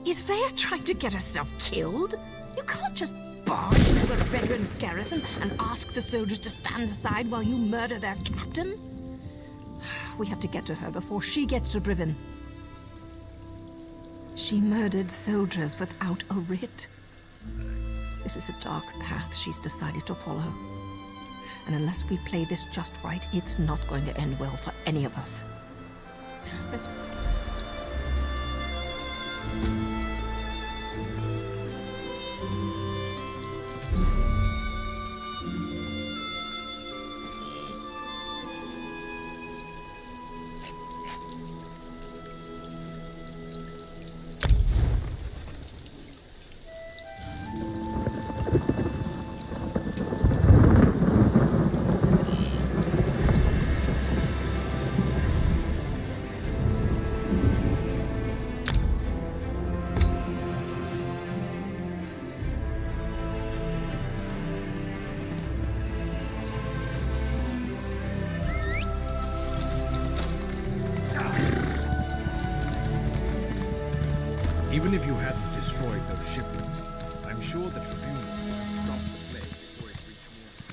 Is Freya trying to get herself killed? You can't just barge into a Redrun garrison and ask the soldiers to stand aside while you murder their captain. We have to get to her before she gets to Brivin. She murdered soldiers without a writ. This is a dark path she's decided to follow. And unless we play this just right, it's not going to end well for any of us. Even if you hadn't destroyed those shipments, I'm sure the Tribune would have stopped the plague before it reached Mordor.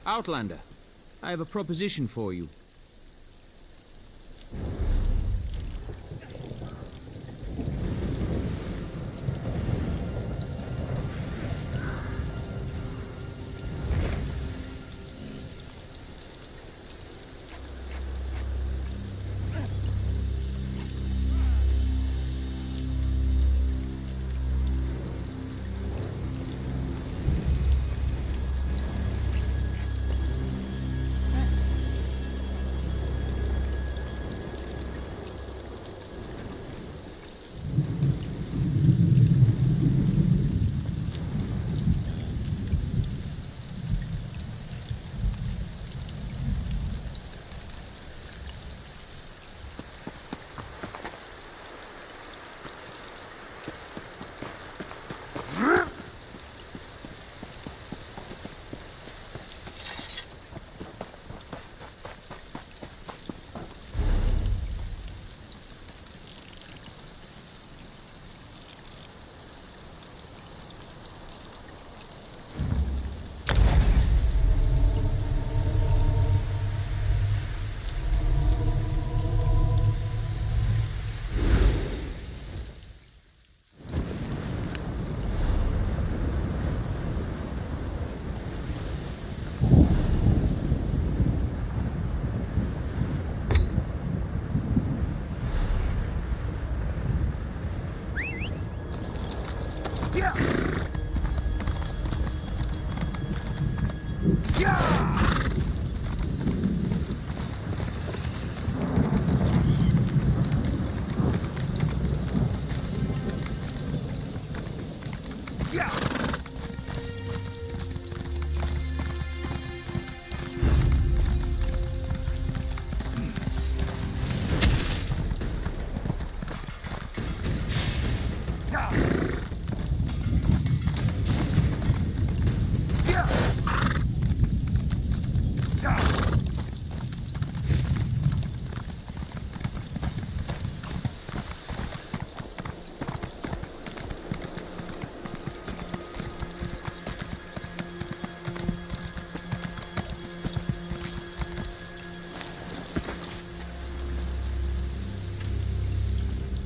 Outlander, I have a proposition for you.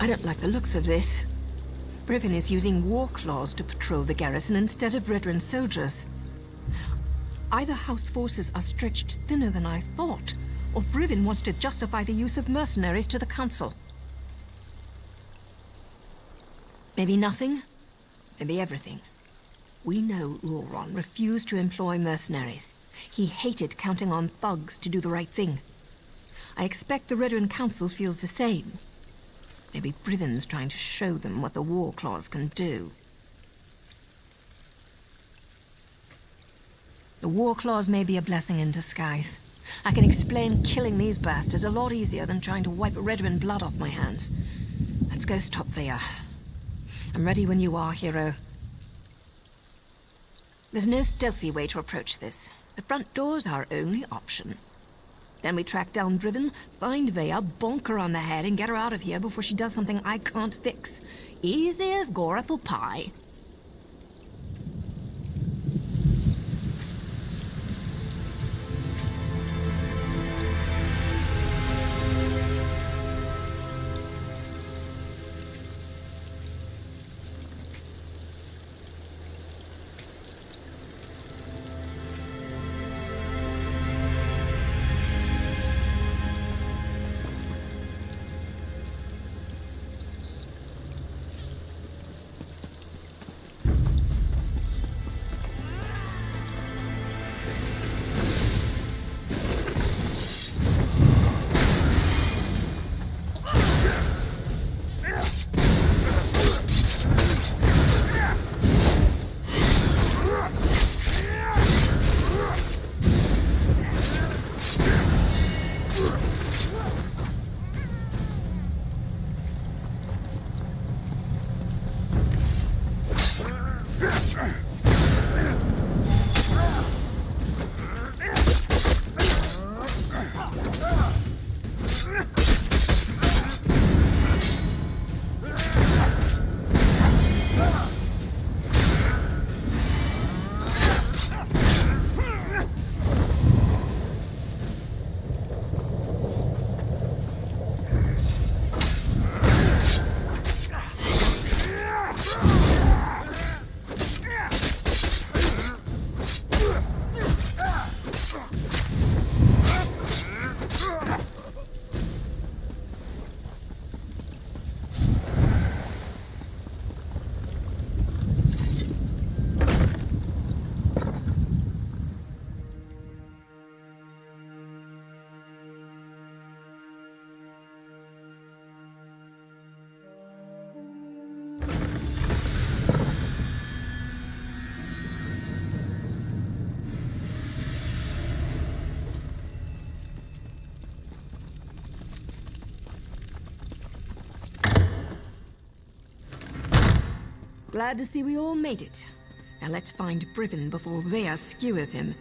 I don't like the looks of this. Brivin is using war claws to patrol the garrison instead of veteran soldiers. Either House forces are stretched thinner than I thought, or Brivin wants to justify the use of mercenaries to the Council. Maybe nothing, maybe everything. We know Ulron refused to employ mercenaries. He hated counting on thugs to do the right thing. I expect the Redoran Council feels the same. Maybe Brivin's trying to show them what the war claws can do. The war claws may be a blessing in disguise. I can explain killing these bastards a lot easier than trying to wipe Redoran blood off my hands. Let's go stop Veya. I'm ready when you are, hero. There's no stealthy way to approach this. The front door's our only option. Then we track down Brivin, find Veya, bonk her on the head, and get her out of here before she does something I can't fix. Easy as gore apple pie. Glad to see we all made it. Now let's find Brivin before Veya skewers him.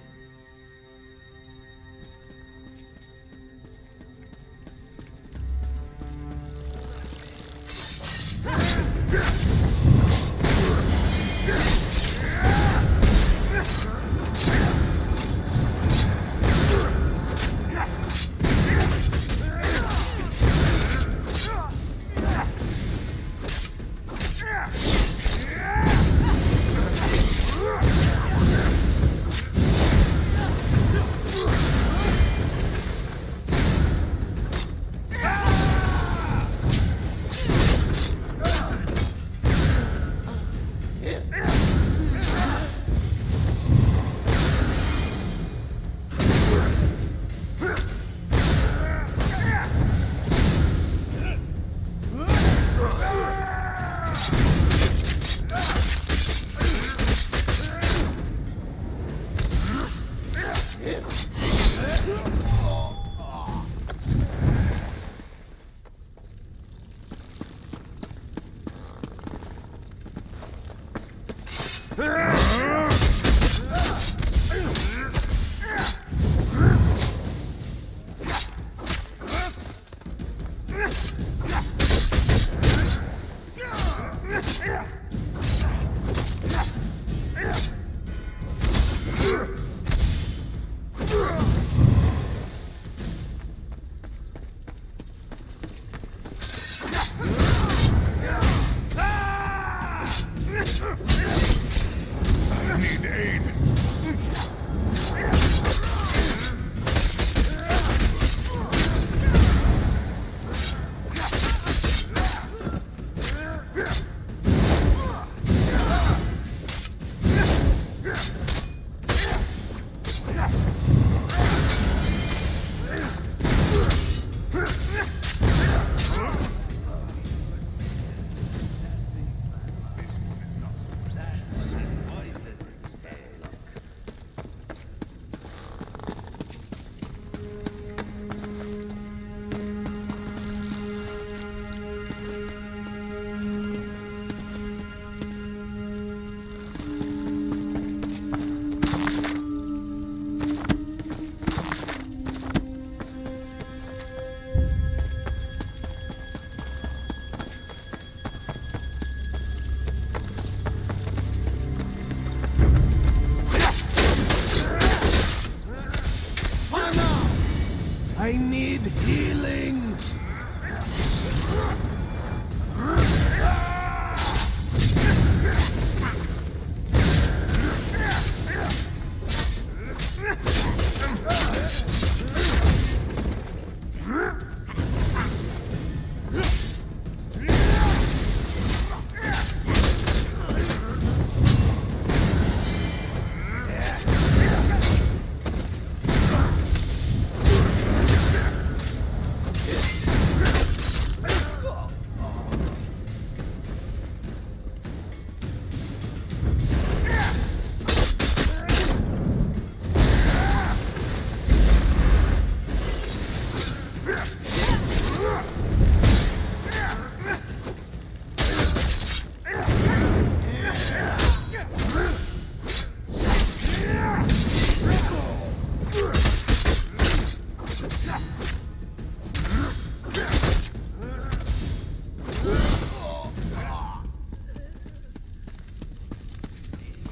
I need healing!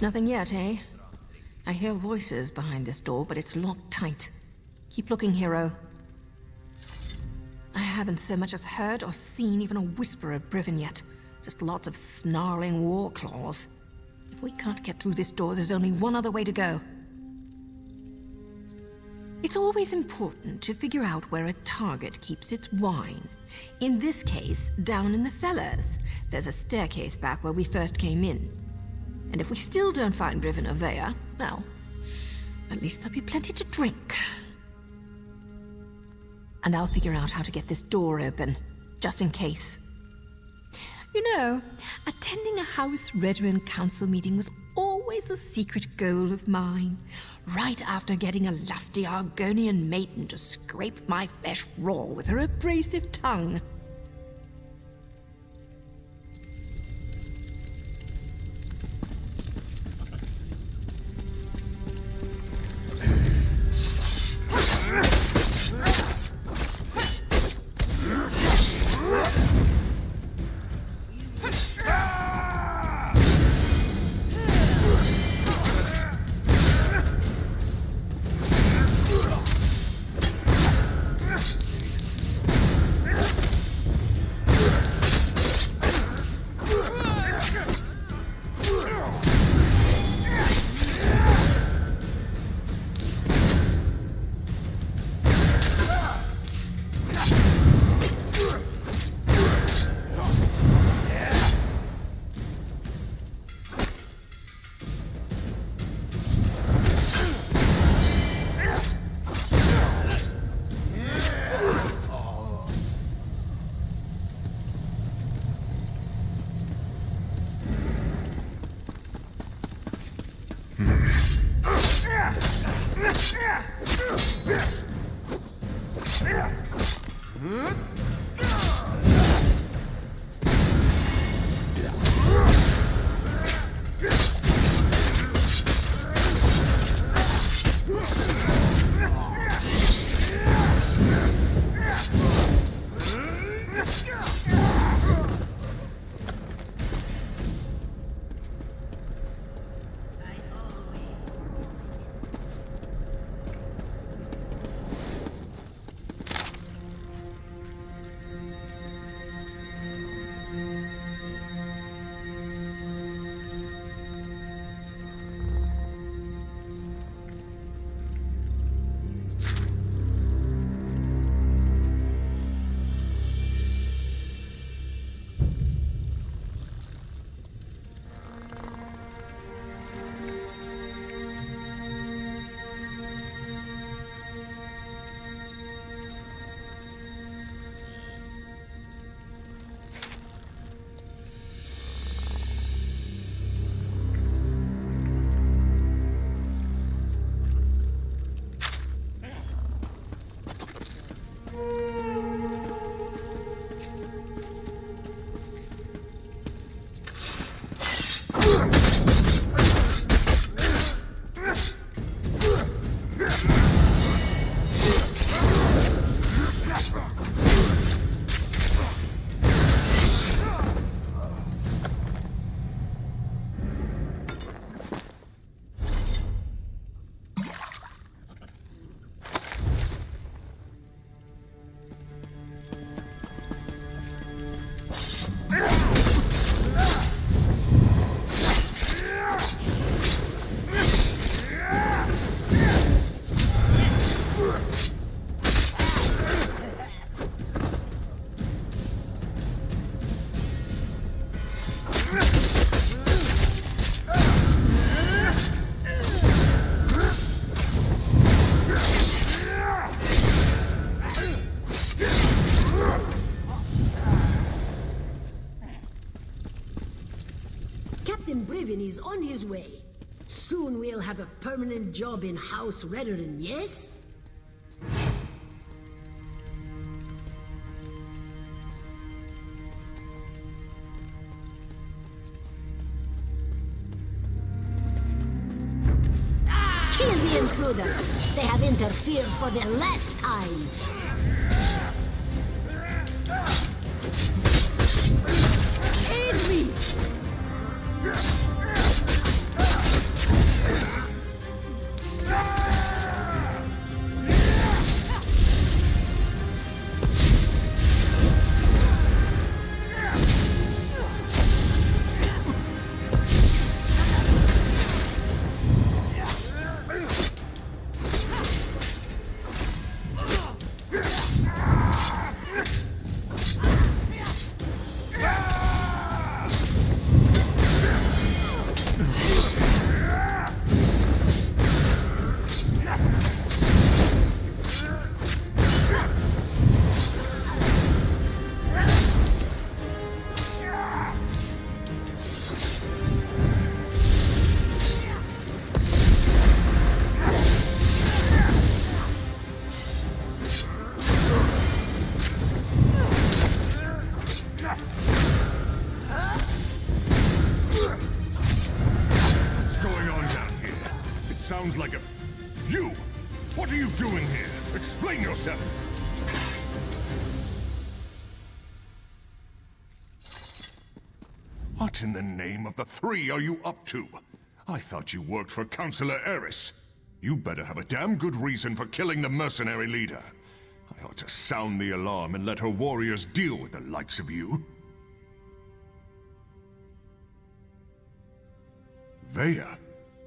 Nothing yet, eh? I hear voices behind this door, but it's locked tight. Keep looking, hero. I haven't so much as heard or seen even a whisper of Brivin yet. Just lots of snarling war claws. If we can't get through this door, there's only one other way to go. It's always important to figure out where a target keeps its wine. In this case, down in the cellars. There's a staircase back where we first came in. And if we still don't find Brivin or Veya, well, at least there'll be plenty to drink. And I'll figure out how to get this door open, just in case. You know, attending a House Redoran Council meeting was always a secret goal of mine. Right after getting a lusty Argonian maiden to scrape my flesh raw with her abrasive tongue. Brivin is on his way. Soon we'll have a permanent job in House Redoran, yes? Kill the intruders! They have interfered for the last time! Aid me! Sounds like a... You! What are you doing here? Explain yourself! What in the name of the three are you up to? I thought you worked for Councillor Eris. You better have a damn good reason for killing the mercenary leader. I ought to sound the alarm and let her warriors deal with the likes of you. Veya?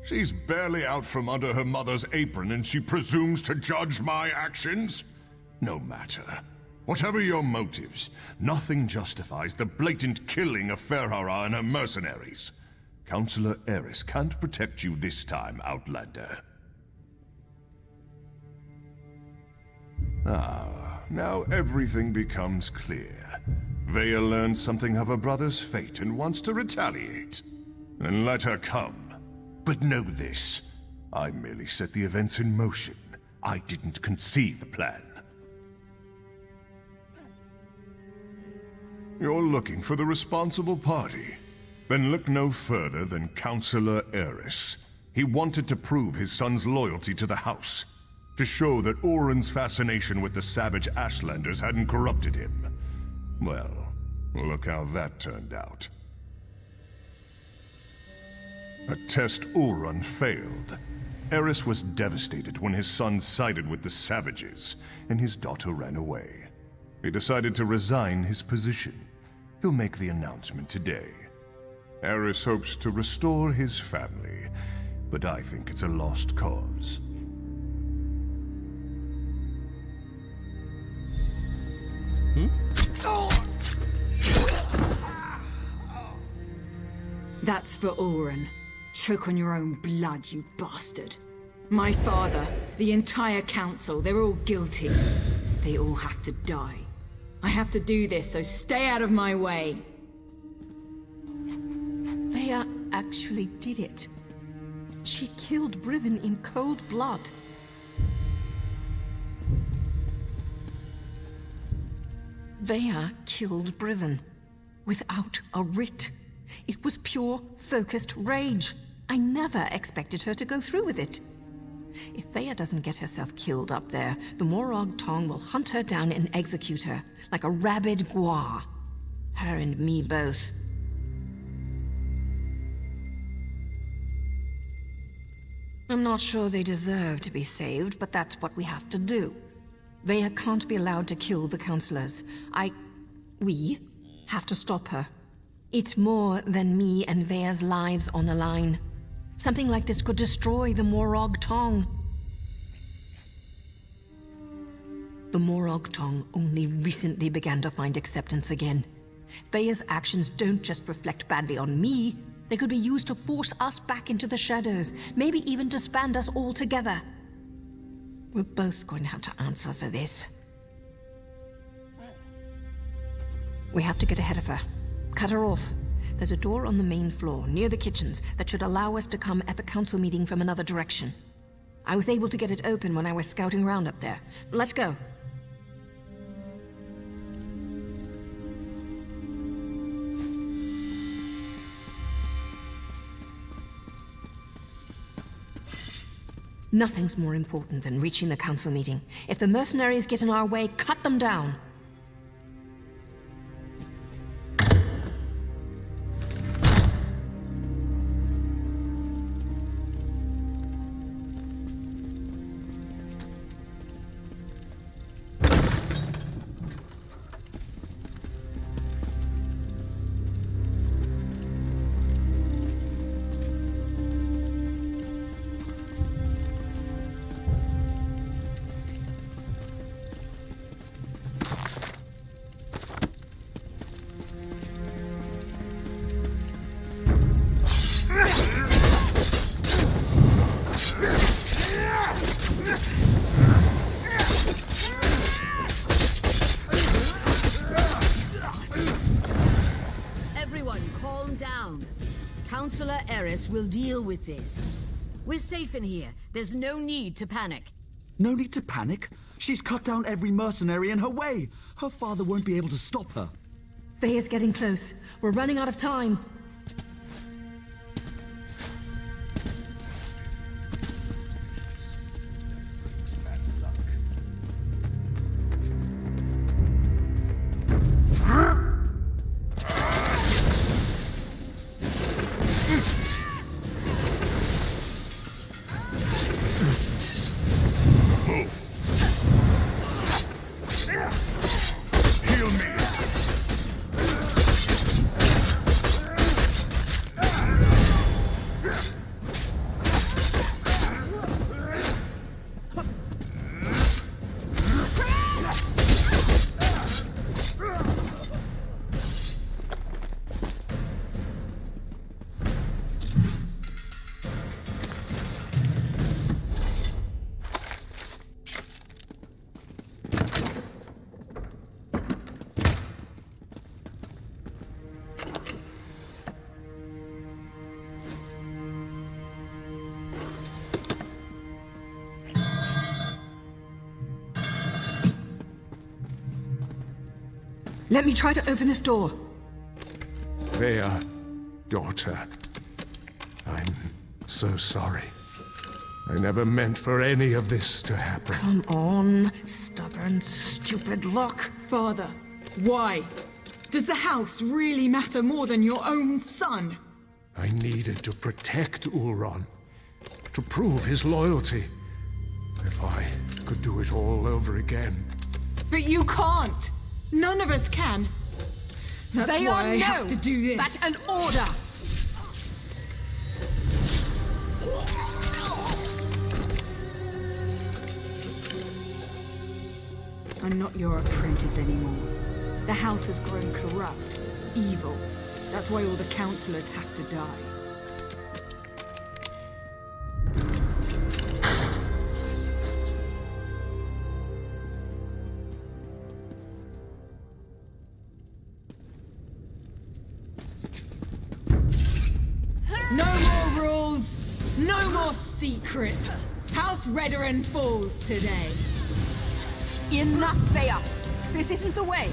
She's barely out from under her mother's apron and she presumes to judge my actions? No matter. Whatever your motives, nothing justifies the blatant killing of Ferhara and her mercenaries. Councillor Eris can't protect you this time, Outlander. Ah, now everything becomes clear. Veya learned something of her brother's fate and wants to retaliate. Then let her come. But know this, I merely set the events in motion. I didn't conceive the plan. You're looking for the responsible party. Then look no further than Councillor Eris. He wanted to prove his son's loyalty to the House, to show that Oren's fascination with the savage Ashlanders hadn't corrupted him. Well, look how that turned out. A test Ulrun failed. Eris was devastated when his son sided with the savages, and his daughter ran away. He decided to resign his position. He'll make the announcement today. Eris hopes to restore his family, but I think it's a lost cause. That's for Oren. Choke on your own blood, you bastard. My father, the entire council, they're all guilty. They all have to die. I have to do this, so stay out of my way. Veya actually did it. She killed Brivin in cold blood. Veya killed Brivin without a writ. It was pure, focused rage. I never expected her to go through with it. If Veya doesn't get herself killed up there, the Morag Tong will hunt her down and execute her, like a rabid gua. Her and me both. I'm not sure they deserve to be saved, but that's what we have to do. Veya can't be allowed to kill the councillors. We have to stop her. It's more than me and Veya's lives on the line. Something like this could destroy the Morag Tong. The Morag Tong only recently began to find acceptance again. Veya's actions don't just reflect badly on me. They could be used to force us back into the shadows, maybe even disband us all together. We're both going to have to answer for this. We have to get ahead of her. Cut her off. There's a door on the main floor, near the kitchens, that should allow us to come at the council meeting from another direction. I was able to get it open when I was scouting around up there. Let's go. Nothing's more important than reaching the council meeting. If the mercenaries get in our way, cut them down. Everyone, calm down. Councillor Eris will deal with this. We're safe in here. There's no need to panic. No need to panic. She's cut down every mercenary in her way. Her father won't be able to stop her. Faye is getting close. We're running out of time. Heal me! Let me try to open this door. Thea, daughter. I'm so sorry. I never meant for any of this to happen. Come on, stubborn, stupid lock. Father, why? Does the house really matter more than your own son? I needed to protect Ulron, to prove his loyalty. If I could do it all over again. But you can't! None of us can. That's They why are I no. have to do this. That's an order. I'm not your apprentice anymore. The house has grown corrupt, evil. That's why all the councillors have to die. No more rules! No more secrets! House Redoran falls today. Enough, Thea. This isn't the way.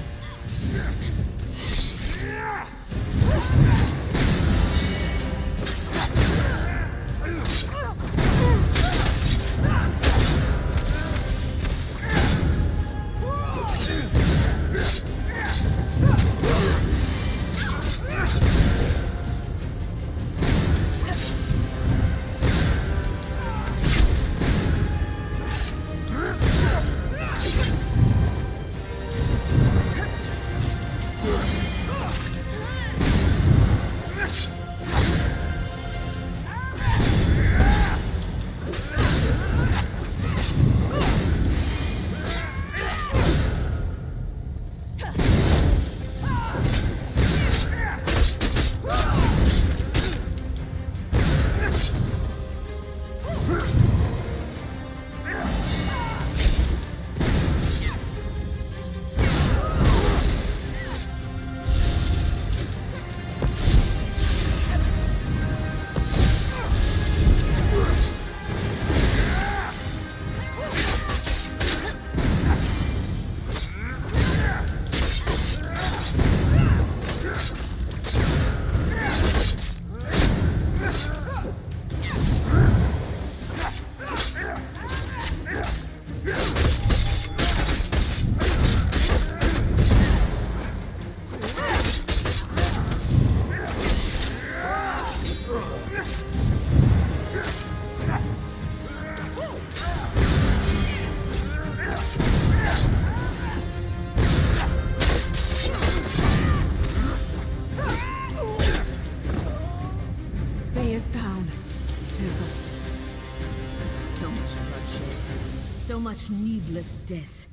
needless death.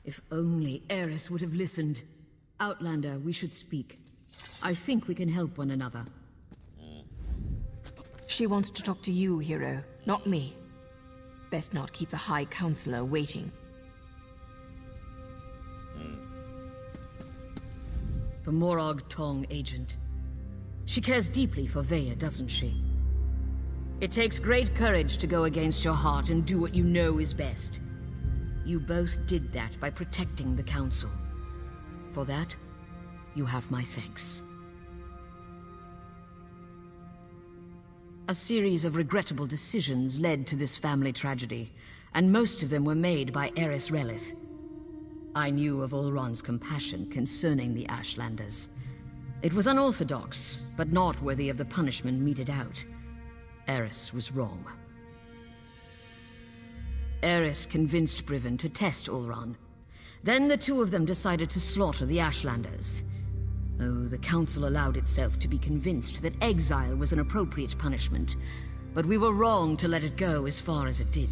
If only Eris would have listened. Outlander, we should speak. I think we can help one another. She wants to talk to you, Hero, not me. Best not keep the High Counselor waiting. The Morag Tong agent. She cares deeply for Veya, doesn't she? It takes great courage to go against your heart and do what you know is best. You both did that by protecting the Council. For that, you have my thanks. A series of regrettable decisions led to this family tragedy, and most of them were made by Eris Relith. I knew of Ulron's compassion concerning the Ashlanders. It was unorthodox, but not worthy of the punishment meted out. Eris was wrong. Eris convinced Briven to test Ulron. Then the two of them decided to slaughter the Ashlanders. Oh, the Council allowed itself to be convinced that exile was an appropriate punishment, but we were wrong to let it go as far as it did.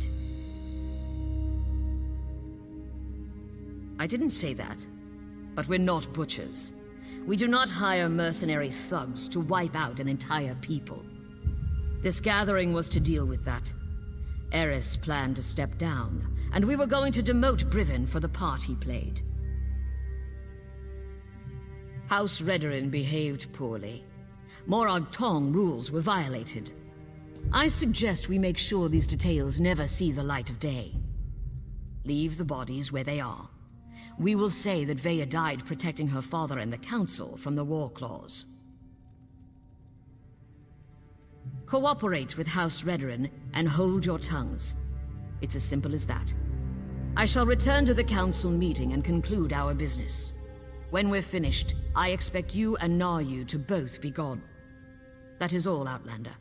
I didn't say that, but we're not butchers. We do not hire mercenary thugs to wipe out an entire people. This gathering was to deal with that. Eris planned to step down, and we were going to demote Briven for the part he played. House Redoran behaved poorly. Morag Tong rules were violated. I suggest we make sure these details never see the light of day. Leave the bodies where they are. We will say that Veya died protecting her father and the Council from the War Claws. Cooperate with House Redoran and hold your tongues. It's as simple as that. I shall return to the Council meeting and conclude our business. When we're finished, I expect you and Naryu to both be gone. That is all, Outlander.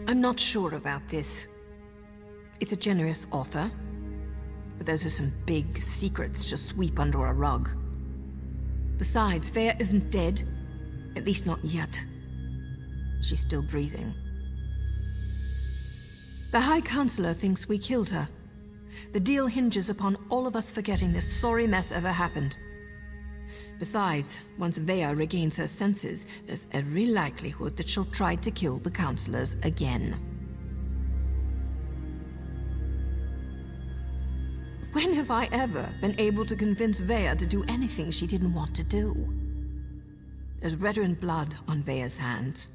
I'm not sure about this. It's a generous offer, but those are some big secrets to sweep under a rug. Besides, Veya isn't dead. At least not yet. She's still breathing. The High Counselor thinks we killed her. The deal hinges upon all of us forgetting this sorry mess ever happened. Besides, once Veya regains her senses, there's every likelihood that she'll try to kill the Counselors again. When have I ever been able to convince Veya to do anything she didn't want to do? There's Redoran blood on Veya's hands.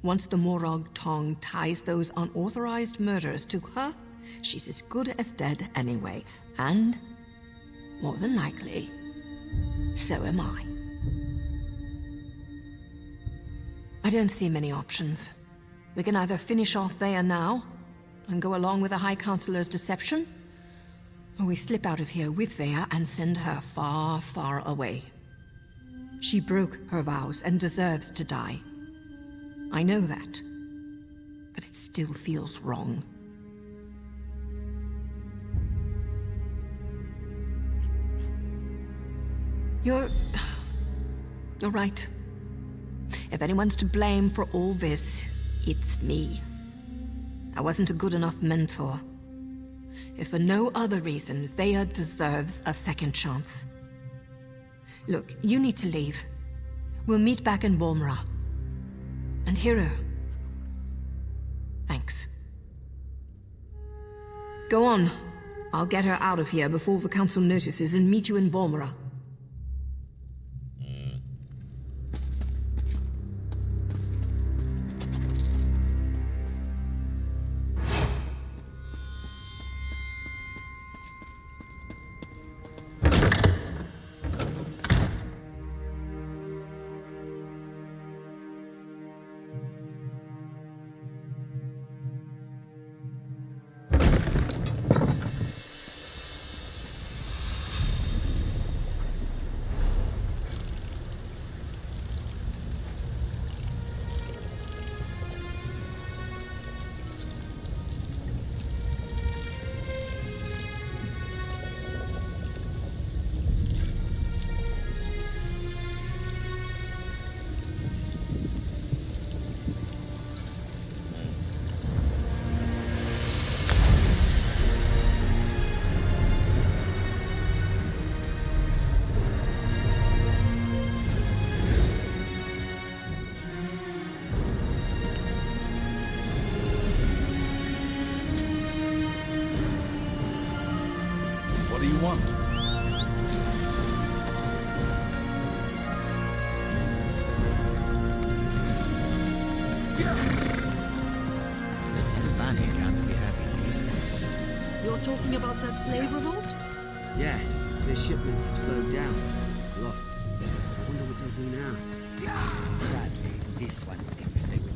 Once the Morag Tong ties those unauthorized murders to her, she's as good as dead anyway. And, more than likely, so am I. I don't see many options. We can either finish off Veya now, and go along with the High Counselor's deception, or we slip out of here with Veya and send her far, far away. She broke her vows and deserves to die. I know that, but it still feels wrong. You're right. If anyone's to blame for all this, it's me. I wasn't a good enough mentor. If for no other reason, Veya deserves a second chance. Look, you need to leave. We'll meet back in Bormra. And Hero, thanks. Go on. I'll get her out of here before the Council notices and meet you in Bormra. start talking about that slave revolt? Yeah, their shipments have slowed down a lot. I wonder what they'll do now. Sadly, this one thinks they will.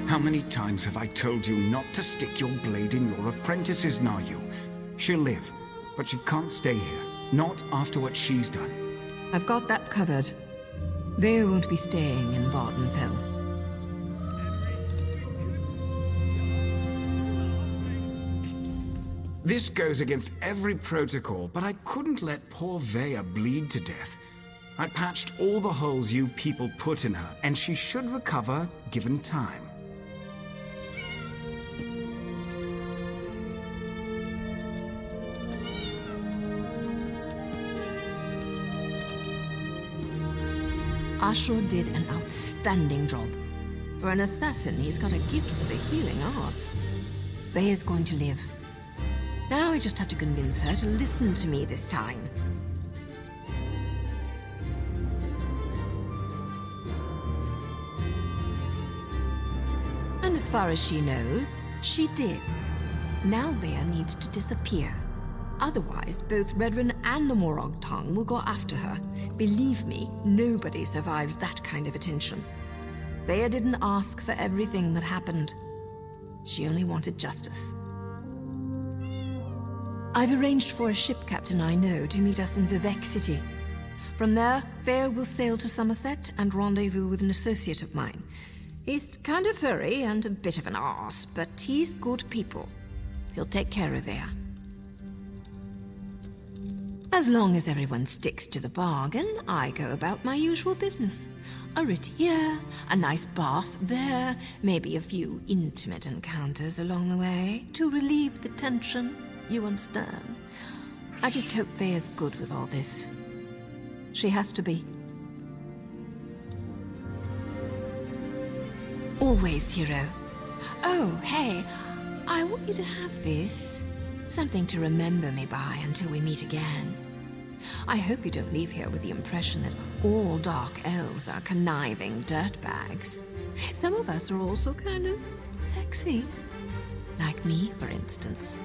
How many times have I told you not to stick your blade in your apprentice's Nayu? She'll live, but she can't stay here. Not after what she's done. I've got that covered. They won't be staying in Vardenfell. This goes against every protocol, but I couldn't let poor Vea bleed to death. I patched all the holes you people put in her, and she should recover given time. Ashur did an outstanding job. For an assassin, he's got a gift for the healing arts. Vea's going to live. Now I just have to convince her to listen to me this time. And as far as she knows, she did. Now Vea needs to disappear. Otherwise, both Redren and the Morag Tongue will go after her. Believe me, nobody survives that kind of attention. Vea didn't ask for everything that happened. She only wanted justice. I've arranged for a ship captain I know to meet us in Vivec City. From there, Vea will sail to Somerset and rendezvous with an associate of mine. He's kind of furry and a bit of an arse, but he's good people. He'll take care of Vea. As long as everyone sticks to the bargain, I go about my usual business. A writ here, a nice bath there, maybe a few intimate encounters along the way to relieve the tension, you understand? I just hope Vea's good with all this. She has to be. Always, hero. Oh, hey, I want you to have this. Something to remember me by until we meet again. I hope you don't leave here with the impression that all dark elves are conniving dirtbags. Some of us are also kind of sexy. Like me, for instance.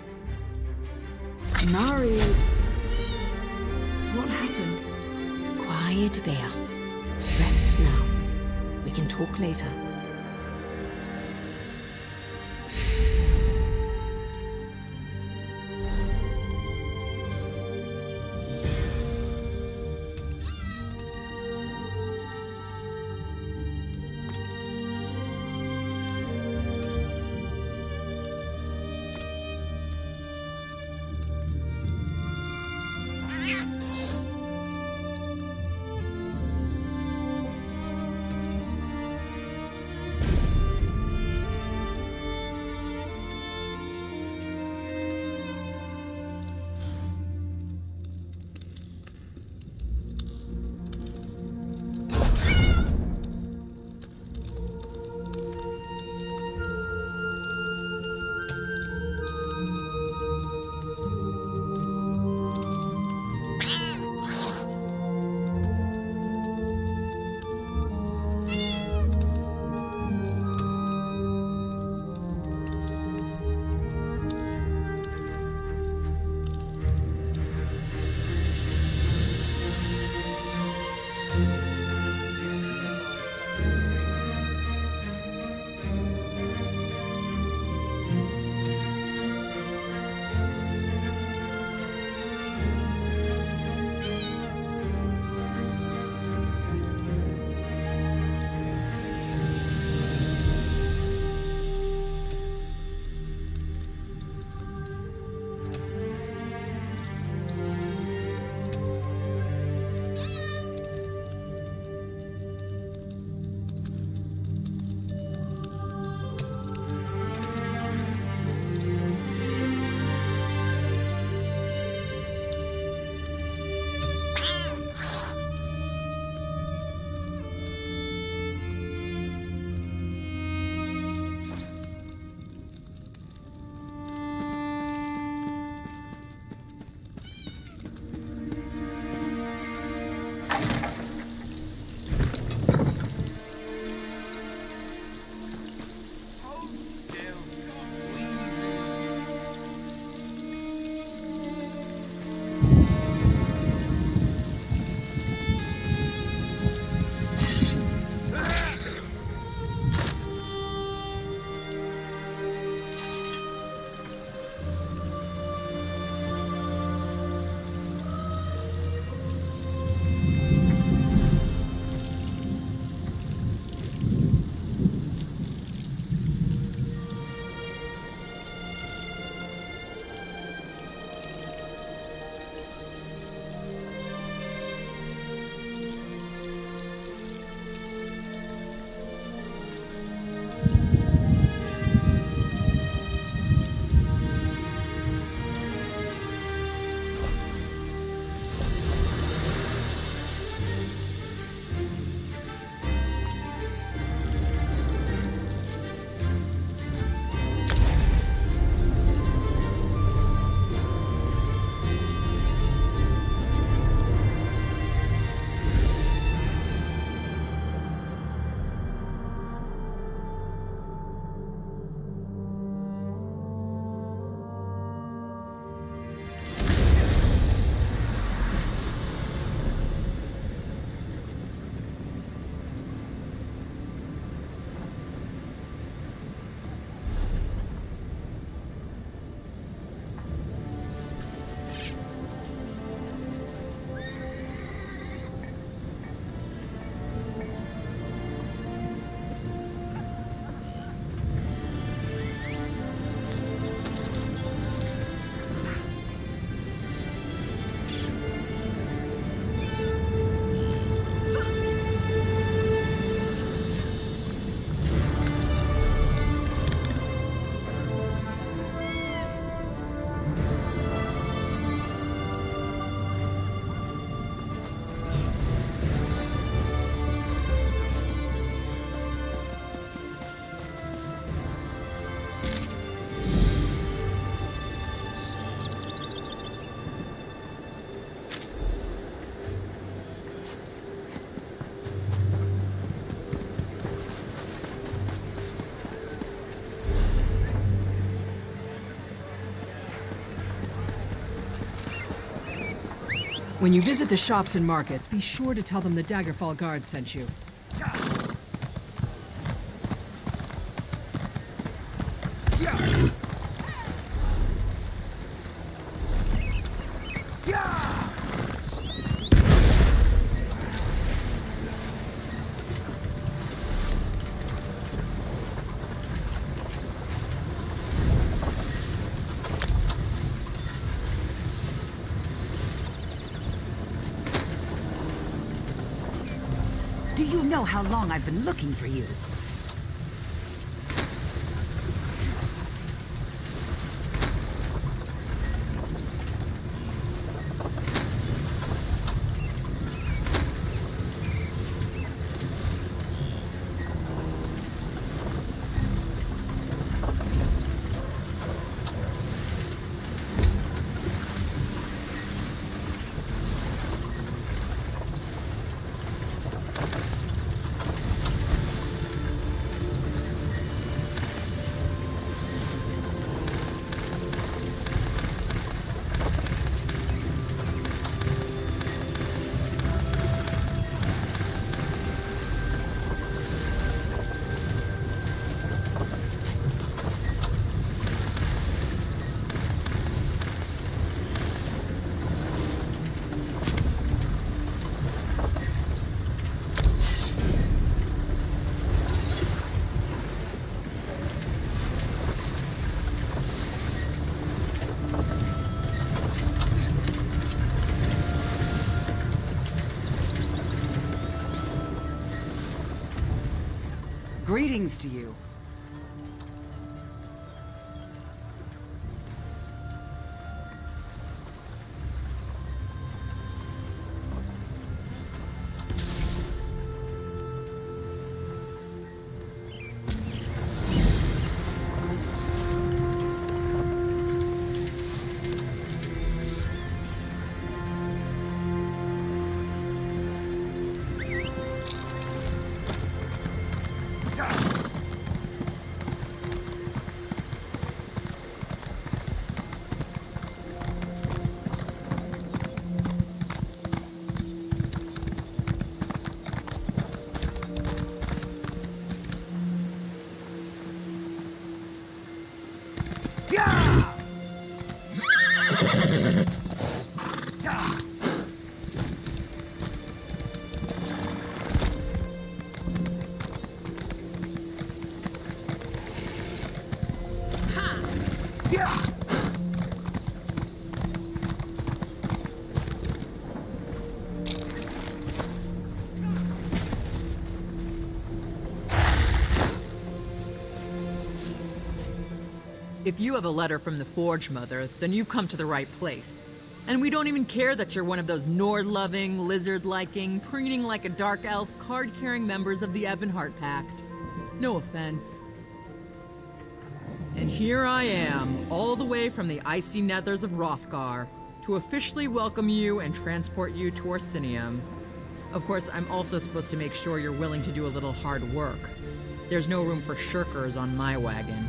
Nari... What happened? Quiet, Vea. Rest now. We can talk later. When you visit the shops and markets, be sure to tell them the Daggerfall Guard sent you. Do you know how long I've been looking for you? Greetings to you. If you have a letter from the Forge Mother, then you've come to the right place. And we don't even care that you're one of those Nord-loving, lizard-liking, preening like a dark elf, card-carrying members of the Ebonheart Pact. No offense. And here I am, all the way from the icy nethers of Hrothgar, to officially welcome you and transport you to Orsinium. Of course, I'm also supposed to make sure you're willing to do a little hard work. There's no room for shirkers on my wagon.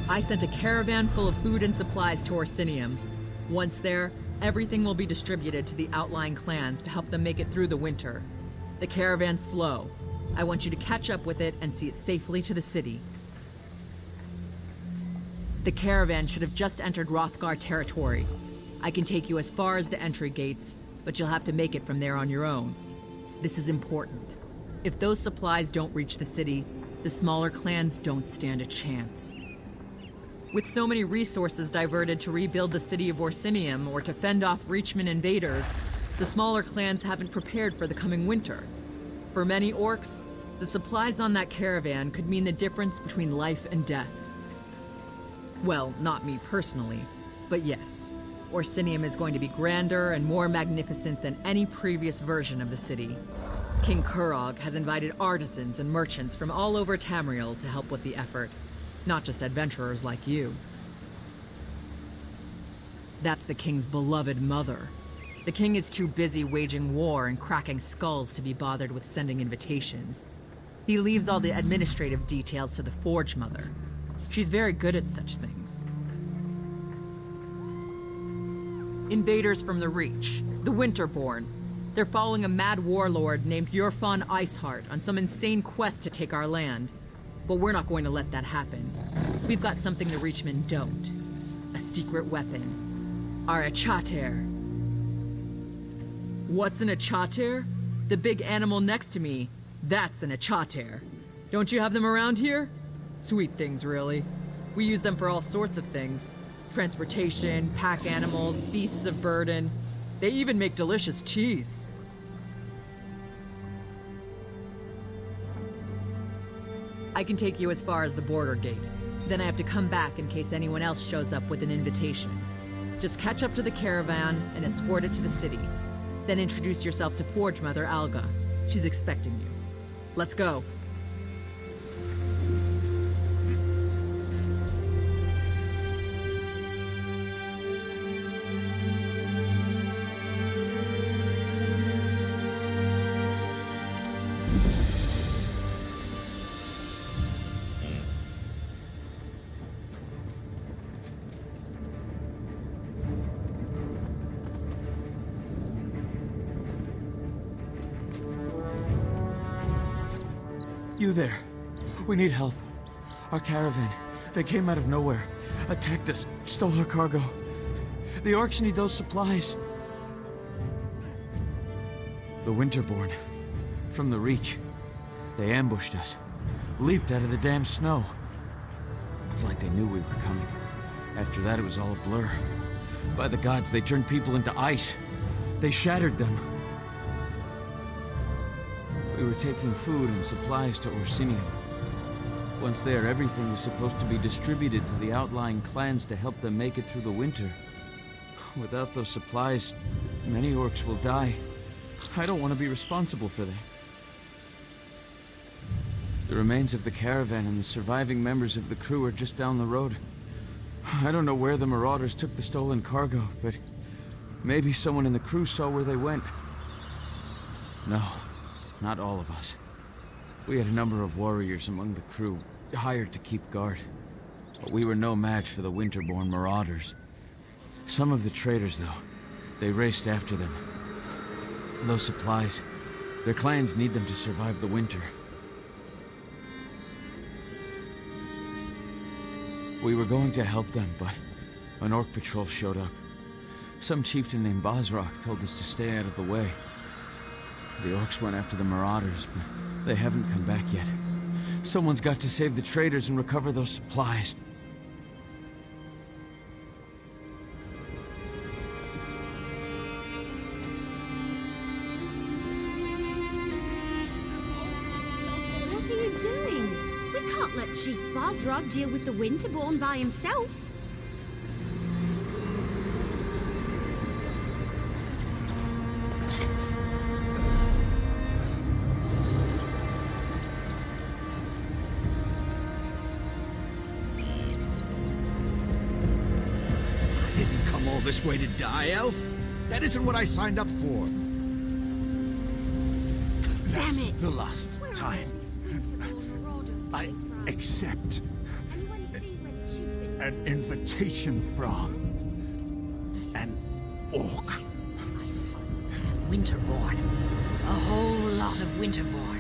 I sent a caravan full of food and supplies to Orsinium. Once there, everything will be distributed to the outlying clans to help them make it through the winter. The caravan's slow. I want you to catch up with it and see it safely to the city. The caravan should have just entered Hrothgar territory. I can take you as far as the entry gates, but you'll have to make it from there on your own. This is important. If those supplies don't reach the city, the smaller clans don't stand a chance. With so many resources diverted to rebuild the city of Orsinium or to fend off Reachman invaders, the smaller clans haven't prepared for the coming winter. For many orcs, the supplies on that caravan could mean the difference between life and death. Well, not me personally, but yes, Orsinium is going to be grander and more magnificent than any previous version of the city. King Kurog has invited artisans and merchants from all over Tamriel to help with the effort. Not just adventurers like you. That's the king's beloved mother. The king is too busy waging war and cracking skulls to be bothered with sending invitations. He leaves all the administrative details to the Forge Mother. She's very good at such things. Invaders from the Reach, the Winterborn. They're following a mad warlord named Yorfan Iceheart on some insane quest to take our land. But we're not going to let that happen. We've got something the Reachmen don't. A secret weapon. Our Achater. What's an Achater? The big animal next to me. That's an Achater. Don't you have them around here? Sweet things, really. We use them for all sorts of things. Transportation, pack animals, beasts of burden. They even make delicious cheese. I can take you as far as the border gate. Then I have to come back in case anyone else shows up with an invitation. Just catch up to the caravan and escort it to the city. Then introduce yourself to Forge Mother Alga. She's expecting you. Let's go. You there. We need help. Our caravan. They came out of nowhere. Attacked us. Stole our cargo. The orcs need those supplies. The Winterborn. From the Reach. They ambushed us. Leaped out of the damn snow. It's like they knew we were coming. After that, it was all a blur. By the gods, they turned people into ice. They shattered them. We were taking food and supplies to Orsinium. Once there, everything was supposed to be distributed to the outlying clans to help them make it through the winter. Without those supplies, many orcs will die. I don't want to be responsible for that. The remains of the caravan and the surviving members of the crew are just down the road. I don't know where the marauders took the stolen cargo, but maybe someone in the crew saw where they went. No. Not all of us. We had a number of warriors among the crew, hired to keep guard. But we were no match for the Winterborn marauders. Some of the traders, though, they raced after them. Those supplies, their clans need them to survive the winter. We were going to help them, but an orc patrol showed up. Some chieftain named Bosrock told us to stay out of the way. The orcs went after the marauders, but they haven't come back yet. Someone's got to save the traders and recover those supplies. What are you doing? We can't let Chief Bosrog deal with the Winterborn by himself. This way to die, Elf? That isn't what I signed up for. That's the last time. I accept an invitation from an orc. Winterborn. A whole lot of Winterborn.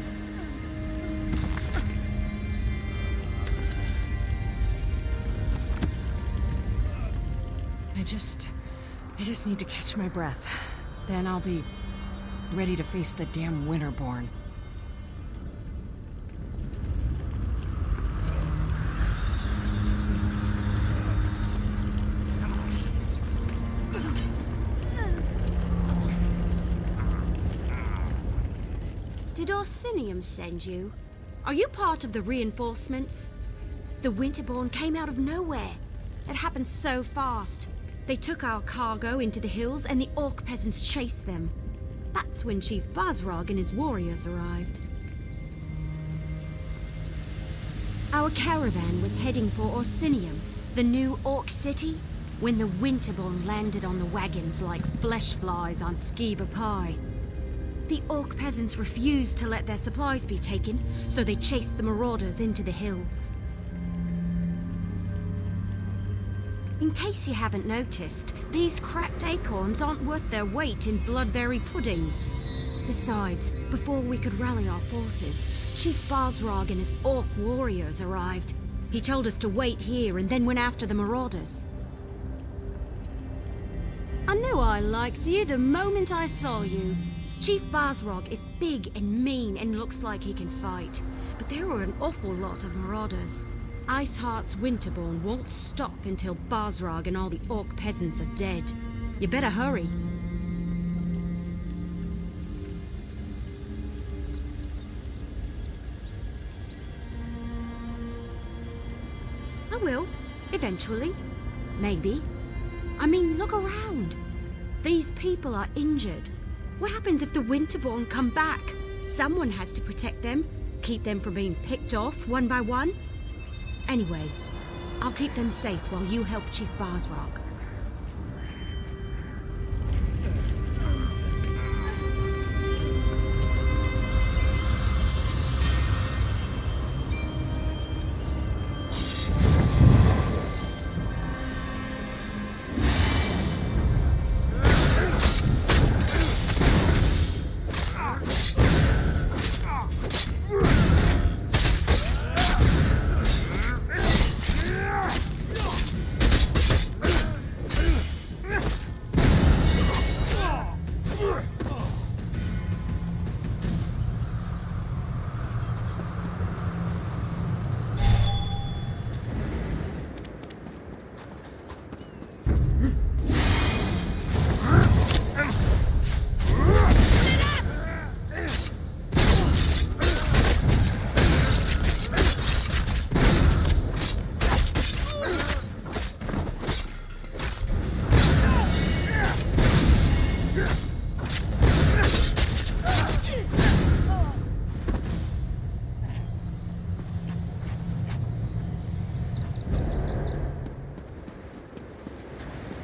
I just need to catch my breath. Then I'll be ready to face the damn Winterborn. Did Orsinium send you? Are you part of the reinforcements? The Winterborn came out of nowhere. It happened so fast. They took our cargo into the hills and the orc peasants chased them. That's when Chief Bosrog and his warriors arrived. Our caravan was heading for Orsinium, the new orc city, when the Winterborn landed on the wagons like flesh flies on Skiva pie. The orc peasants refused to let their supplies be taken, so they chased the marauders into the hills. In case you haven't noticed, these cracked acorns aren't worth their weight in bloodberry pudding. Besides, before we could rally our forces, Chief Basrog and his orc warriors arrived. He told us to wait here and then went after the marauders. I knew I liked you the moment I saw you. Chief Basrog is big and mean and looks like he can fight. But there were an awful lot of marauders. Iceheart's Winterborn won't stop until Basrog and all the orc peasants are dead. You better hurry. I will. Eventually. Maybe. I mean, look around. These people are injured. What happens if the Winterborn come back? Someone has to protect them, keep them from being picked off one by one. Anyway, I'll keep them safe while you help Chief Basrog.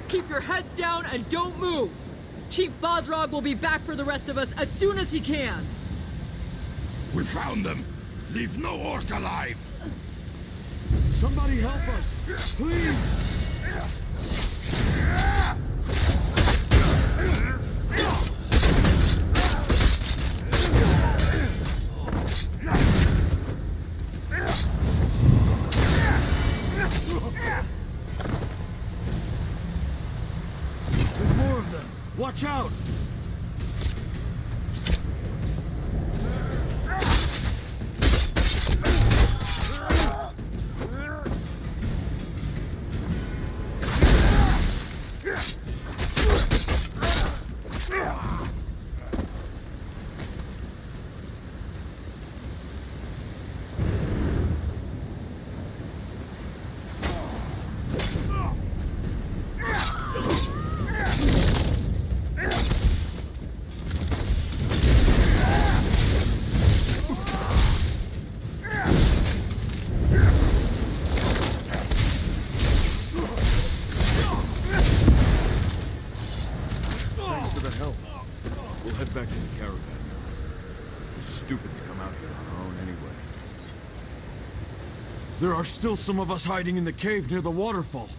Keep your heads down and don't move! Chief Basrog will be back for the rest of us as soon as he can! We found them! Leave no orc alive! Somebody help us! Please! There's more of them! Watch out! Back to the caravan now. The stupids come out here on our own anyway. There are still some of us hiding in the cave near the waterfall.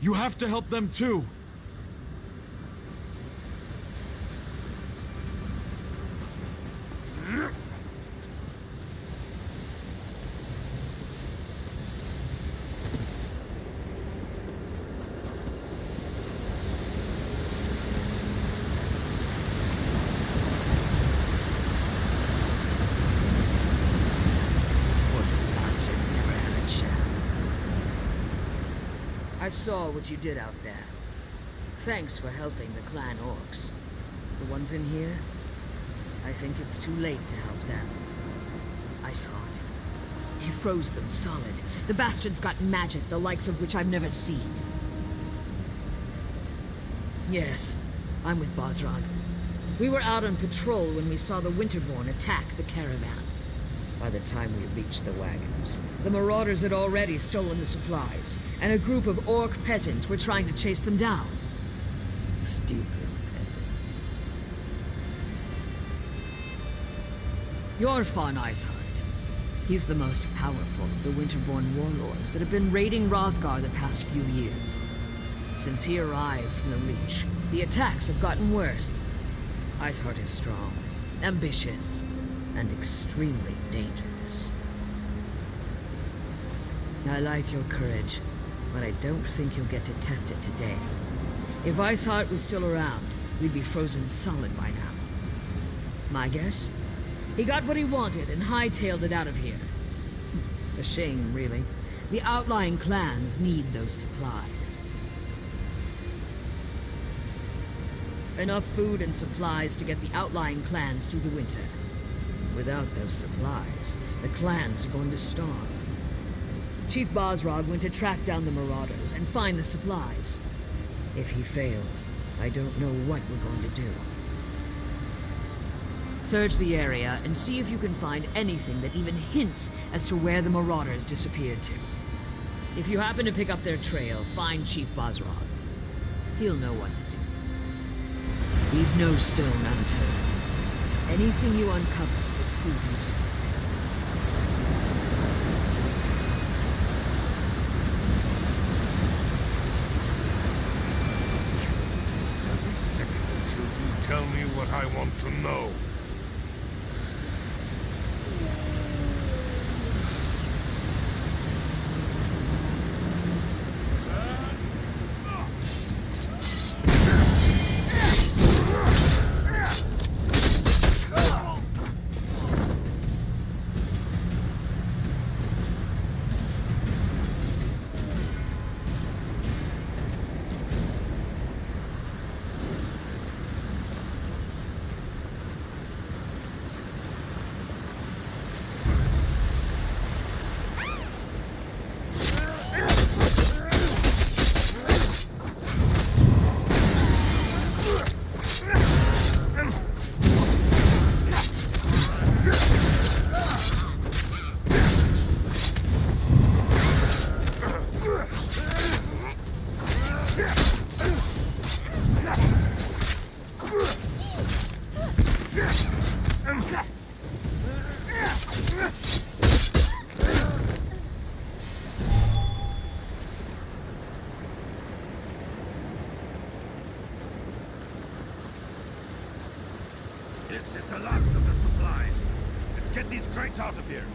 You have to help them too. I saw what you did out there. Thanks for helping the clan orcs. The ones in here, I think it's too late to help them. Iceheart. He froze them solid. The bastards got magic, the likes of which I've never seen. Yes, I'm with Basrog. We were out on patrol when we saw the Winterborn attack the caravan. By the time we reached the wagons, the marauders had already stolen the supplies, and a group of orc peasants were trying to chase them down. Stupid peasants. Yorfon Iceheart. He's the most powerful of the Winterborn warlords that have been raiding Hrothgar the past few years. Since he arrived from the Reach, the attacks have gotten worse. Iceheart is strong, ambitious, and extremely dangerous. I like your courage, but I don't think you'll get to test it today. If Iceheart was still around, we'd be frozen solid by now. My guess? He got what he wanted and hightailed it out of here. A shame, really. The outlying clans need those supplies. Enough food and supplies to get the outlying clans through the winter. Without those supplies, the clans are going to starve. Chief Bosrog went to track down the Marauders and find the supplies. If he fails, I don't know what we're going to do. Search the area and see if you can find anything that even hints as to where the Marauders disappeared to. If you happen to pick up their trail, find Chief Bosrog. He'll know what to do. Leave no stone unturned. Anything you uncover will prove useful. Every second until you tell me what I want to know. This is the last of the supplies. Let's get these crates out of here.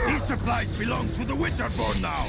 These supplies belong to the Winterborn now!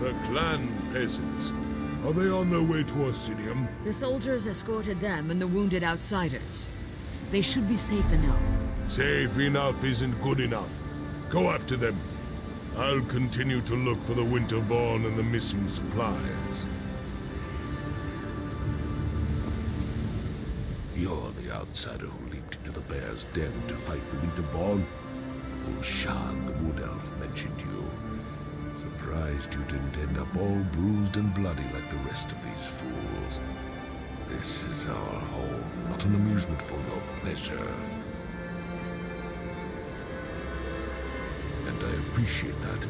her clan peasants. Are they on their way to Orsinium? The soldiers escorted them and the wounded outsiders. They should be safe enough. Safe enough isn't good enough. Go after them. I'll continue to look for the Winterborn and the missing supplies. You're the outsider who leaped into the bear's den to fight the Winterborn? Ulshan, the Wood Elf, mentioned you. Surprised you didn't end up all bruised and bloody like the rest of these fools. This is our home, not an amusement for your pleasure. And I appreciate that.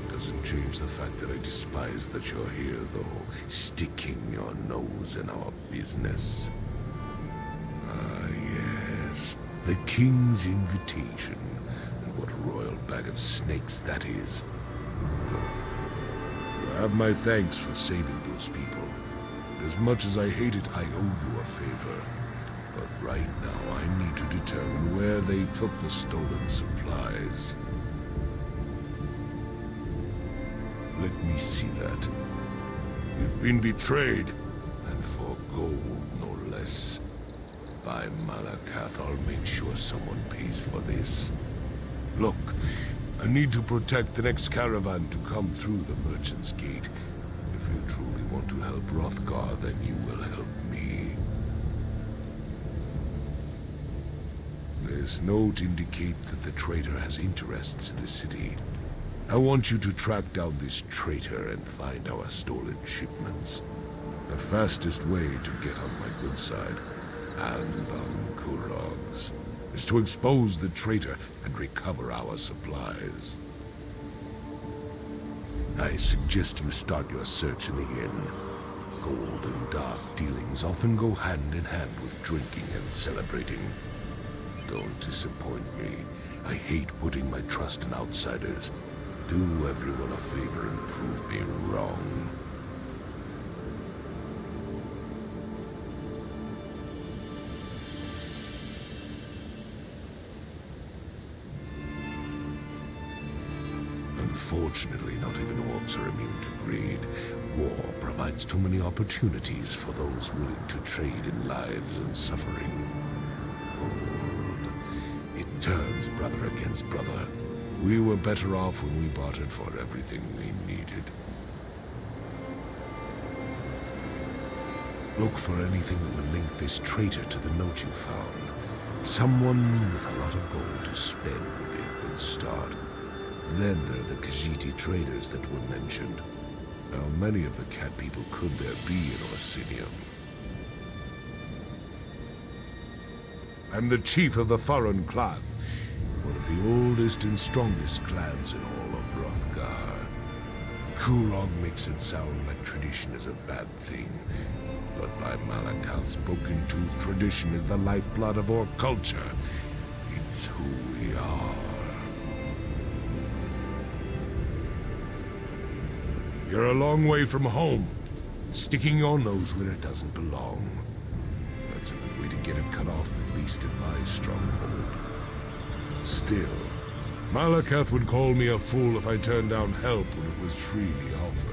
Doesn't change the fact that I despise that you're here, though, sticking your nose in our business. Ah, yes. The King's invitation. And what a royal bag of snakes that is. You have my thanks for saving those people. As much as I hate it, I owe you a favor. But right now, I need to determine where they took the stolen supplies. Let me see that. You've been betrayed, and for gold, no less. By Malakath, I'll make sure someone pays for this. Look, I need to protect the next caravan to come through the Merchant's Gate. If you truly want to help Hrothgar, then you will help me. This note indicates that the traitor has interests in the city. I want you to track down this traitor and find our stolen shipments. The fastest way to get on my good side, and on Kurog's, is to expose the traitor and recover our supplies. I suggest you start your search in the inn. Gold and dark dealings often go hand in hand with drinking and celebrating. Don't disappoint me. I hate putting my trust in outsiders. Do everyone a favor and prove me wrong. Unfortunately, not even orcs are immune to greed. War provides too many opportunities for those willing to trade in lives and suffering. Gold. It turns brother against brother. We were better off when we bartered for everything we needed. Look for anything that would link this traitor to the note you found. Someone with a lot of gold to spend would be a good start. Then there are the Khajiit traders that were mentioned. How many of the cat people could there be in Orsinium? I'm the chief of the Farron clan. One of the oldest and strongest clans in all of Hrothgar. Kurog makes it sound like tradition is a bad thing. But by Malakath's broken-tooth, tradition is the lifeblood of our culture. It's who we are. You're a long way from home. Sticking your nose where it doesn't belong. That's a good way to get it cut off, at least in my stronghold. Still, Malakath would call me a fool if I turned down help when it was freely offered.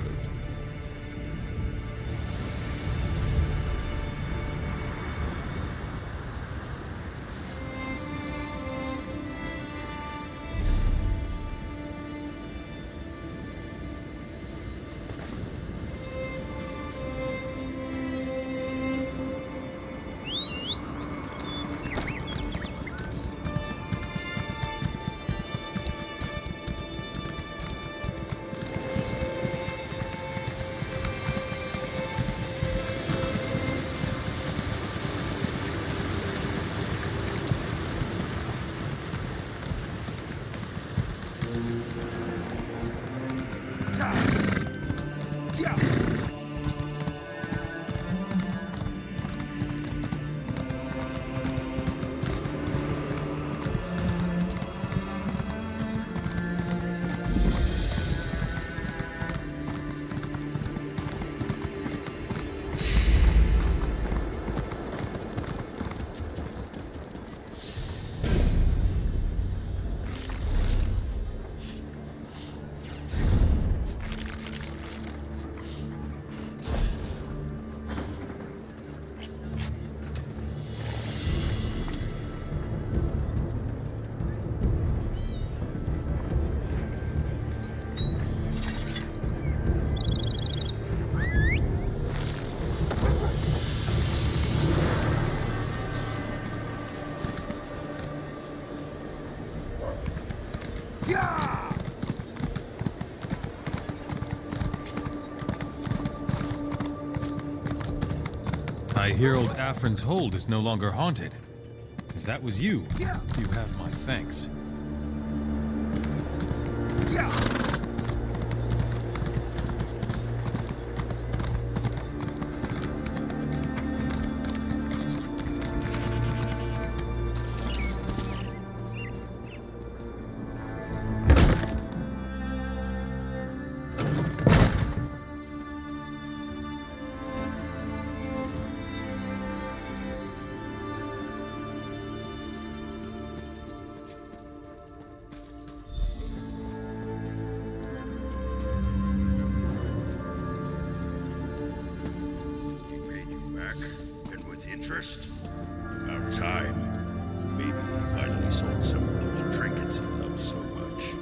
I hear old Afrin's hold is no longer haunted. If that was you, you have my thanks. About time. Maybe he finally sold some of those trinkets he loves so much.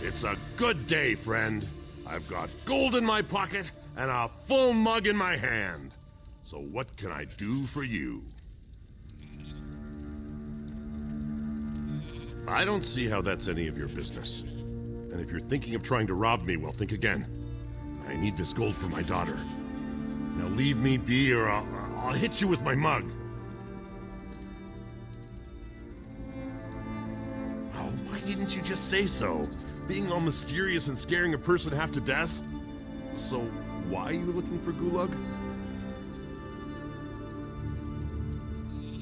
It's a good day, friend. I've got gold in my pocket and a full mug in my hand. So what can I do for you? I don't see how that's any of your business. And if you're thinking of trying to rob me, well, think again. I need this gold for my daughter. Now leave me be or I'll hit you with my mug. Oh, why didn't you just say so? Being all mysterious and scaring a person half to death? So, why are you looking for Gulag?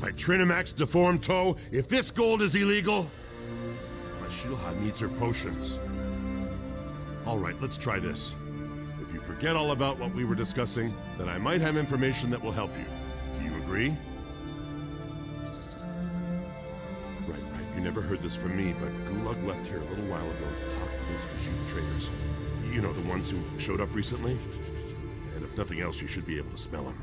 By Trinamax deformed toe, if this gold is illegal, my Shilha needs her potions. All right, let's try this. If you forget all about what we were discussing, then I might have information that will help you. Do you agree? Right. You never heard this from me, but Gulag left here a little while ago to talk to those Khajiit traders. You know, the ones who showed up recently? And if nothing else, you should be able to smell them.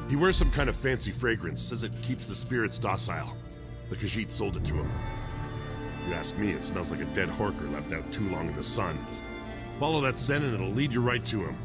He wears some kind of fancy fragrance, says it keeps the spirits docile. The Khajiit sold it to him. If you ask me, it smells like a dead horker left out too long in the sun. Follow that scent and it'll lead you right to him.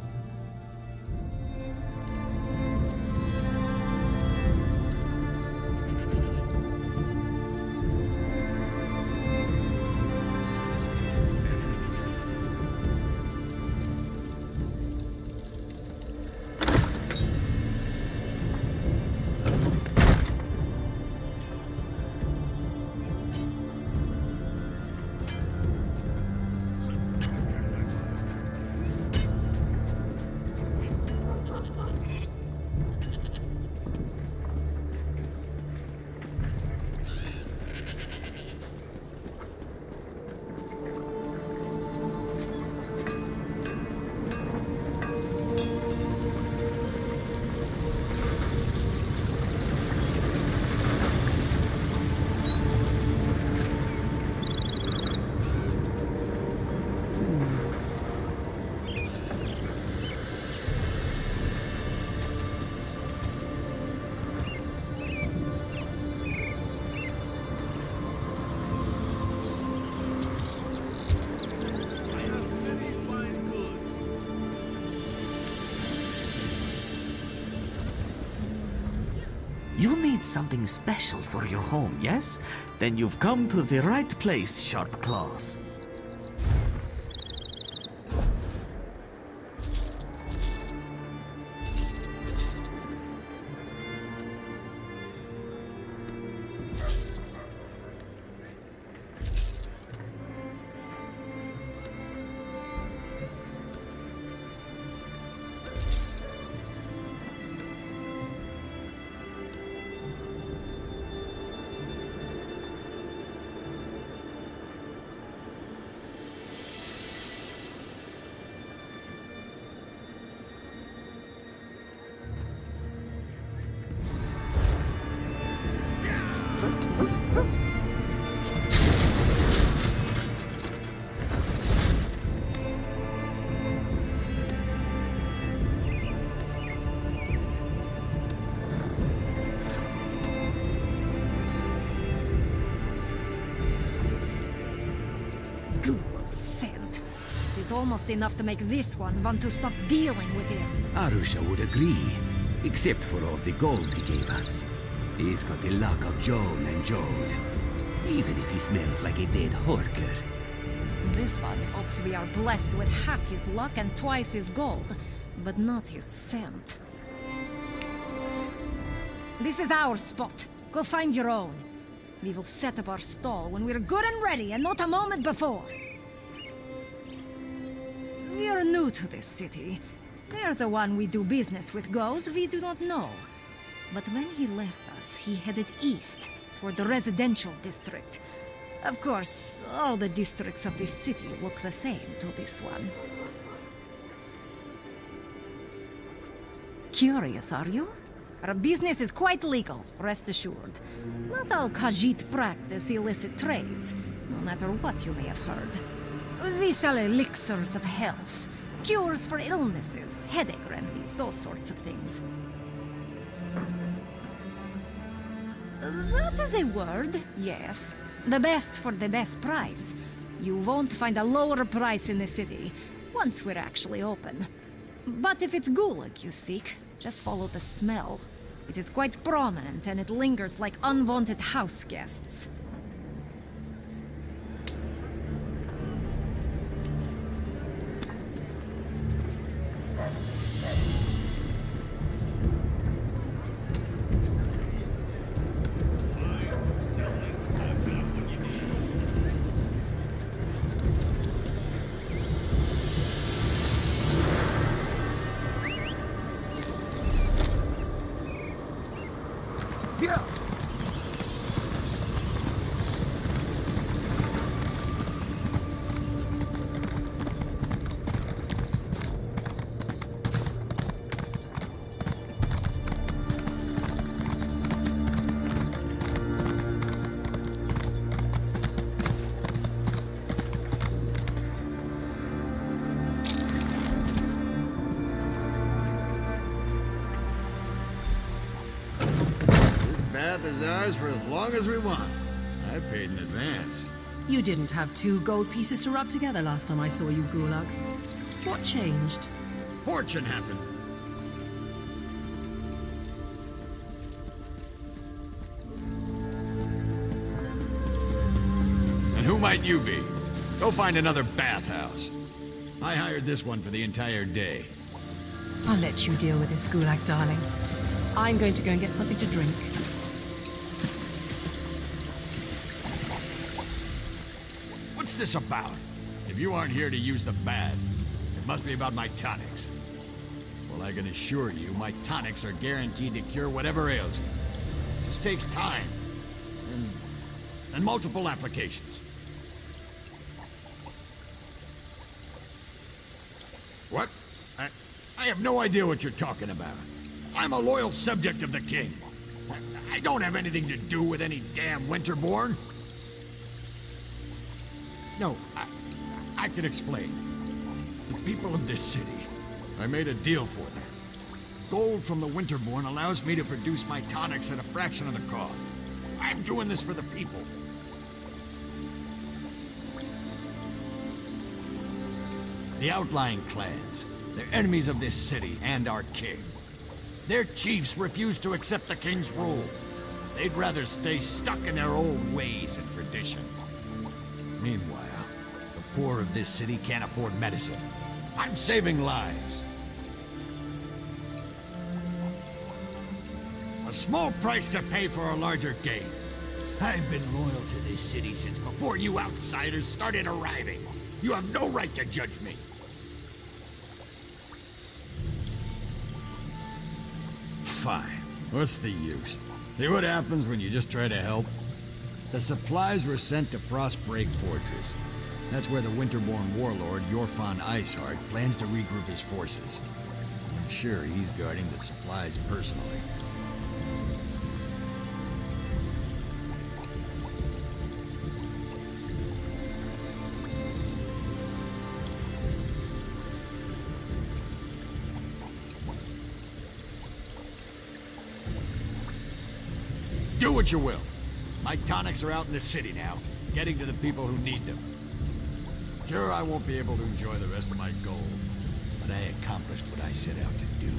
You need something special for your home, yes? Then you've come to the right place, Sharp Claws. almost enough to make this one want to stop dealing with him. Arusha would agree, except for all the gold he gave us. He's got the luck of Joan and Jode, even if he smells like a dead horker. This one hopes we are blessed with half his luck and twice his gold, but not his scent. This is our spot. Go find your own. We will set up our stall when we're good and ready, and not a moment before. We are new to this city. Where the one we do business with goes, we do not know. But when he left us, he headed east, toward the residential district. Of course, all the districts of this city look the same to this one. Curious, are you? Our business is quite legal, rest assured. Not all Khajiit practice illicit trades, no matter what you may have heard. We sell elixirs of health, cures for illnesses, headache remedies, those sorts of things. That is a word, yes. The best for the best price. You won't find a lower price in the city, once we're actually open. But if it's gulag you seek, just follow the smell. It is quite prominent and it lingers like unwanted house guests. Bath is ours for as long as we want. I paid in advance. You didn't have 2 gold pieces to rub together last time I saw you, Gulag. What changed? Fortune happened. And who might you be? Go find another bathhouse. I hired this one for the entire day. I'll let you deal with this, Gulag, darling. I'm going to go and get something to drink. What's this about? If you aren't here to use the baths, it must be about my tonics. Well, I can assure you, my tonics are guaranteed to cure whatever ails you. This takes time. And multiple applications. What? I have no idea what you're talking about. I'm a loyal subject of the king. I don't have anything to do with any damn Winterborn. No, I can explain. The people of this city, I made a deal for them. Gold from the Winterborn allows me to produce my tonics at a fraction of the cost. I'm doing this for the people. The outlying clans, they're enemies of this city and our king. Their chiefs refuse to accept the king's rule. They'd rather stay stuck in their old ways and traditions. Meanwhile, the poor of this city can't afford medicine. I'm saving lives. A small price to pay for a larger gain. I've been loyal to this city since before you outsiders started arriving. You have no right to judge me. Fine. What's the use? See what happens when you just try to help? The supplies were sent to Frostbreak Fortress. That's where the Winterborn warlord, Yorfan Iceheart, plans to regroup his forces. I'm sure he's guarding the supplies personally. Do what you will. My tonics are out in the city now, getting to the people who need them. Sure, I won't be able to enjoy the rest of my gold, but I accomplished what I set out to do.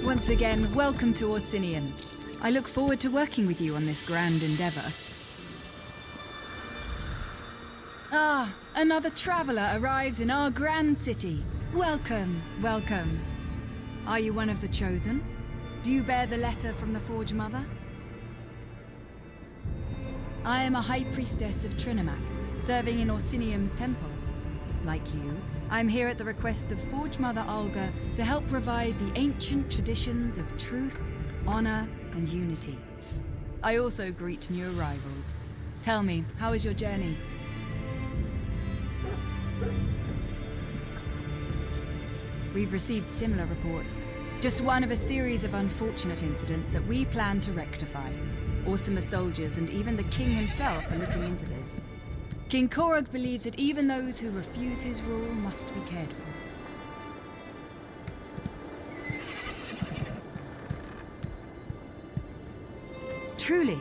Once again, welcome to Orsinian. I look forward to working with you on this grand endeavor. Ah, another traveler arrives in our grand city. Welcome, welcome. Are you one of the chosen? Do you bear the letter from the Forge Mother? I am a high priestess of Trinimac, serving in Orsinium's temple. Like you, I'm here at the request of Forge Mother Alga to help revive the ancient traditions of truth, honor, and unity. I also greet new arrivals. Tell me, how is your journey? We've received similar reports. Just one of a series of unfortunate incidents that we plan to rectify. Orsimer soldiers and even the king himself are looking into this. King Korog believes that even those who refuse his rule must be cared for. Truly.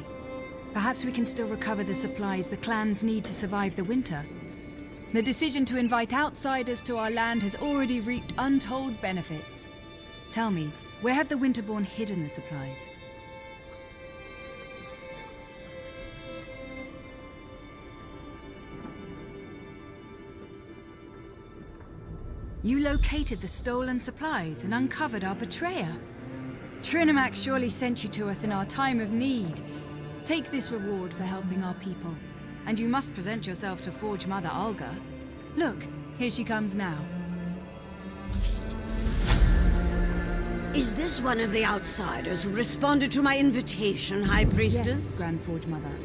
Perhaps we can still recover the supplies the clans need to survive the winter. The decision to invite outsiders to our land has already reaped untold benefits. Tell me, where have the Winterborn hidden the supplies? You located the stolen supplies and uncovered our betrayer. Trinimac surely sent you to us in our time of need. Take this reward for helping our people. And you must present yourself to Forge Mother Alga. Look, here she comes now. Is this one of the outsiders who responded to my invitation, High Priestess? Yes, Grand Forge Mother.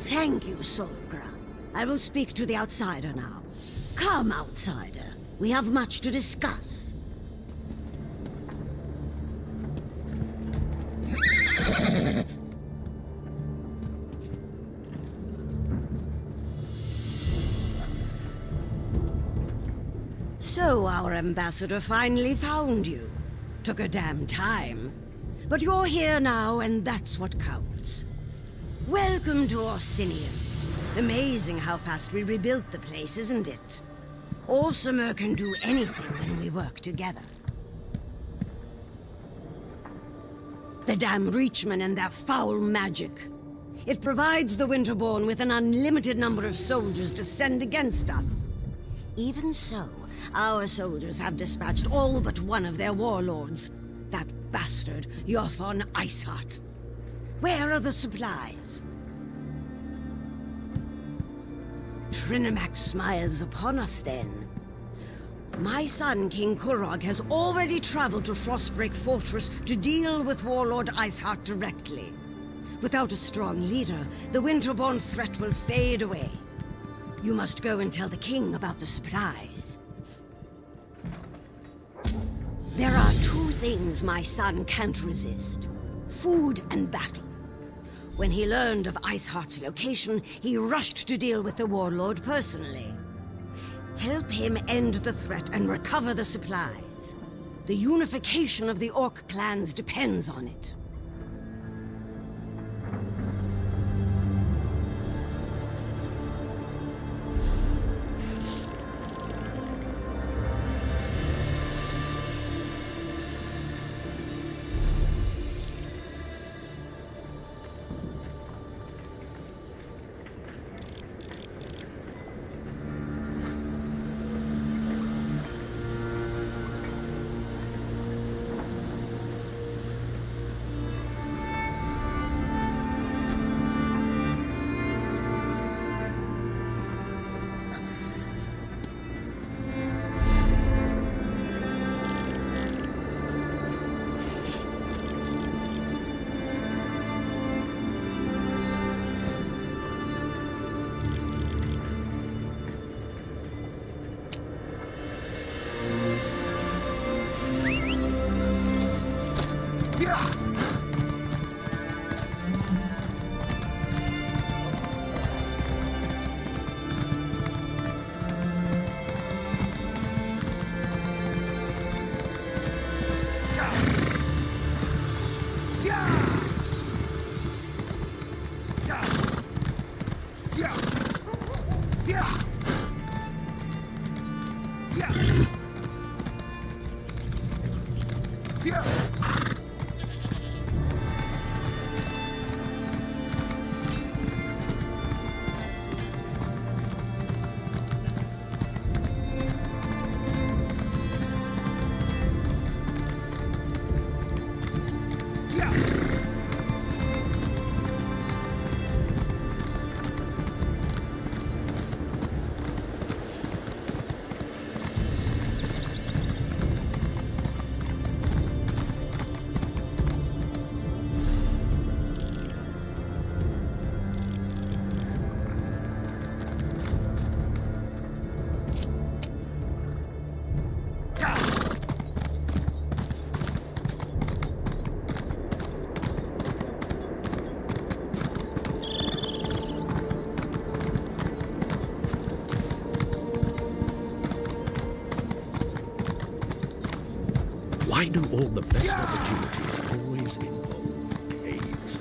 Thank you, Solgra. I will speak to the outsider now. Come, outsider. We have much to discuss. So our ambassador finally found you. Took a damn time. But you're here now, and that's what counts. Welcome to Orsinian. Amazing how fast we rebuilt the place, isn't it? Orsimer can do anything when we work together. The damn Reachmen and their foul magic. It provides the Winterborn with an unlimited number of soldiers to send against us. Even so, our soldiers have dispatched all but one of their warlords. That bastard, Yothon Iceheart. Where are the supplies? Trinimac smiles upon us then. My son, King Korog, has already traveled to Frostbreak Fortress to deal with Warlord Iceheart directly. Without a strong leader, the Winterborn threat will fade away. You must go and tell the king about the supplies. There are two things my son can't resist: food and battle. When he learned of Iceheart's location, he rushed to deal with the warlord personally. Help him end the threat and recover the supplies. The unification of the Orc clans depends on it. Why do all the best opportunities always involve caves?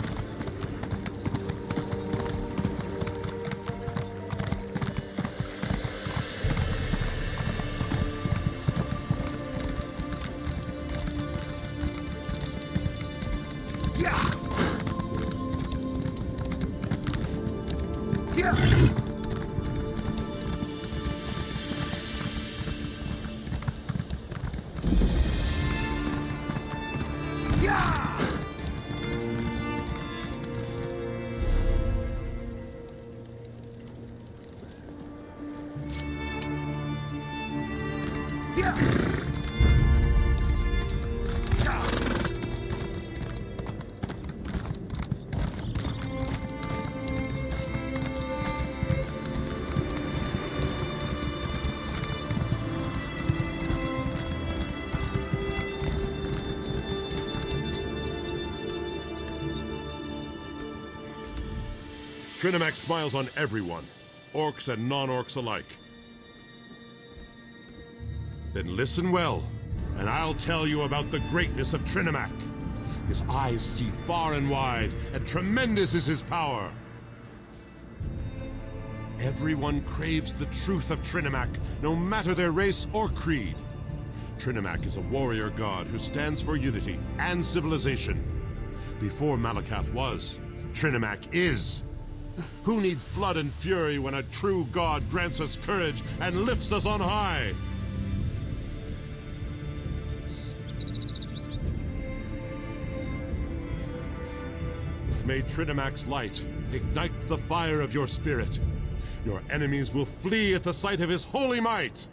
Trinimac smiles on everyone, orcs and non-orcs alike. Then listen well, and I'll tell you about the greatness of Trinimac. His eyes see far and wide, and tremendous is his power. Everyone craves the truth of Trinimac, no matter their race or creed. Trinimac is a warrior god who stands for unity and civilization. Before Malacath was, Trinimac is. Who needs blood and fury when a true god grants us courage and lifts us on high? May Trinimac's light ignite the fire of your spirit. Your enemies will flee at the sight of his holy might!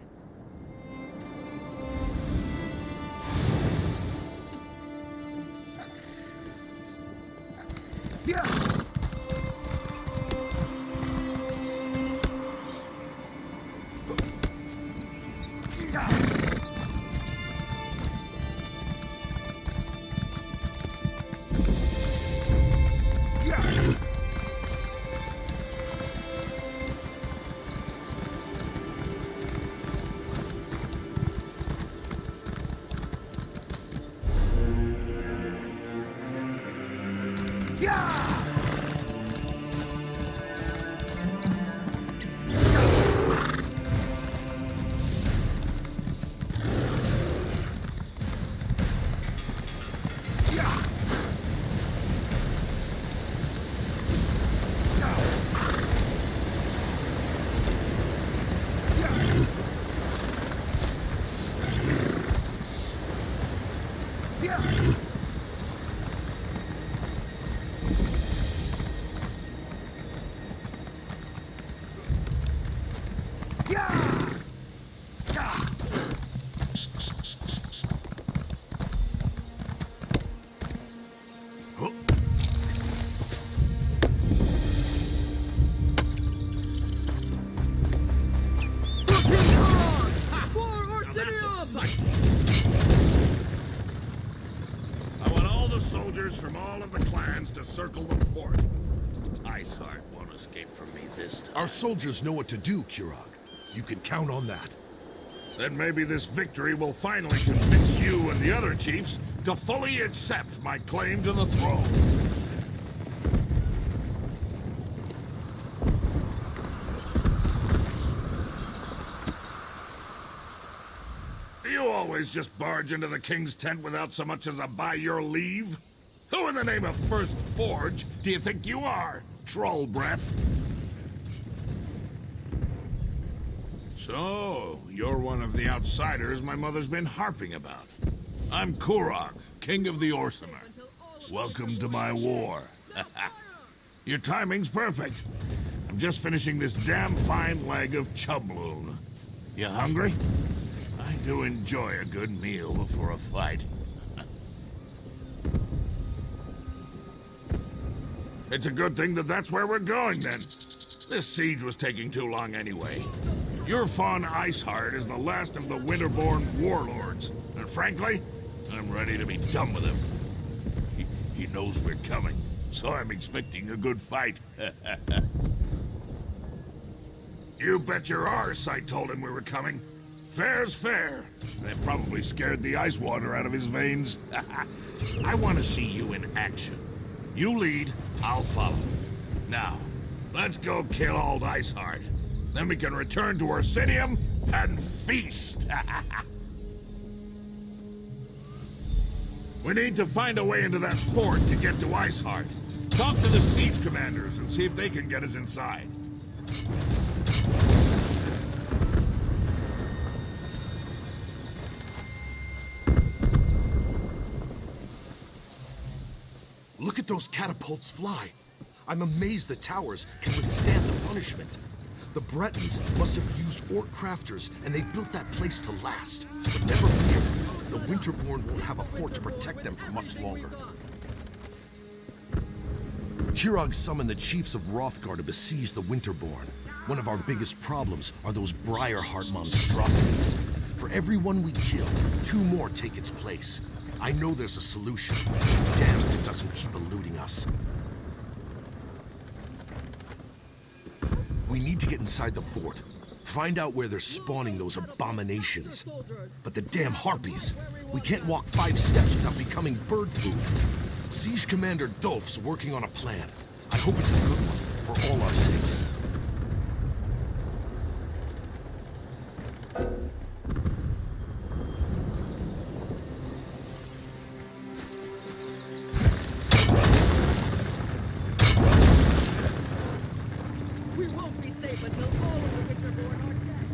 From all of the clans to circle the fort. Iceheart won't escape from me this time. Our soldiers know what to do, Kurog. You can count on that. Then maybe this victory will finally convince you and the other chiefs to fully accept my claim to the throne. always just barge into the king's tent without so much as a by your leave? Who in the name of First Forge do you think you are, troll breath? So, you're one of the outsiders my mother's been harping about. I'm Kurog, King of the Orsimer. Welcome to my war. Your timing's perfect. I'm just finishing this damn fine leg of chubloon. You hungry? I do enjoy a good meal before a fight. It's a good thing that that's where we're going, then. This siege was taking too long anyway. Your Fawn Iceheart is the last of the Winterborn warlords, and frankly, I'm ready to be done with him. He knows we're coming, so I'm expecting a good fight. You bet your arse I told him we were coming. Fair's fair. That probably scared the ice water out of his veins. I want to see you in action. You lead, I'll follow. Now, let's go kill old Iceheart. Then we can return to Orsinium and feast. We need to find a way into that fort to get to Iceheart. Talk to the siege commanders and see if they can get us inside. Look at those catapults fly. I'm amazed the towers can withstand the punishment. The Bretons must have used orc crafters, and they built that place to last. But never fear, the Winterborn won't have a fort to protect them for much longer. Kurog summoned the chiefs of Hrothgar to besiege the Winterborn. One of our biggest problems are those Briarheart monstrosities. For every one we kill, 2 more take its place. I know there's a solution. Damn if it doesn't keep eluding us. We need to get inside the fort. Find out where they're spawning those abominations. But the damn harpies! We can't walk 5 steps without becoming bird food. Siege Commander Dolph's working on a plan. I hope it's a good one, for all our sakes. We won't be safe until all of the Winterborn are dead.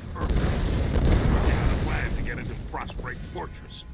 Chief Urban. Working on a plan to get into Frostbreak Fortress.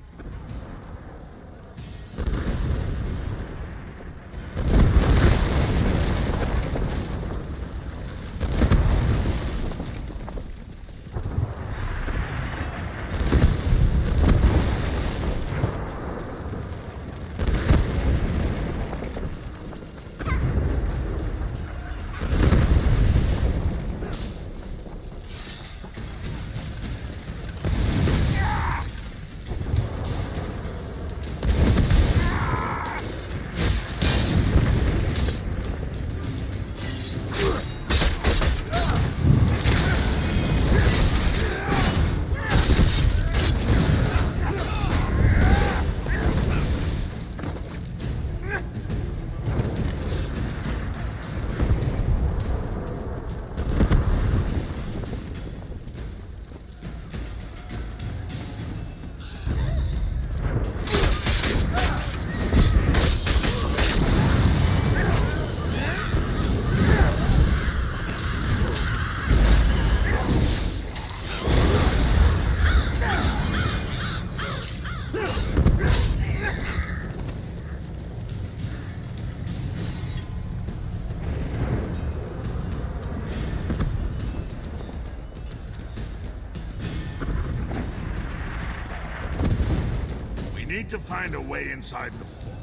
To find a way inside the fort.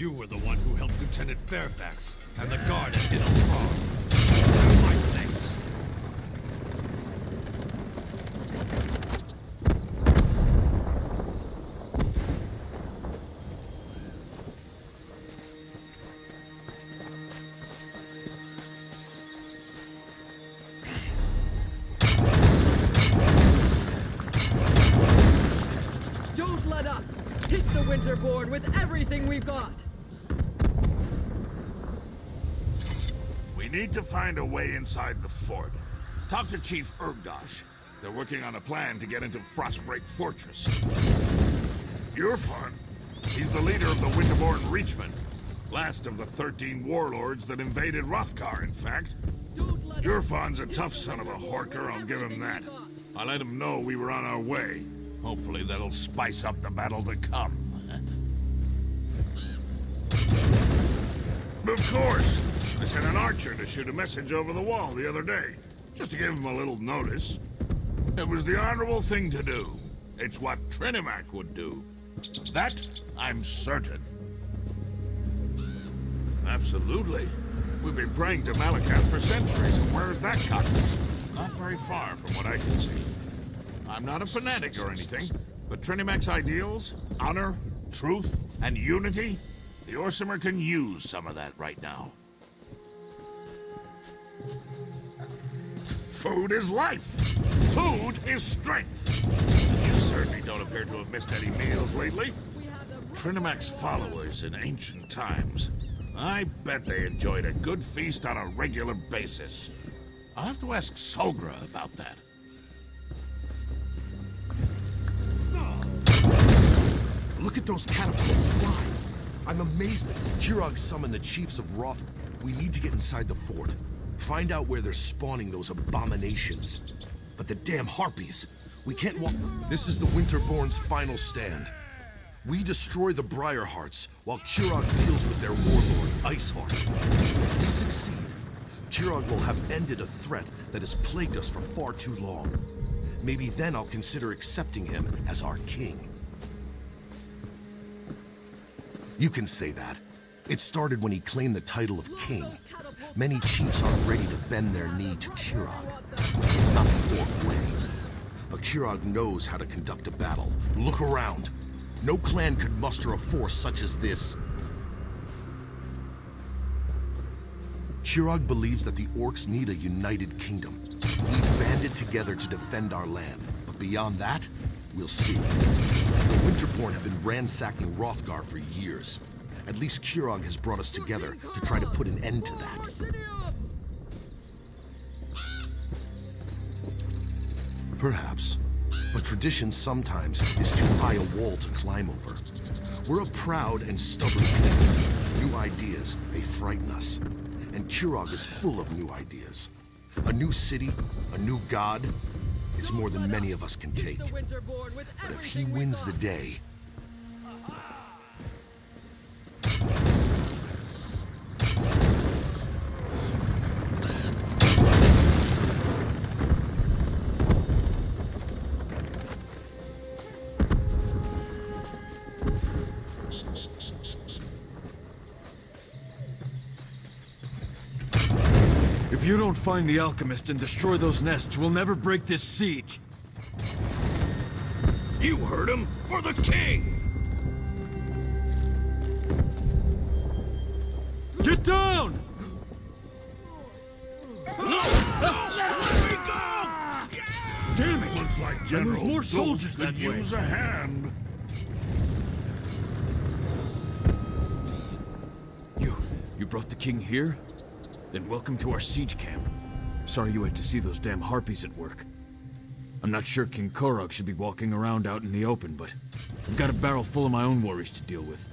You were the one who helped Lieutenant Fairfax and the guard at Hidden Frog. My thanks. Don't let up! Hit the Winterborn with everything we've got! We need to find a way inside the fort. Talk to Chief Urgdosh. They're working on a plan to get into Frostbreak Fortress. Yurfan, he's the leader of the Winterborn Reachmen. Last of the 13 warlords that invaded Hrothgar, in fact. Yurfan's a tough son of a horker, I'll give him that. I let him know we were on our way. Hopefully that'll spice up the battle to come. Of course! I sent an archer to shoot a message over the wall the other day, just to give him a little notice. It was the honorable thing to do. It's what Trinimac would do. That, I'm certain. Absolutely. We've been praying to Malacath for centuries, and where's that gotten us? Not very far from what I can see. I'm not a fanatic or anything, but Trinimac's ideals, honor, truth, and unity, the Orsimer can use some of that right now. Food is life. Food is strength. You certainly don't appear to have missed any meals lately. Trinimac's followers in ancient times, I bet they enjoyed a good feast on a regular basis. I'll have to ask Solgra about that. Look at those catapults fly. I'm amazed that Kirog summoned the chiefs of Roth. We need to get inside the fort. Find out where they're spawning those abominations. But the damn harpies! We can't walk. This is the Winterborn's final stand. We destroy the Briarhearts, while Kirog deals with their warlord, Iceheart. If we succeed, Kirog will have ended a threat that has plagued us for far too long. Maybe then I'll consider accepting him as our king. You can say that. It started when he claimed the title of king. Many chiefs aren't ready to bend their knee to Kirog. It's not the Orc way. But Kirog knows how to conduct a battle. Look around. No clan could muster a force such as this. Kirog believes that the Orcs need a united kingdom. We've banded together to defend our land, but beyond that, we'll see. The Winterborn have been ransacking Hrothgar for years. At least Kirog has brought us together to try to put an end to that. Perhaps. But tradition sometimes is too high a wall to climb over. We're a proud and stubborn people. New ideas, they frighten us. And Kirog is full of new ideas. A new city, a new god. It's more than many of us can take. But if he wins the day... If you don't find the alchemist and destroy those nests, we'll never break this siege. You heard him! For the king! Get down! Damn it! Looks like General there's more soldiers could that way. use a hand. You brought the king here? Then welcome to our siege camp. Sorry you had to see those damn harpies at work. I'm not sure King Korog should be walking around out in the open, but I've got a barrel full of my own worries to deal with.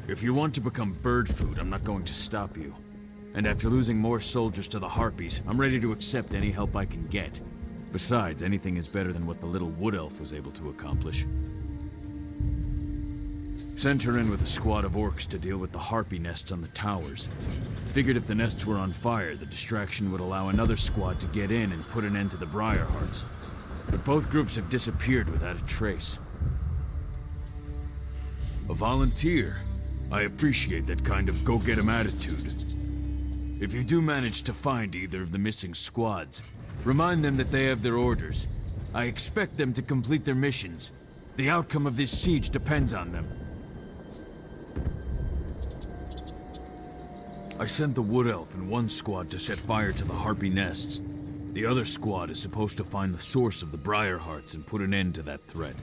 If you want to become bird food, I'm not going to stop you. And after losing more soldiers to the harpies, I'm ready to accept any help I can get. Besides, anything is better than what the little wood elf was able to accomplish. Sent her in with a squad of orcs to deal with the harpy nests on the towers. Figured if the nests were on fire, the distraction would allow another squad to get in and put an end to the Briarhearts. But both groups have disappeared without a trace. A volunteer? I appreciate that kind of go-get-em attitude. If you do manage to find either of the missing squads, remind them that they have their orders. I expect them to complete their missions. The outcome of this siege depends on them. I sent the Wood Elf and one squad to set fire to the Harpy nests. The other squad is supposed to find the source of the Briarhearts and put an end to that threat.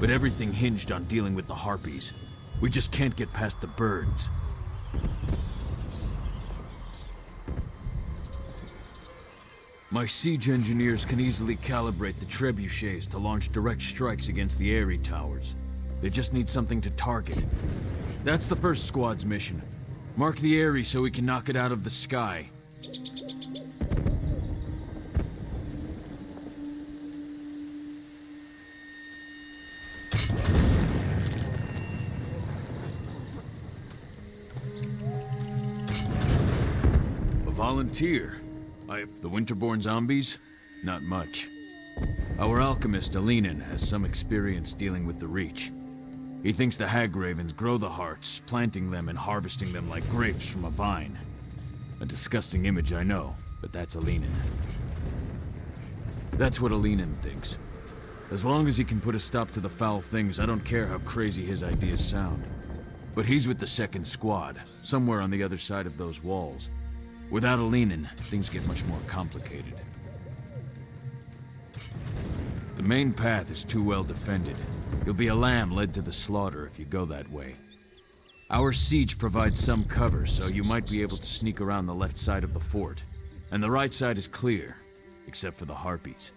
But everything hinged on dealing with the Harpies. We just can't get past the birds. My siege engineers can easily calibrate the trebuchets to launch direct strikes against the Eyrie towers. They just need something to target. That's the first squad's mission. Mark the Eyrie so we can knock it out of the sky. A volunteer? The Winterborn zombies? Not much. Our alchemist, Alinen, has some experience dealing with the Reach. He thinks the Hagravens grow the hearts, planting them and harvesting them like grapes from a vine. A disgusting image, I know, but that's Alinen. That's what Alinen thinks. As long as he can put a stop to the foul things, I don't care how crazy his ideas sound. But he's with the second squad, somewhere on the other side of those walls. Without Alinen, things get much more complicated. The main path is too well defended. You'll be a lamb led to the slaughter if you go that way. Our siege provides some cover, so you might be able to sneak around the left side of the fort. And the right side is clear, except for the Harpies.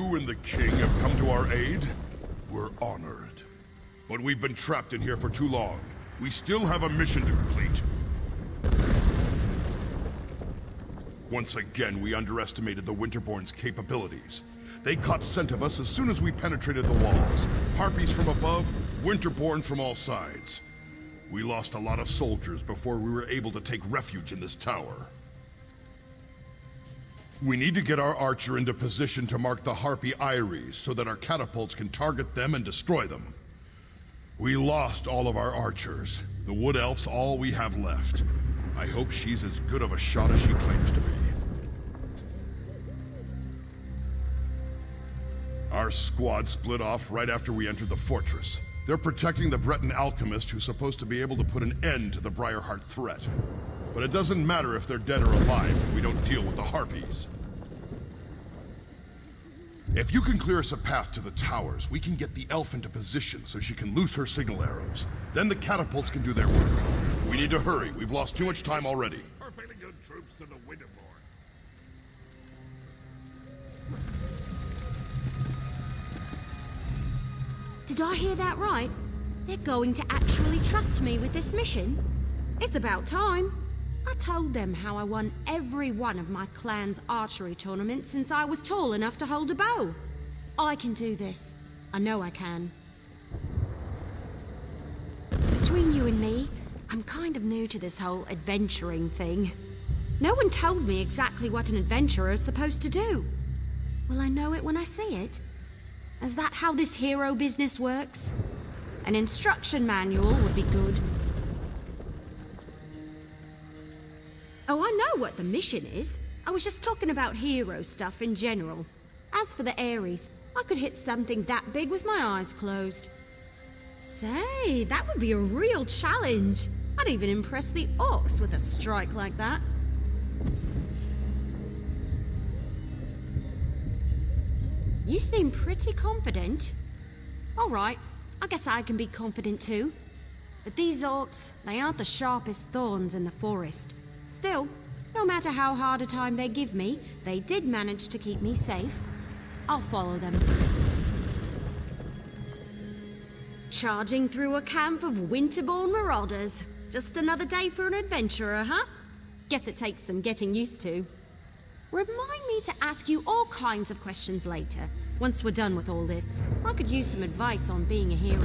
You and the king have come to our aid? We're honored. But we've been trapped in here for too long. We still have a mission to complete. Once again, we underestimated the Winterborn's capabilities. They caught scent of us as soon as we penetrated the walls. Harpies from above, Winterborn from all sides. We lost a lot of soldiers before we were able to take refuge in this tower. We need to get our archer into position to mark the Harpy Eyries so that our catapults can target them and destroy them. We lost all of our archers. The Wood Elf's all we have left. I hope she's as good of a shot as she claims to be. Our squad split off right after we entered the fortress. They're protecting the Breton alchemist who's supposed to be able to put an end to the Briarheart threat. But it doesn't matter if they're dead or alive if we don't deal with the Harpies. If you can clear us a path to the towers, we can get the elf into position so she can loose her signal arrows. Then the catapults can do their work. We need to hurry. We've lost too much time already. Perfectly good troops to the Winterborn. Did I hear that right? They're going to actually trust me with this mission? It's about time. I told them how I won every one of my clan's archery tournaments since I was tall enough to hold a bow. I can do this. I know I can. Between you and me, I'm kind of new to this whole adventuring thing. No one told me exactly what an adventurer is supposed to do. Will I know it when I see it? Is that how this hero business works? An instruction manual would be good. Oh, I know what the mission is. I was just talking about hero stuff in general. As for the Eyries, I could hit something that big with my eyes closed. Say, that would be a real challenge. I'd even impress the orcs with a strike like that. You seem pretty confident. All right, I guess I can be confident too. But these orcs, they aren't the sharpest thorns in the forest. Still, no matter how hard a time they give me, they did manage to keep me safe. I'll follow them. Charging through a camp of Winterborn marauders. Just another day for an adventurer, huh? Guess it takes some getting used to. Remind me to ask you all kinds of questions later. Once we're done with all this, I could use some advice on being a hero.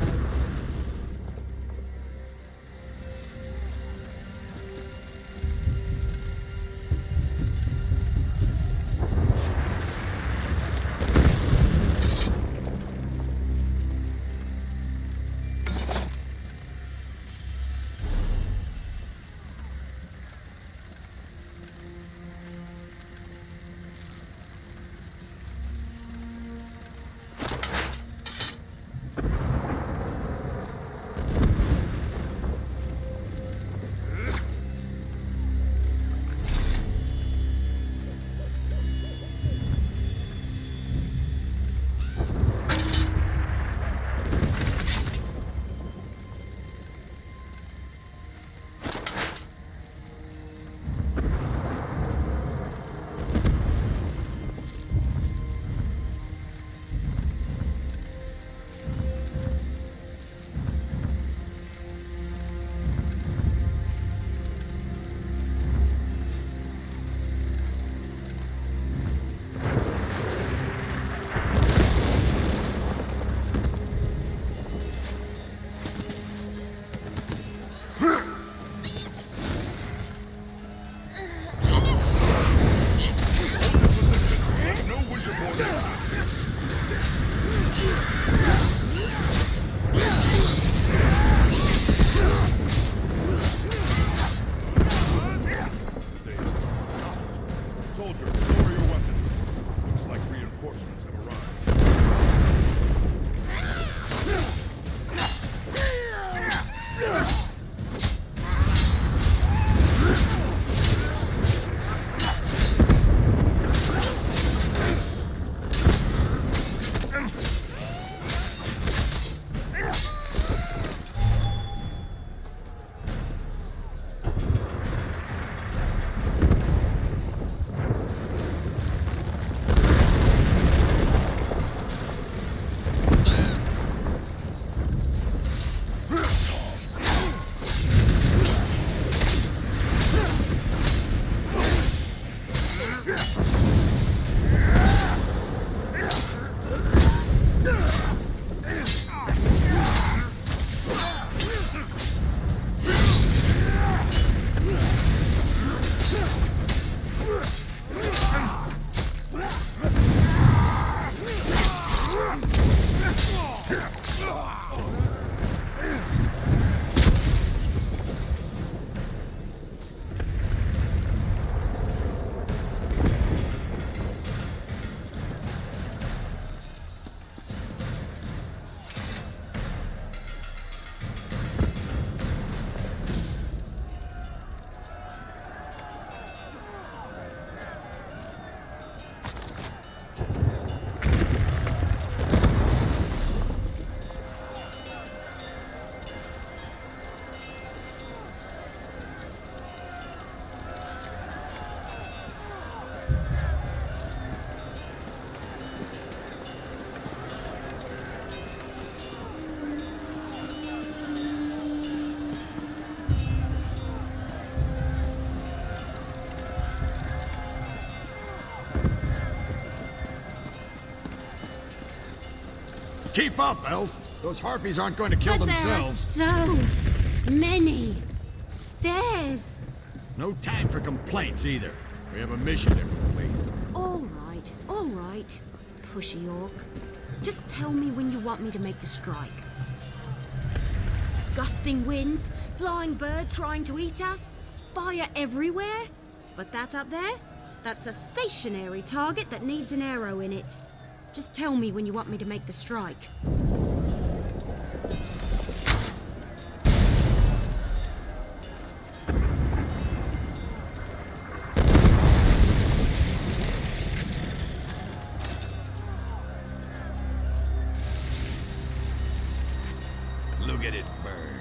Keep up, Elf! Those harpies aren't going to kill But themselves. there are so many stairs. No time for complaints either. We have a mission to complete. All right. Pushy orc. Just tell me when you want me to make the strike. Gusting winds, flying birds trying to eat us, fire everywhere. But that up there, that's a stationary target that needs an arrow in it. Just tell me when you want me to make the strike. Look at it burn.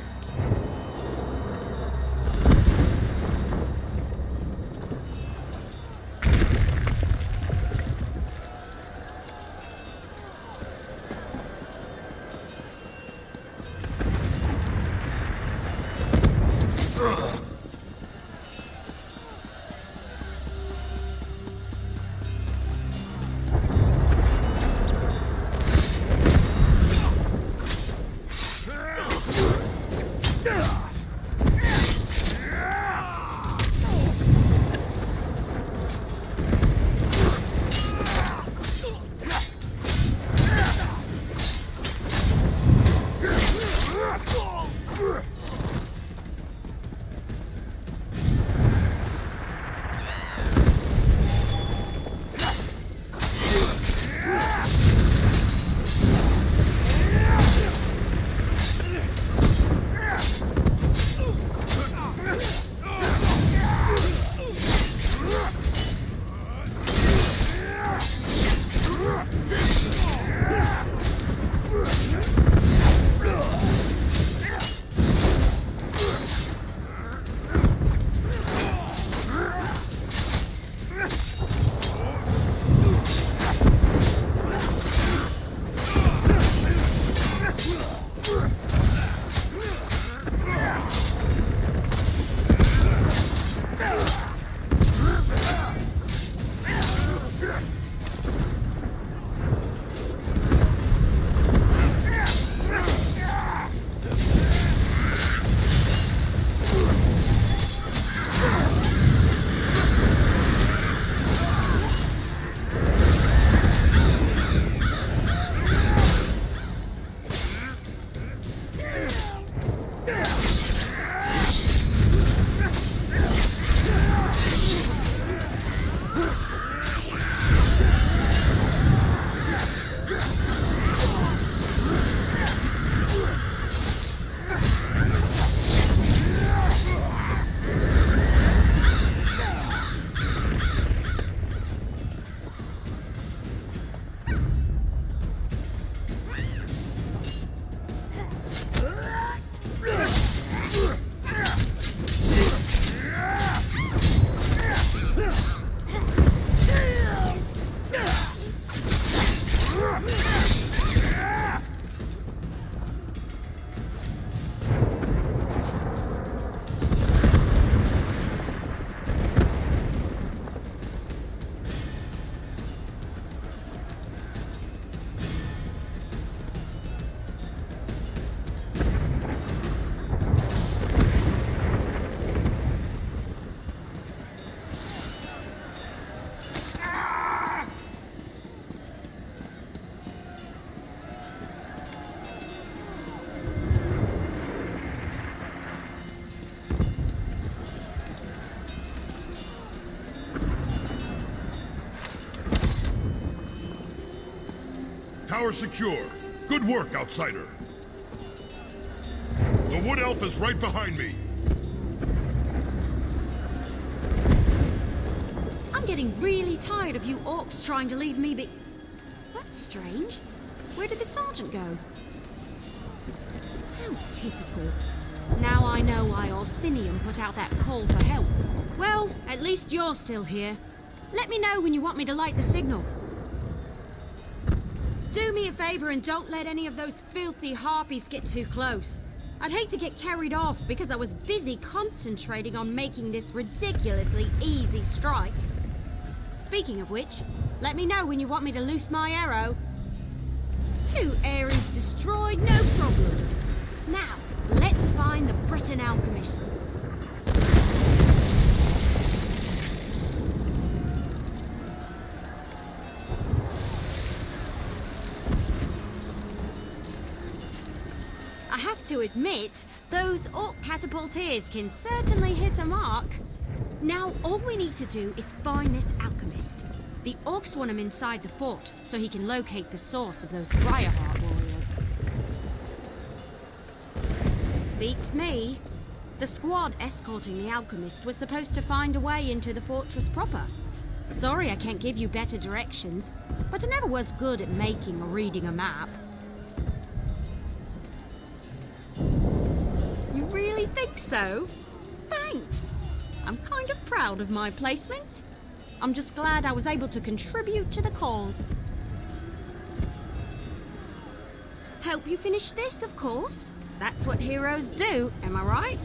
Tower secure. Good work, outsider. The Wood Elf is right behind me. I'm getting really tired of you orcs trying to leave me be... That's strange. Where did the sergeant go? How typical. Now I know why Orsinium put out that call for help. Well, at least you're still here. Let me know when you want me to light the signal. Do me a favor and don't let any of those filthy harpies get too close. I'd hate to get carried off because I was busy concentrating on making this ridiculously easy strike. Speaking of which, let me know when you want me to loose my arrow. Too airy destroyed, no problem. Now, let's find the Breton alchemist. I have to admit, those orc catapulteers can certainly hit a mark. Now, all we need to do is find this alchemist. The orcs want him inside the fort, so he can locate the source of those Briarheart warriors. Beats me. The squad escorting the alchemist was supposed to find a way into the fortress proper. Sorry I can't give you better directions, but I never was good at making or reading a map. You really think so? Thanks. I'm kind of proud of my placement. I'm just glad I was able to contribute to the cause. Help you finish this, of course. That's what heroes do, am I right?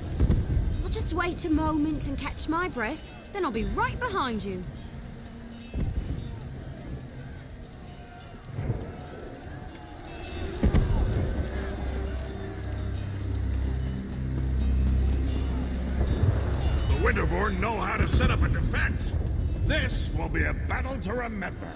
I'll just wait a moment and catch my breath, then I'll be right behind you. The Winterborn know how to set up a defense. This will be a battle to remember.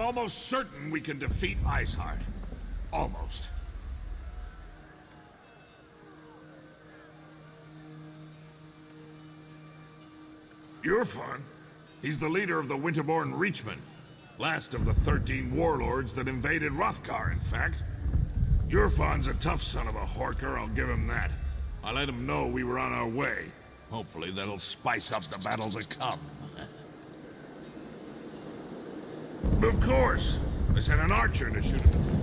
almost certain we can defeat Iceheart. Almost. Yurfan? He's the leader of the Winterborn Reachmen. Last of the 13 warlords that invaded Hrothgar, in fact. Yurfan's a tough son of a horker, I'll give him that. I let him know we were on our way. Hopefully that'll spice up the battle to come. Of course! I sent an archer to shoot him.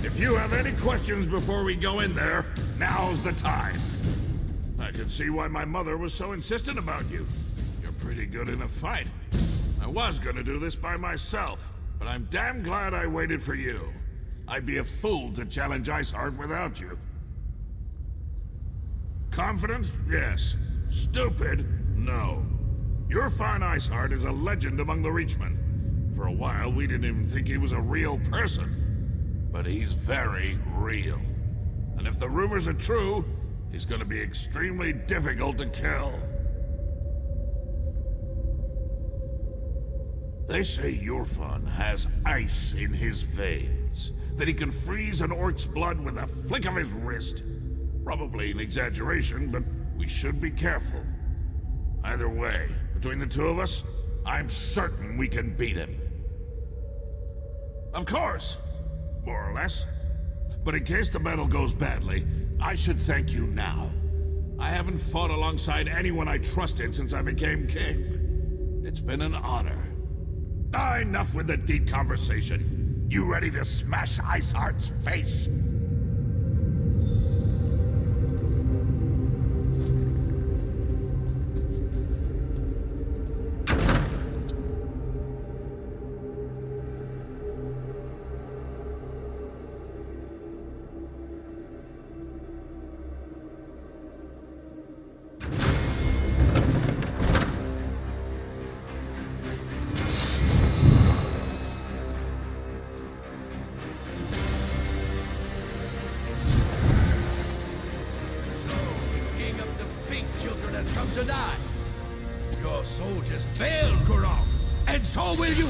If you have any questions before we go in there, now's the time. I can see why my mother was so insistent about you. You're pretty good in a fight. I was gonna do this by myself, but I'm damn glad I waited for you. I'd be a fool to challenge Iceheart without you. Confident? Yes. Stupid? No. Your fine Iceheart is a legend among the Reachmen. For a while, we didn't even think he was a real person. But he's very real. And if the rumors are true, he's gonna be extremely difficult to kill. They say Yorfan has ice in his veins, that he can freeze an orc's blood with a flick of his wrist. Probably an exaggeration, but we should be careful. Either way, between the two of us, I'm certain we can beat him. Of course! More or less. But in case the battle goes badly, I should thank you now. I haven't fought alongside anyone I trusted since I became king. It's been an honor. Enough with the deep conversation. You ready to smash Iceheart's face? Children has come to die. Your soldiers failed, Kurov. and so will you!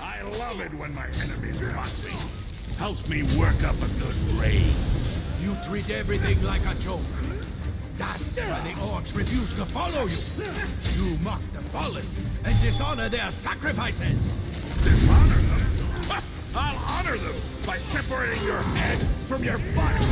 I love it when my enemies mock me. Helps me work up a good rage. You treat everything like a joke. That's why the orcs refuse to follow you. You mock the fallen and dishonor their sacrifices. Dishonor them? I'll honor them by separating your head from your body.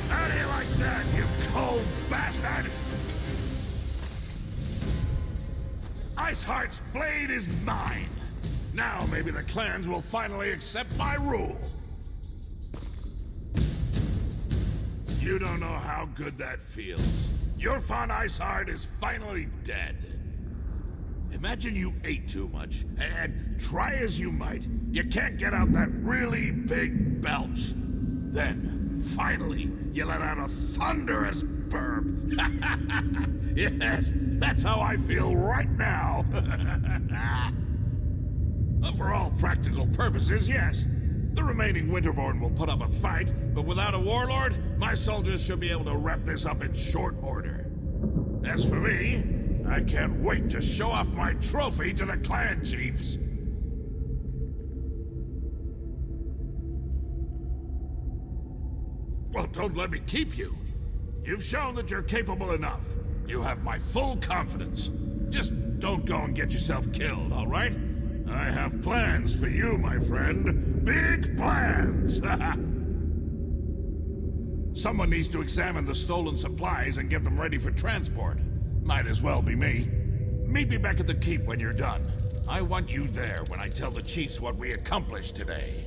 How do you like that, you cold bastard? Iceheart's blade is mine. Now maybe the clans will finally accept my rule. You don't know how good that feels. Your Von Iceheart is finally dead. Imagine you ate too much, and try as you might, you can't get out that really big belch. Then, finally, you let out a thunderous burp. Yes, that's how I feel right now. For all practical purposes, yes. The remaining Winterborn will put up a fight, but without a warlord, my soldiers should be able to wrap this up in short order. As for me, I can't wait to show off my trophy to the clan chiefs. Well, don't let me keep you. You've shown that you're capable enough. You have my full confidence. Just don't go and get yourself killed, all right? I have plans for you, my friend. Big plans! Someone needs to examine the stolen supplies and get them ready for transport. Might as well be me. Meet me back at the keep when you're done. I want you there when I tell the chiefs what we accomplished today.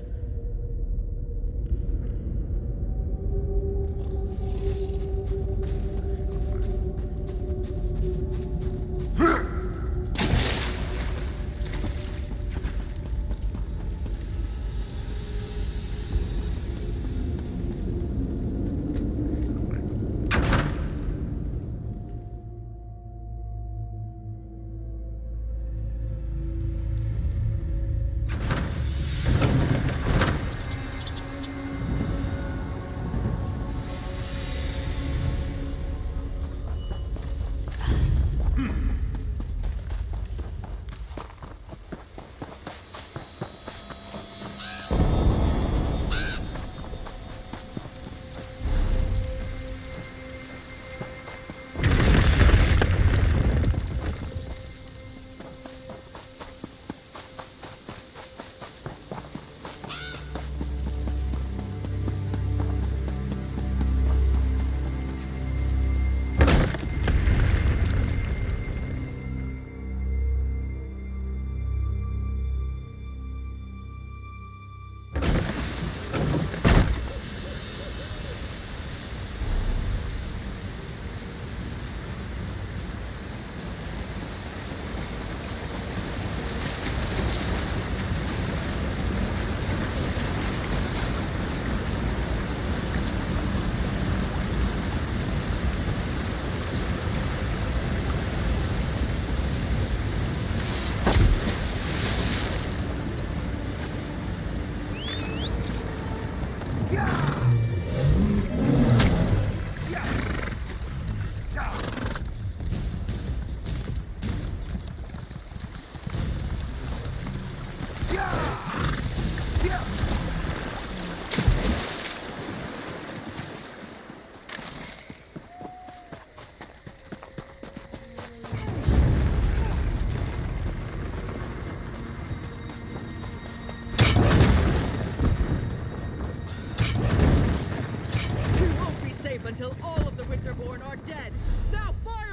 Until all of the Winterborn are dead. Now fire!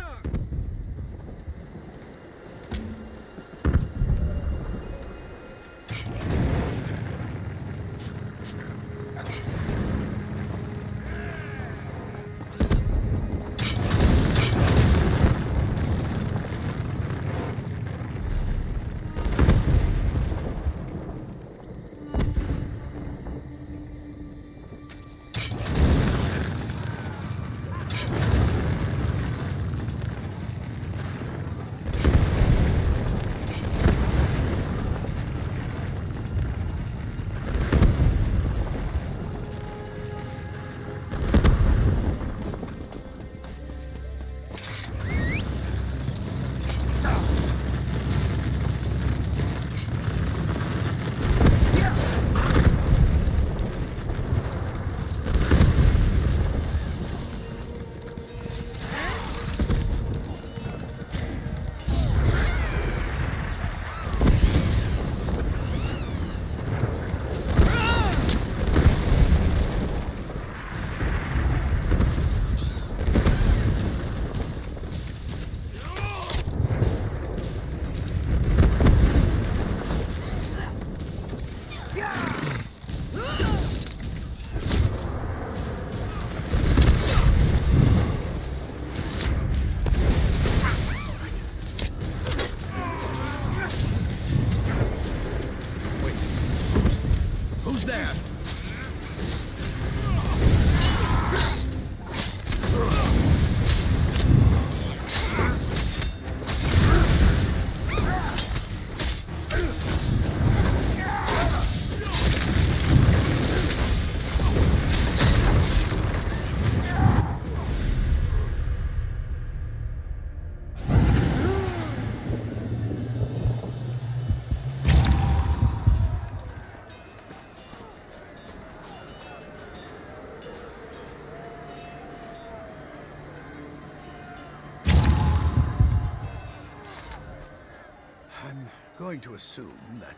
going to assume that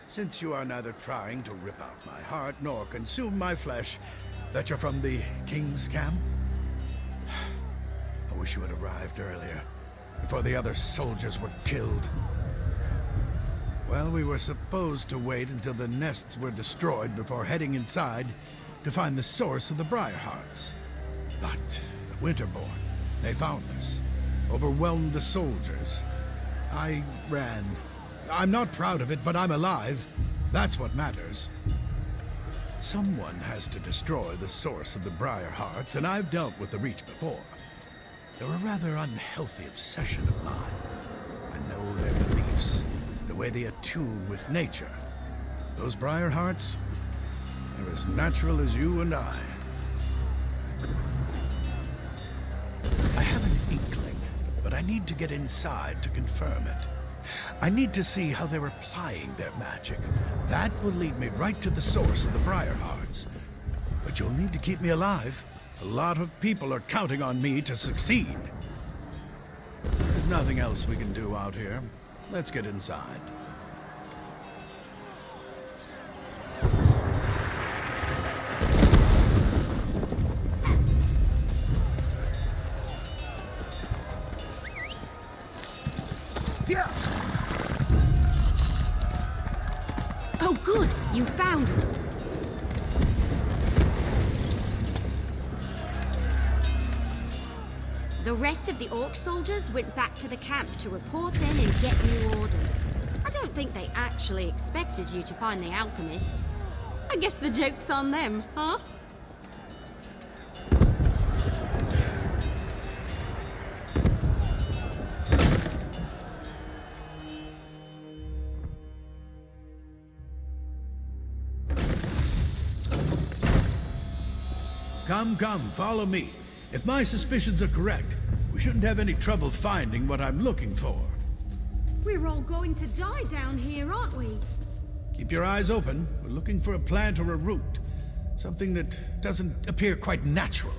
since you are neither trying to rip out my heart nor consume my flesh, that you're from the King's camp? I wish you had arrived earlier, before the other soldiers were killed. Well, we were supposed to wait until the nests were destroyed before heading inside to find the source of the Briarhearts. But the Winterborn, they found us, overwhelmed the soldiers. I ran. I'm not proud of it, but I'm alive. That's what matters. Someone has to destroy the source of the Briarhearts, and I've dealt with the Reach before. They're a rather unhealthy obsession of mine. I know their beliefs, the way they attune with nature. Those Briarhearts, they're as natural as you and I. I have an inkling, but I need to get inside to confirm it. I need to see how they're applying their magic. That will lead me right to the source of the Briarhearts. But you'll need to keep me alive. A lot of people are counting on me to succeed. There's nothing else we can do out here. Let's get inside. Oh, good! You found him. The rest of the Orc soldiers went back to the camp to report in and get new orders. I don't think they actually expected you to find the alchemist. I guess the joke's on them, huh? Come, follow me. If my suspicions are correct, we shouldn't have any trouble finding what I'm looking for. We're all going to die down here, aren't we? Keep your eyes open. We're looking for a plant or a root. Something that doesn't appear quite natural.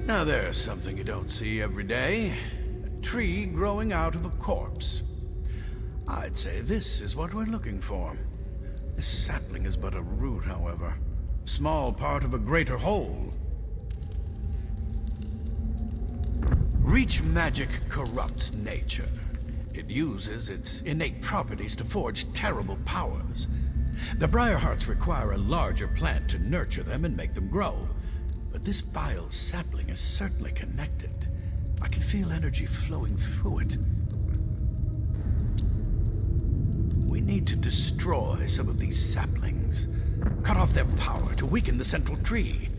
Now there's something you don't see every day. A tree growing out of a corpse. I'd say this is what we're looking for. This sapling is but a root, however. A small part of a greater whole. Reach magic corrupts nature. It uses its innate properties to forge terrible powers. The Briarhearts require a larger plant to nurture them and make them grow. But this vile sapling is certainly connected. I can feel energy flowing through it. We need to destroy some of these saplings. Cut off their power to weaken the central tree.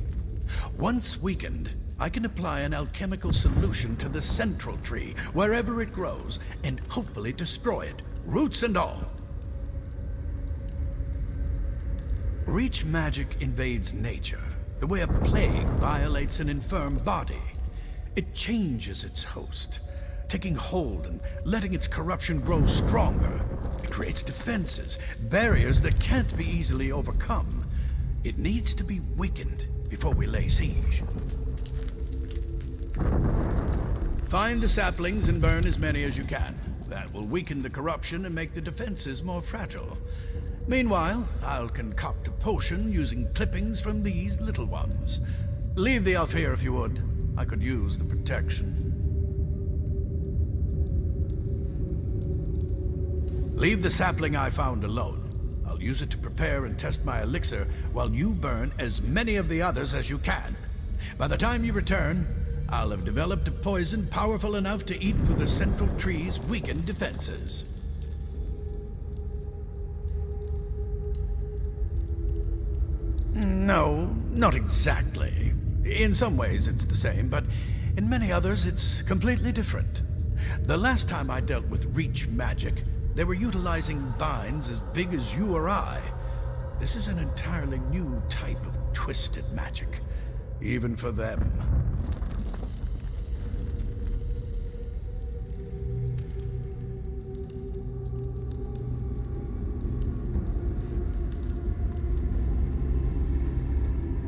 Once weakened, I can apply an alchemical solution to the central tree, wherever it grows, and hopefully destroy it, roots and all. Reach magic invades nature, the way a plague violates an infirm body. It changes its host, taking hold and letting its corruption grow stronger. It creates defenses, barriers that can't be easily overcome. It needs to be weakened before we lay siege. Find the saplings and burn as many as you can. That will weaken the corruption and make the defenses more fragile. Meanwhile, I'll concoct a potion using clippings from these little ones. Leave the elf here if you would. I could use the protection. Leave the sapling I found alone. I'll I'll use it to prepare and test my elixir while you burn as many of the others as you can. By the time you return, I'll have developed a poison powerful enough to eat with the central tree's weakened defenses. No, not exactly. In some ways it's the same, but in many others it's completely different. The last time I dealt with Reach magic, they were utilizing vines as big as you or I. This is an entirely new type of twisted magic, even for them.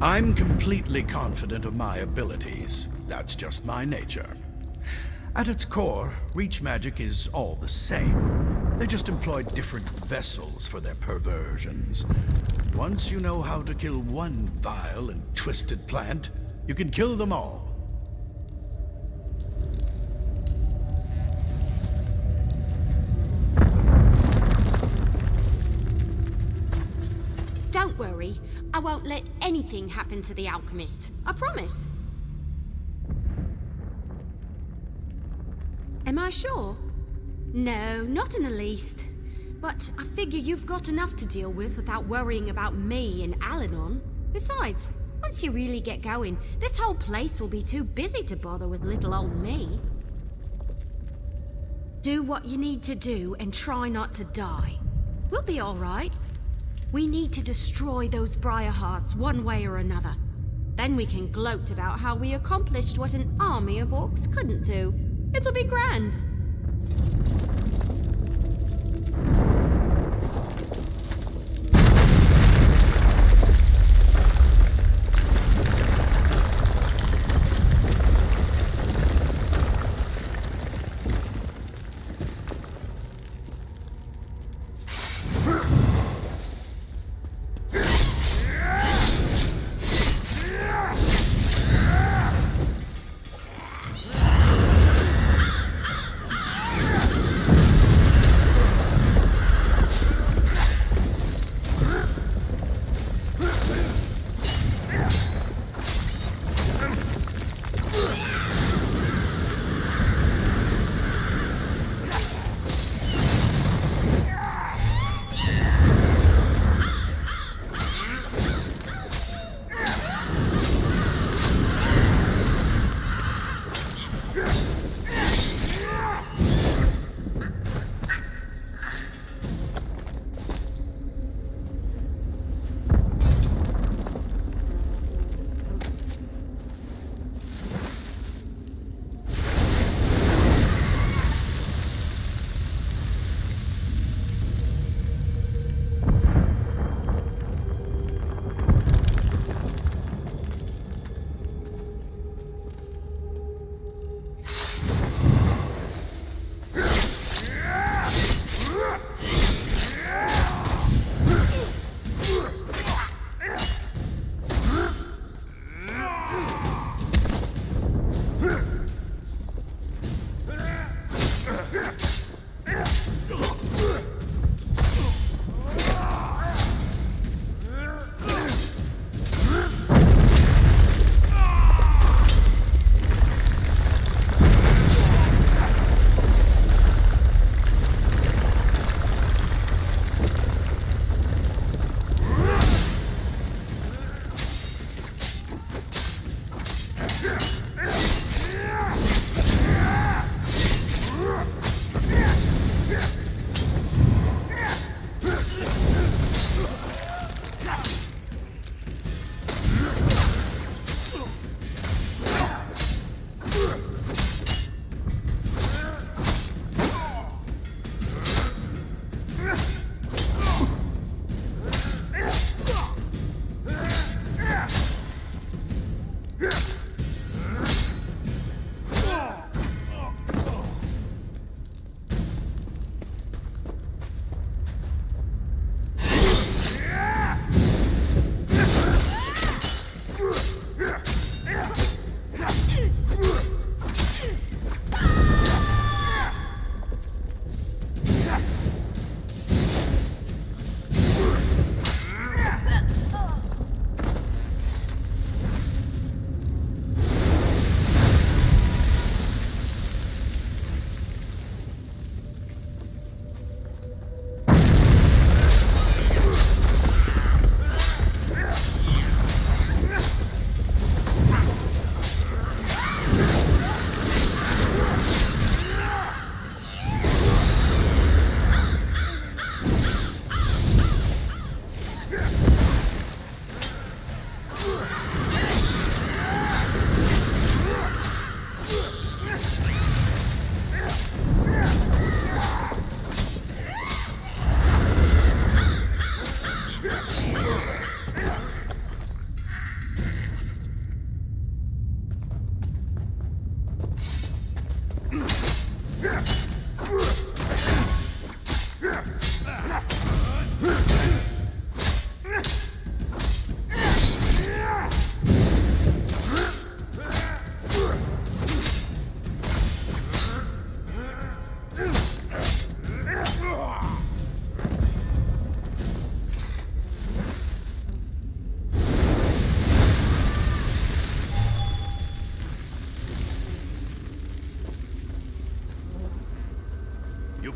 I'm completely confident of my abilities. That's just my nature. At its core, Reach magic is all the same. They just employ different vessels for their perversions. Once you know how to kill one vile and twisted plant, you can kill them all. Don't worry. I won't let anything happen to the alchemist. I promise. Am I sure? No, not in the least. But I figure you've got enough to deal with without worrying about me and Al-Anon. Besides, once you really get going, this whole place will be too busy to bother with little old me. Do what you need to do and try not to die. We'll be all right. We need to destroy those Briarhearts one way or another. Then we can gloat about how we accomplished what an army of orcs couldn't do. It'll be grand.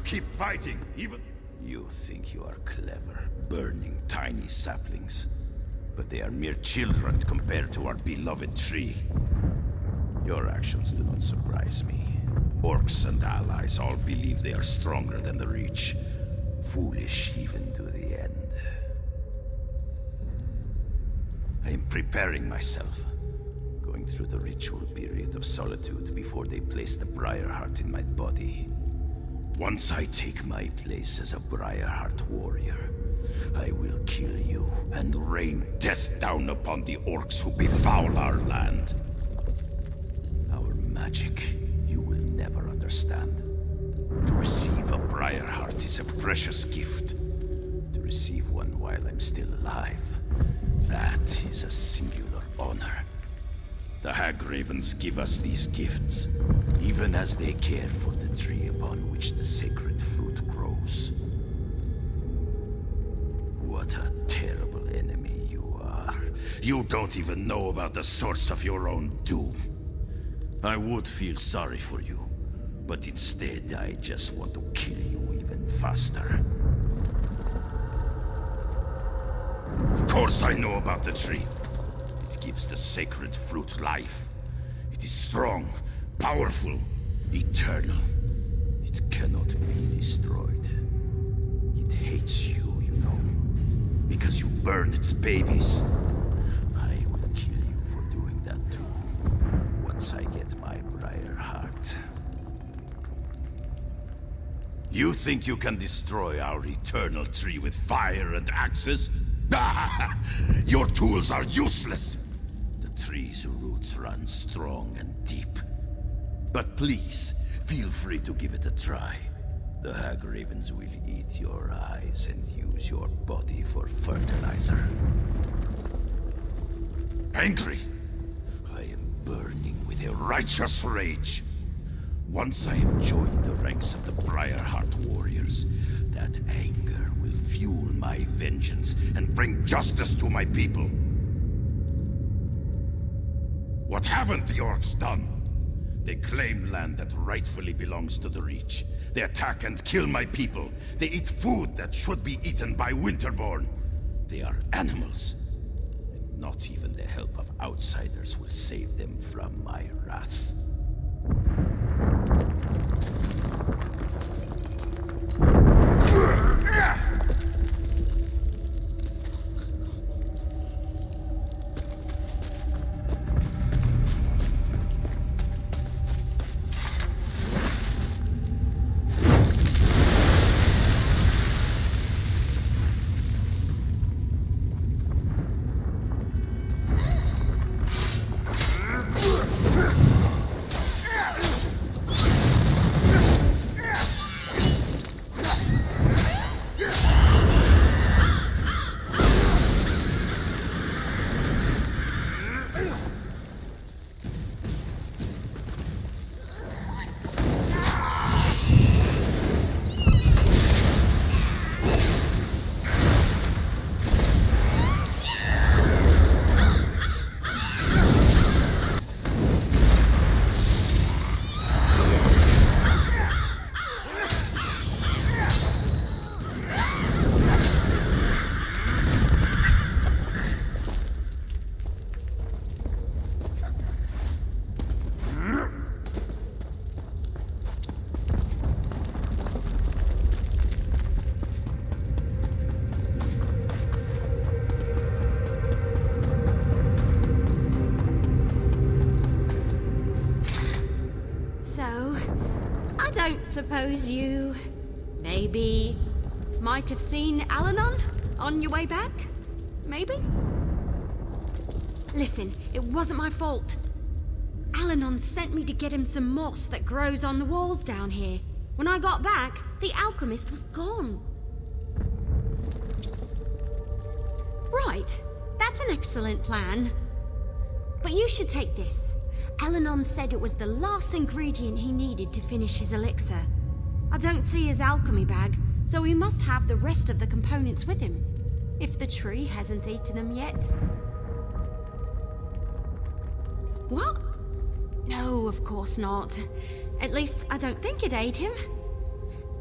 keep fighting, even... You think you are clever, burning tiny saplings. But they are mere children compared to our beloved tree. Your actions do not surprise me. Orcs and allies all believe they are stronger than the Reach. Foolish even to the end. I am preparing myself. Going through the ritual period of solitude before they place the Briarheart in my body. Once I take my place as a Briarheart warrior, I will kill you and rain death down upon the orcs who befoul our land. Our magic you will never understand. To receive a Briarheart is a precious gift. To receive one while I'm still alive, that is a singular honor. The Hagravens give us these gifts, even as they care for the tree upon which the sacred fruit grows. What a terrible enemy you are. You don't even know about the source of your own doom. I would feel sorry for you, but instead I just want to kill you even faster. Of course I know about the tree. It gives the sacred fruit life. It is strong, powerful, eternal. It cannot be destroyed. It hates you, you know, because you burn its babies. I will kill you for doing that too, once I get my Briarheart. You think you can destroy our eternal tree with fire and axes? Your tools are useless! The tree's roots run strong and deep. But please, feel free to give it a try. The Hagravens will eat your eyes and use your body for fertilizer. Angry, I am burning with a righteous rage. Once I have joined the ranks of the Briarheart warriors, that anger will fuel my vengeance and bring justice to my people. What haven't the orcs done? They claim land that rightfully belongs to the Reach. They attack and kill my people. They eat food that should be eaten by Winterborn. They are animals. And not even the help of outsiders will save them from my wrath. Suppose you maybe might have seen Alanon on your way back? Maybe? Listen, it wasn't my fault. Alanon sent me to get him some moss that grows on the walls down here. When I got back, the alchemist was gone. Right, that's an excellent plan. But you should take this. Alanon said it was the last ingredient he needed to finish his elixir. I don't see his alchemy bag, so he must have the rest of the components with him. If the tree hasn't eaten them yet. What? No, of course not. At least, I don't think it ate him.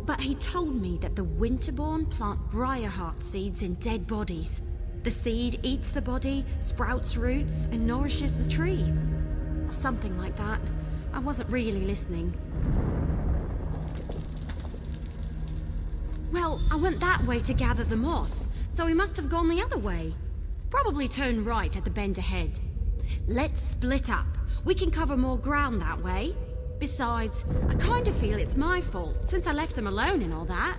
But he told me that the Winterborn plant Briarheart seeds in dead bodies. The seed eats the body, sprouts roots, and nourishes the tree. Or something like that. I wasn't really listening. Well, I went that way to gather the moss, so he must have gone the other way. Probably turn right at the bend ahead. Let's split up. We can cover more ground that way. Besides, I kind of feel it's my fault, since I left him alone and all that.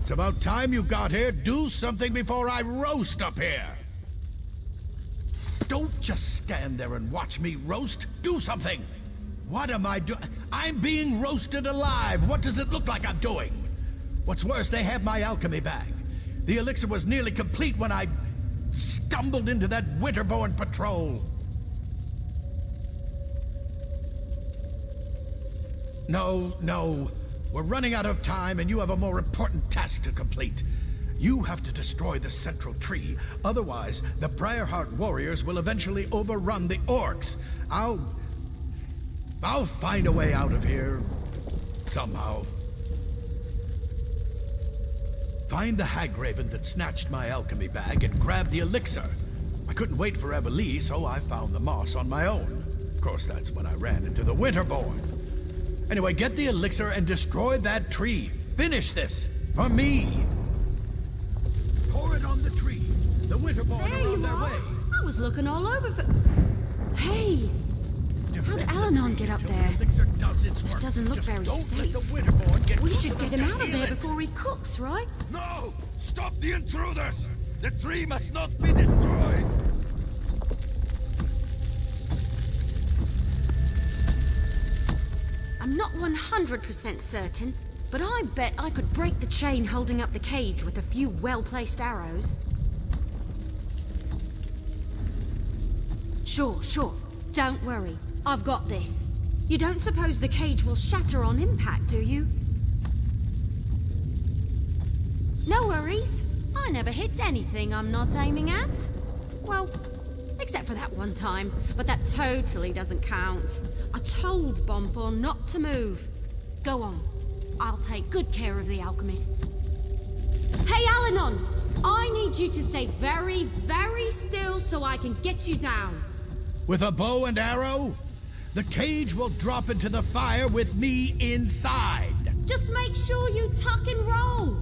It's about time you got here. Do something before I roast up here. Don't just stand there and watch me roast. Do something. What am I doing? I'm being roasted alive. What does it look like I'm doing? What's worse, they have my alchemy bag. The elixir was nearly complete when I stumbled into that Winterborn patrol. No. We're running out of time, and you have a more important task to complete. You have to destroy the central tree. Otherwise, the Briarheart warriors will eventually overrun the orcs. I'll find a way out of here. Somehow. Find the Hagraven that snatched my alchemy bag and grab the elixir. I couldn't wait for Eveli, so I found the moss on my own. Of course, that's when I ran into the Winterborn. Anyway, get the elixir and destroy that tree. Finish this. For me. Pour it on the tree. The Winterborn are on their way. I was looking all over for... Hey! How'd Alanon get up there? It doesn't look very safe. We should get him out of there before he cooks, right? No! Stop the intruders! The tree must not be destroyed! I'm not 100% certain, but I bet I could break the chain holding up the cage with a few well-placed arrows. Sure. Don't worry. I've got this. You don't suppose the cage will shatter on impact, do you? No worries. I never hit anything I'm not aiming at. Well, except for that one time, but that totally doesn't count. I told Bonfor not to move. Go on. I'll take good care of the alchemist. Hey, Alanon! I need you to stay very, very still so I can get you down. With a bow and arrow? The cage will drop into the fire with me inside. Just make sure you tuck and roll.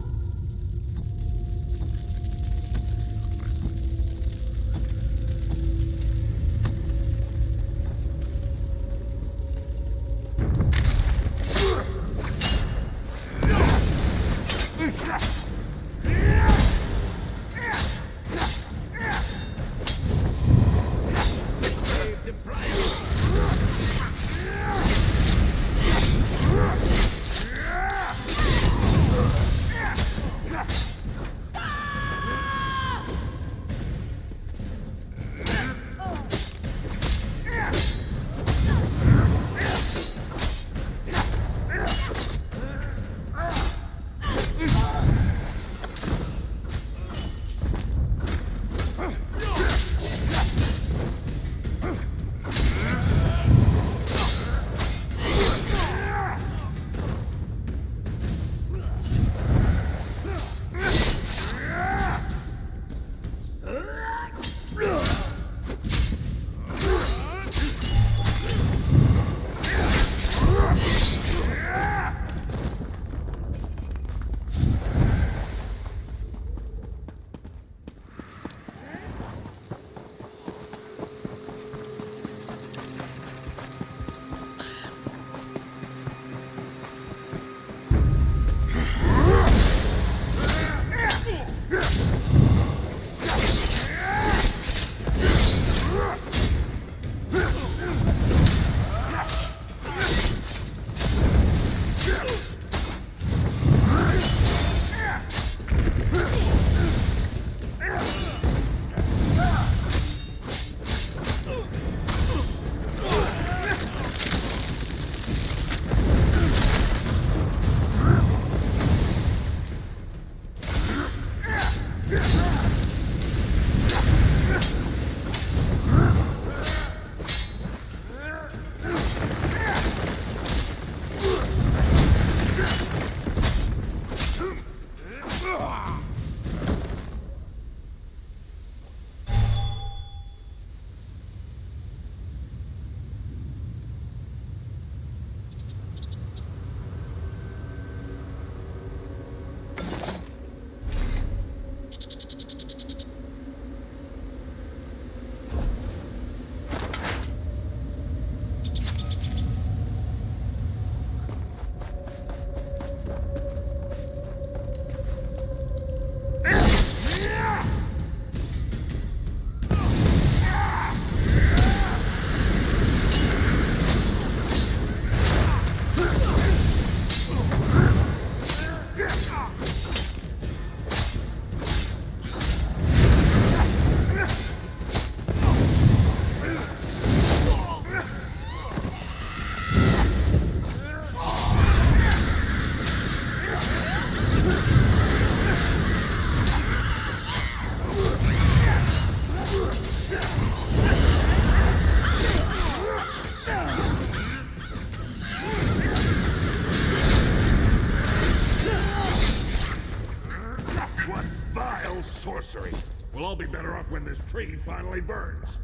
sorcery. We'll all be better off when this tree finally burns.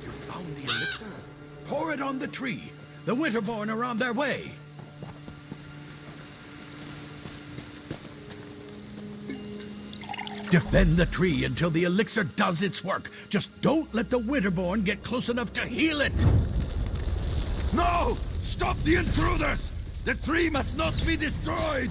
You found the elixir? Pour it on the tree. The Winterborn are on their way. Defend the tree until the elixir does its work. Just don't let the Winterborn get close enough to heal it. No! Stop the intruders! The tree must not be destroyed!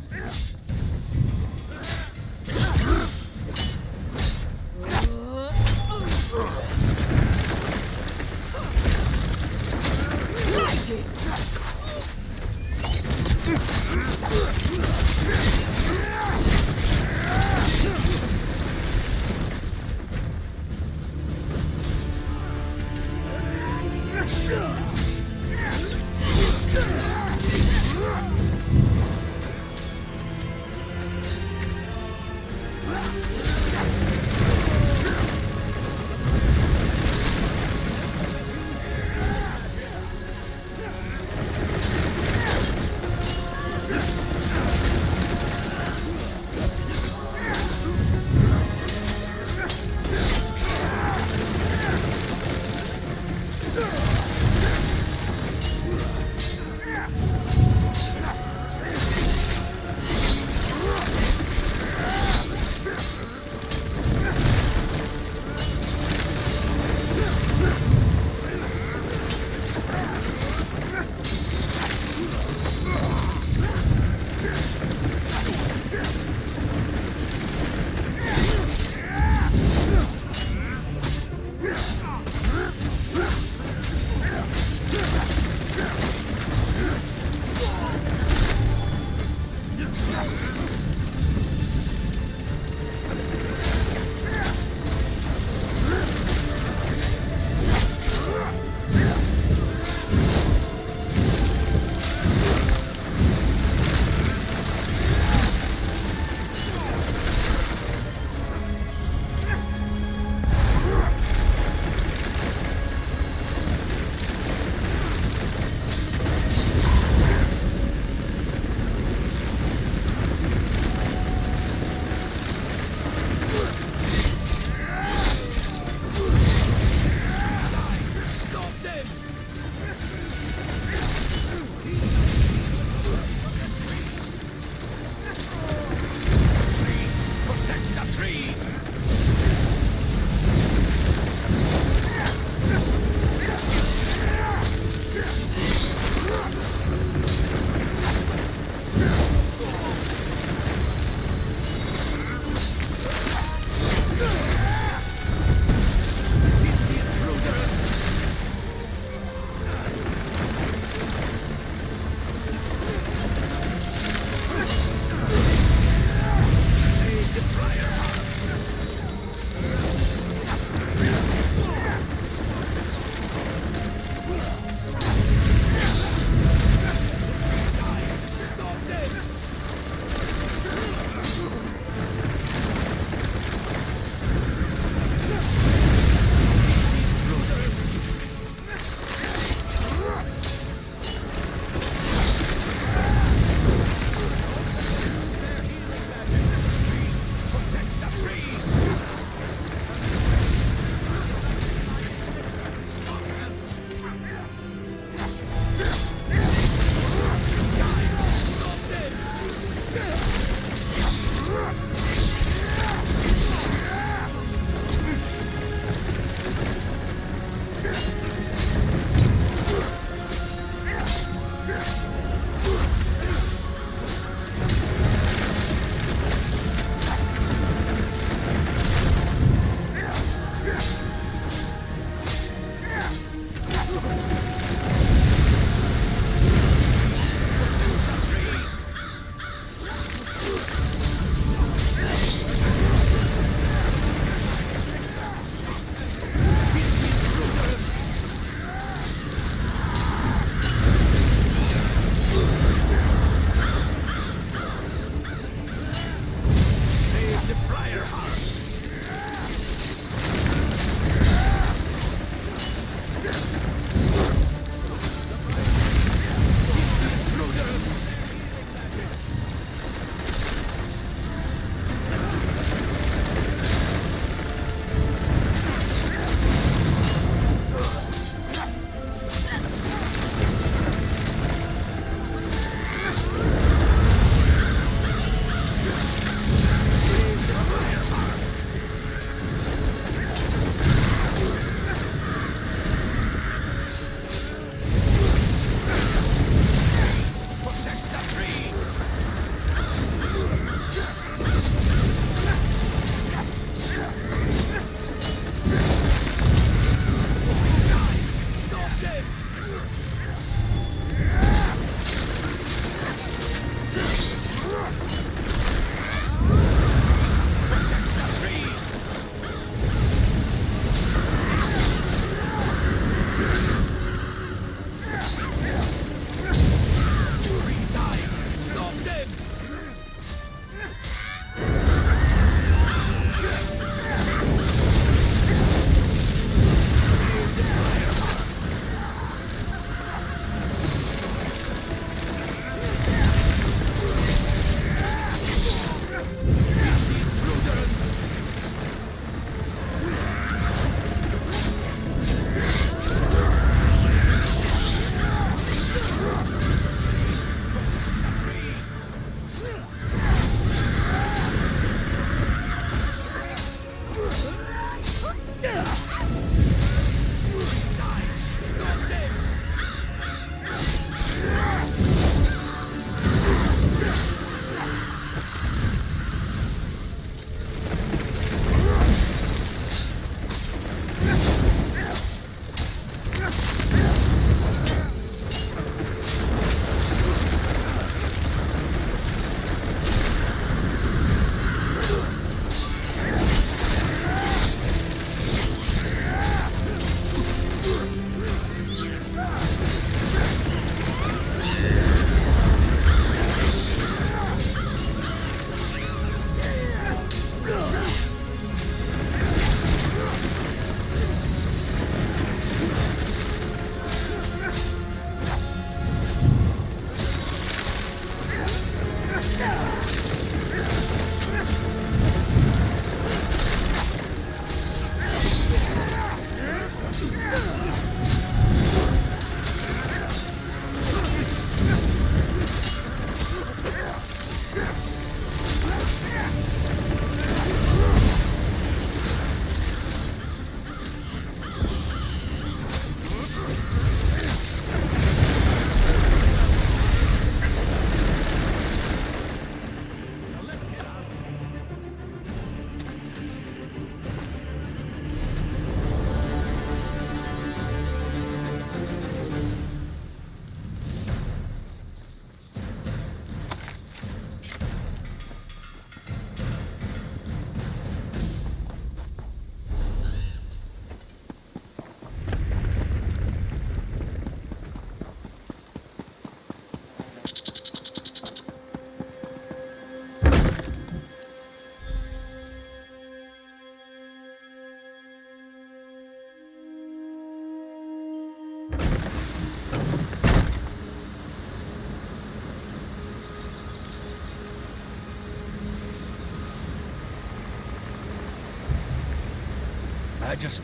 I just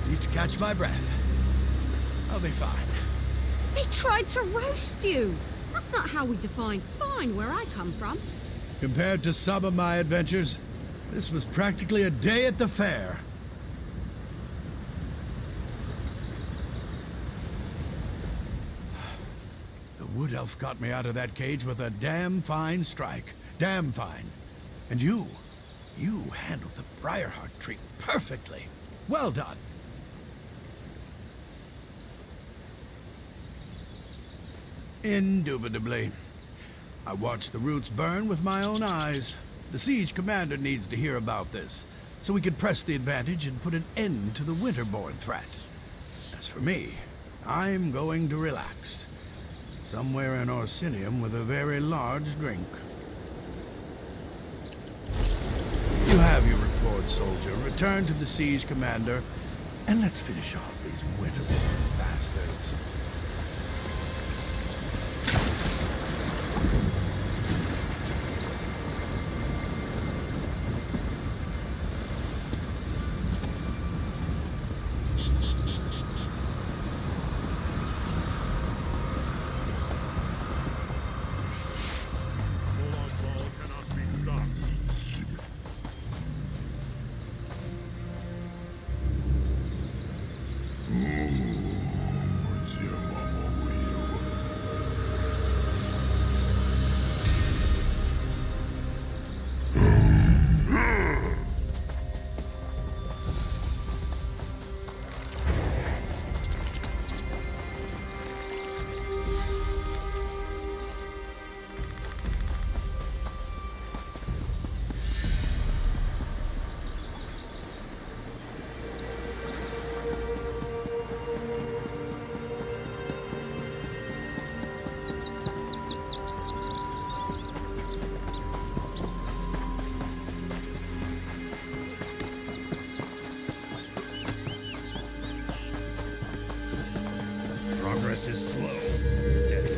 need to catch my breath. I'll be fine. He tried to roast you. That's not how we define fine where I come from. Compared to some of my adventures, this was practically a day at the fair. The Wood Elf got me out of that cage with a damn fine strike. Damn fine. And you handled the Briarheart tree perfectly. Well done. Indubitably. I watched the roots burn with my own eyes. The siege commander needs to hear about this, so we can press the advantage and put an end to the Winterborn threat. As for me, I'm going to relax. Somewhere in Orsinium with a very large drink. You have your report, soldier. Return to the siege commander And let's finish off these winterborn bastards. Progress is slow and steady.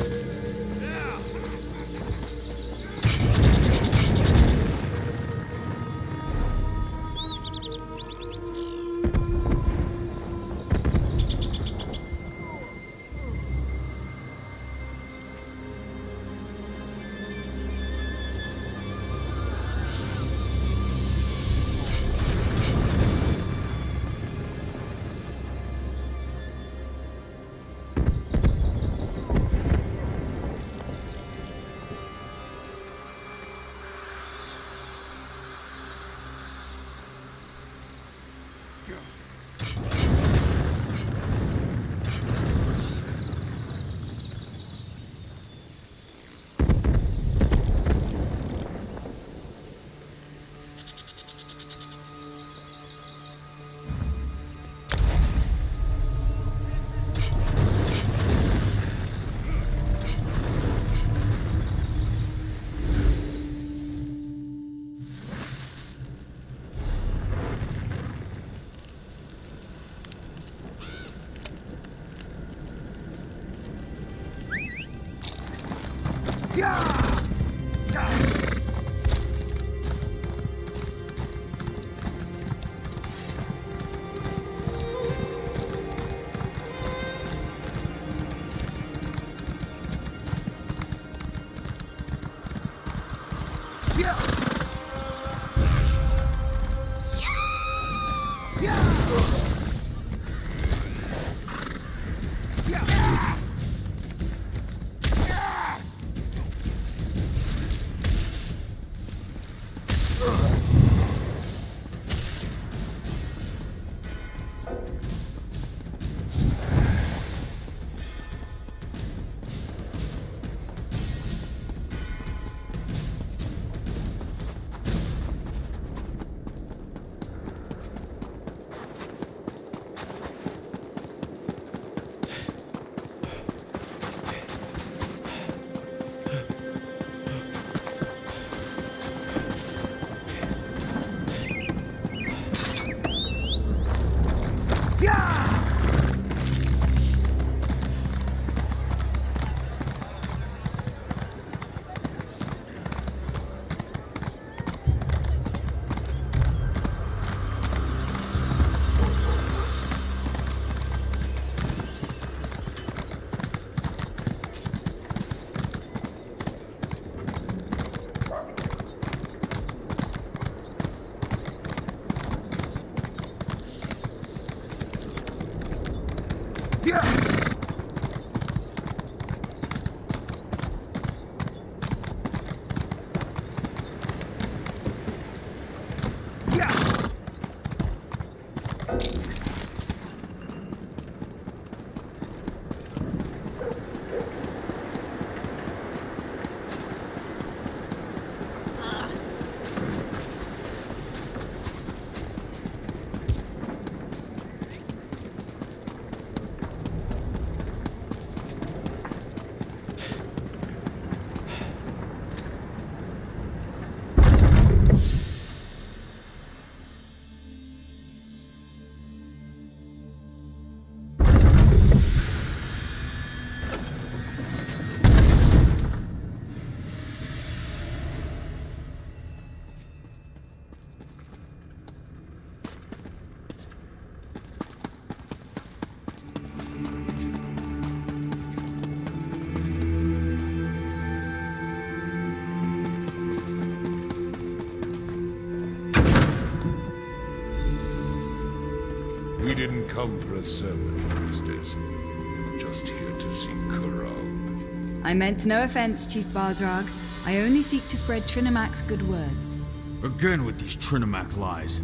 come for a sermon, priestess. I'm just here to see Kurog. I meant no offense, Chief Bazrag. I only seek to spread Trinamac's good words. Again with these Trinamac lies.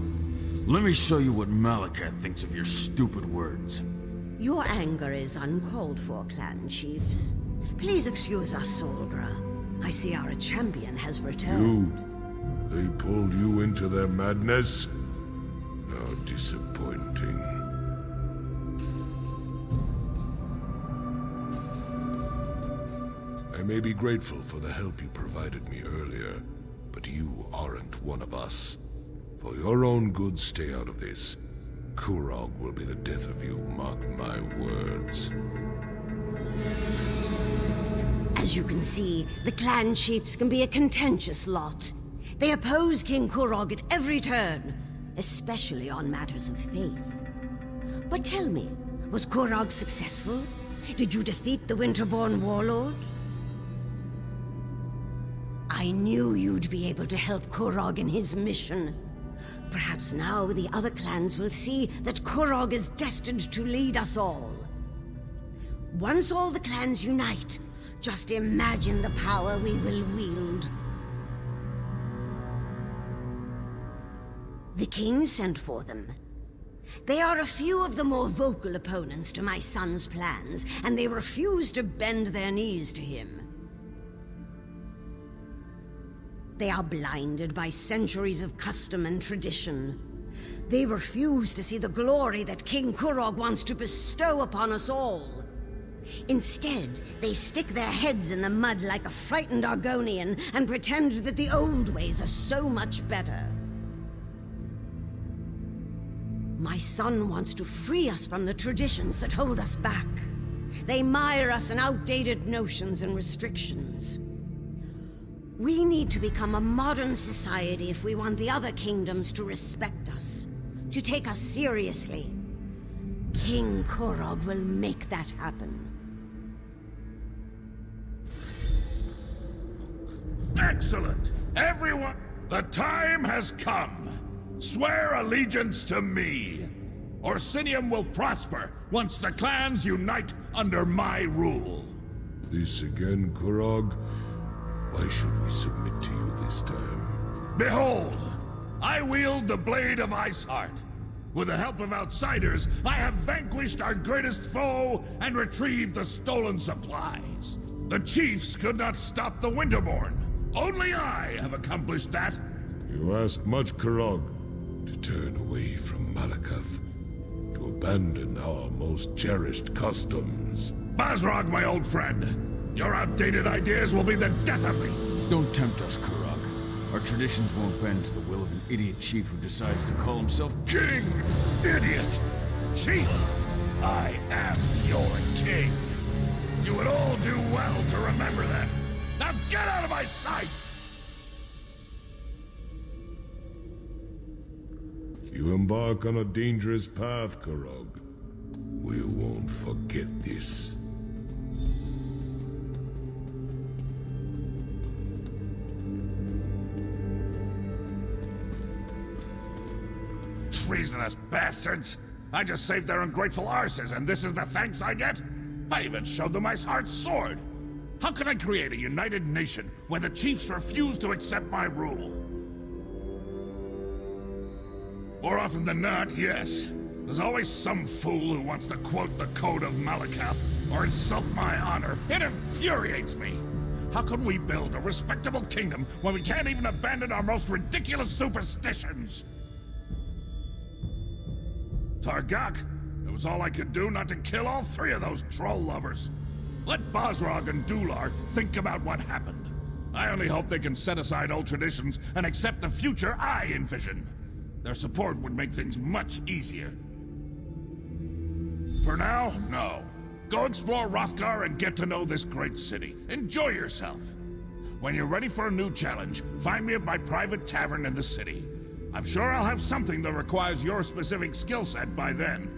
Let me show you what Malacath thinks of your stupid words. Your anger is uncalled for, clan chiefs. Please excuse us, Solgra. I see our champion has returned. They pulled you into their madness? How disappointing. I may be grateful for the help you provided me earlier, but you aren't one of us. For your own good, stay out of this. Kurog will be the death of you, mark my words. As you can see, the clan chiefs can be a contentious lot. They oppose King Kurog at every turn, especially on matters of faith. But tell me, was Kurog successful? Did you defeat the Winterborn warlord? I knew you'd be able to help Kurog in his mission. Perhaps now the other clans will see that Kurog is destined to lead us all. Once all the clans unite, just imagine the power we will wield. The king sent for them. They are a few of the more vocal opponents to my son's plans, and they refuse to bend their knees to him. They are blinded by centuries of custom and tradition. They refuse to see the glory that King Kurog wants to bestow upon us all. Instead, they stick their heads in the mud like a frightened Argonian and pretend that the old ways are so much better. My son wants to free us from the traditions that hold us back. They mire us in outdated notions and restrictions. We need to become a modern society if we want the other kingdoms to respect us, to take us seriously. King Kurog will make that happen. Excellent! Everyone, the time has come. Swear allegiance to me. Orsinium will prosper once the clans unite under my rule. This again, Kurog? Why should we submit to you this time? Behold! I wield the Blade of Iceheart. With the help of outsiders, I have vanquished our greatest foe and retrieved the stolen supplies. The chiefs could not stop the Winterborn. Only I have accomplished that. You asked much, Kurog. To turn away from Malacath. To abandon our most cherished customs. Bazrag, my old friend. Your outdated ideas will be the death of me! Don't tempt us, Kurog. Our traditions won't bend to the will of an idiot chief who decides to call himself King! Idiot! Chief! I am your king! You would all do well to remember that! Now get out of my sight! You embark on a dangerous path, Kurog. We won't forget this. Treasonous bastards! I just saved their ungrateful arses, and this is the thanks I get? I even showed them Iceheart's sword! How can I create a united nation when the chiefs refuse to accept my rule? More often than not, yes. There's always some fool who wants to quote the Code of Malacath or insult my honor. It infuriates me! How can we build a respectable kingdom when we can't even abandon our most ridiculous superstitions? Targak, it was all I could do not to kill all three of those troll lovers. Let Bazrag and Dular think about what happened. I only hope they can set aside old traditions and accept the future I envision. Their support would make things much easier. For now, no. Go explore Hrothgar and get to know this great city. Enjoy yourself. When you're ready for a new challenge, find me at my private tavern in the city. I'm sure I'll have something that requires your specific skill set by then.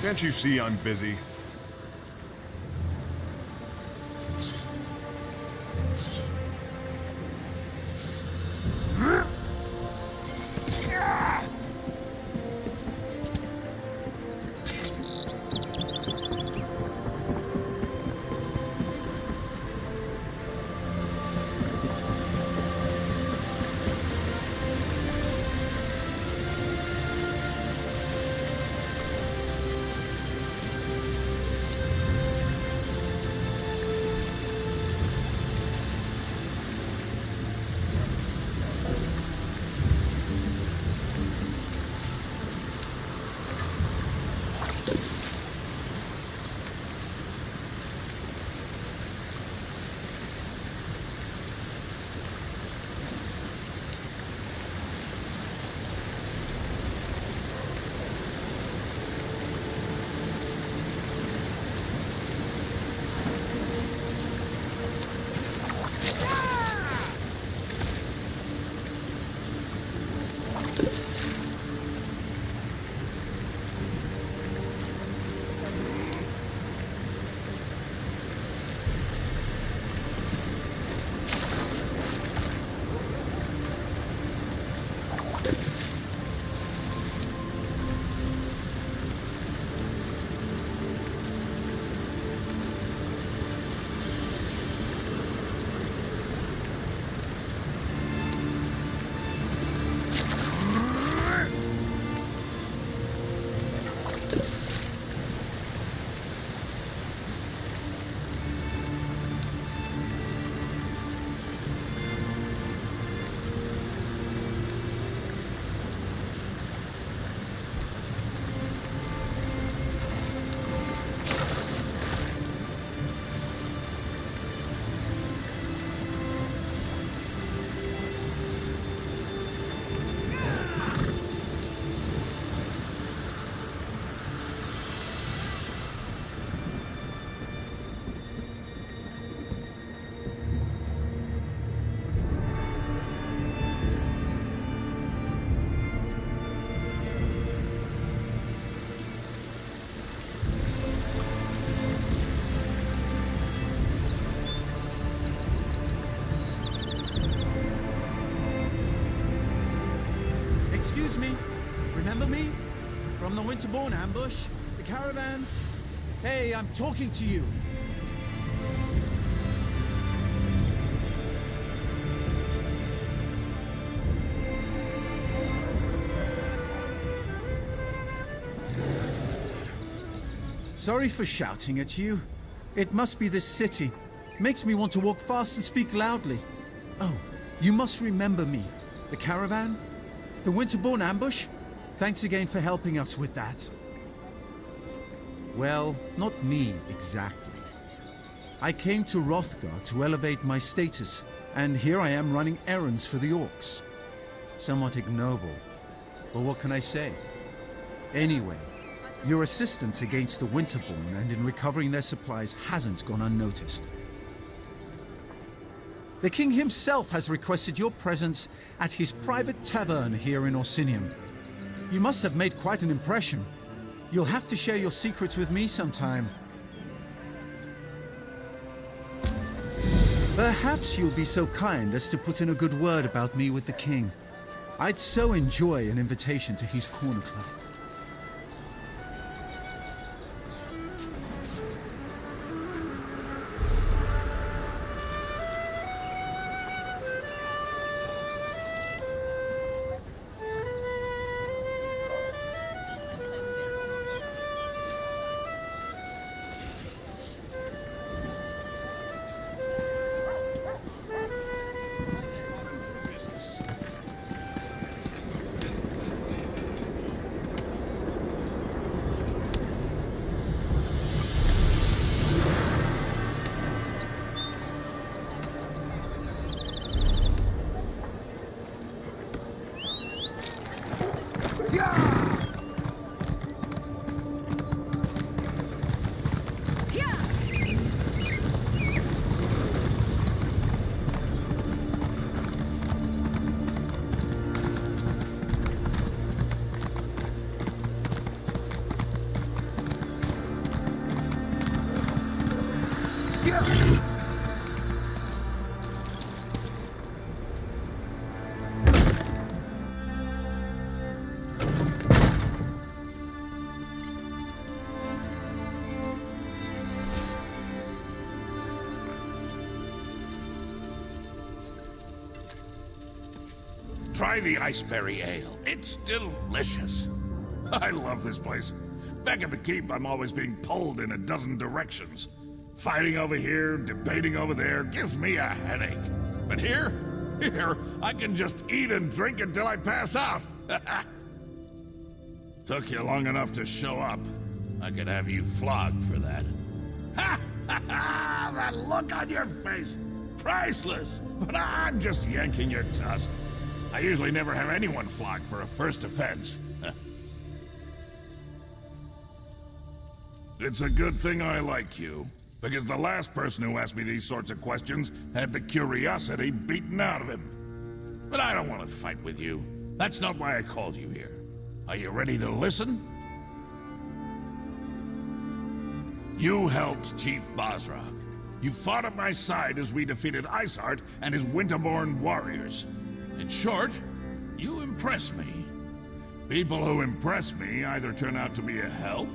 Can't you see I'm busy? From the Winterborn ambush? The caravan? Hey, I'm talking to you. Sorry for shouting at you. It must be this city. Makes me want to walk fast and speak loudly. Oh, you must remember me. The caravan? The Winterborn ambush? Thanks again for helping us with that. Well, not me exactly. I came to Hrothgar to elevate my status, and here I am running errands for the orcs. Somewhat ignoble, but what can I say? Anyway, your assistance against the Winterborn and in recovering their supplies hasn't gone unnoticed. The king himself has requested your presence at his private tavern here in Orsinium. You must have made quite an impression. You'll have to share your secrets with me sometime. Perhaps you'll be so kind as to put in a good word about me with the king. I'd so enjoy an invitation to his corner club. Try the Iceberry Ale. It's delicious. I love this place. Back at the keep, I'm always being pulled in a dozen directions. Fighting over here, debating over there, gives me a headache. But here, I can just eat and drink until I pass out. Took you long enough to show up. I could have you flogged for that. Ha ha ha! That look on your face! Priceless! But I'm just yanking your tusk. I usually never have anyone flogged for a first offense. It's a good thing I like you, because the last person who asked me these sorts of questions had the curiosity beaten out of him. But I don't want to fight with you. That's not why I called you here. Are you ready to listen? You helped Chief Basrog. You fought at my side as we defeated Iceheart and his Winterborn warriors. In short, you impress me. People who impress me either turn out to be a help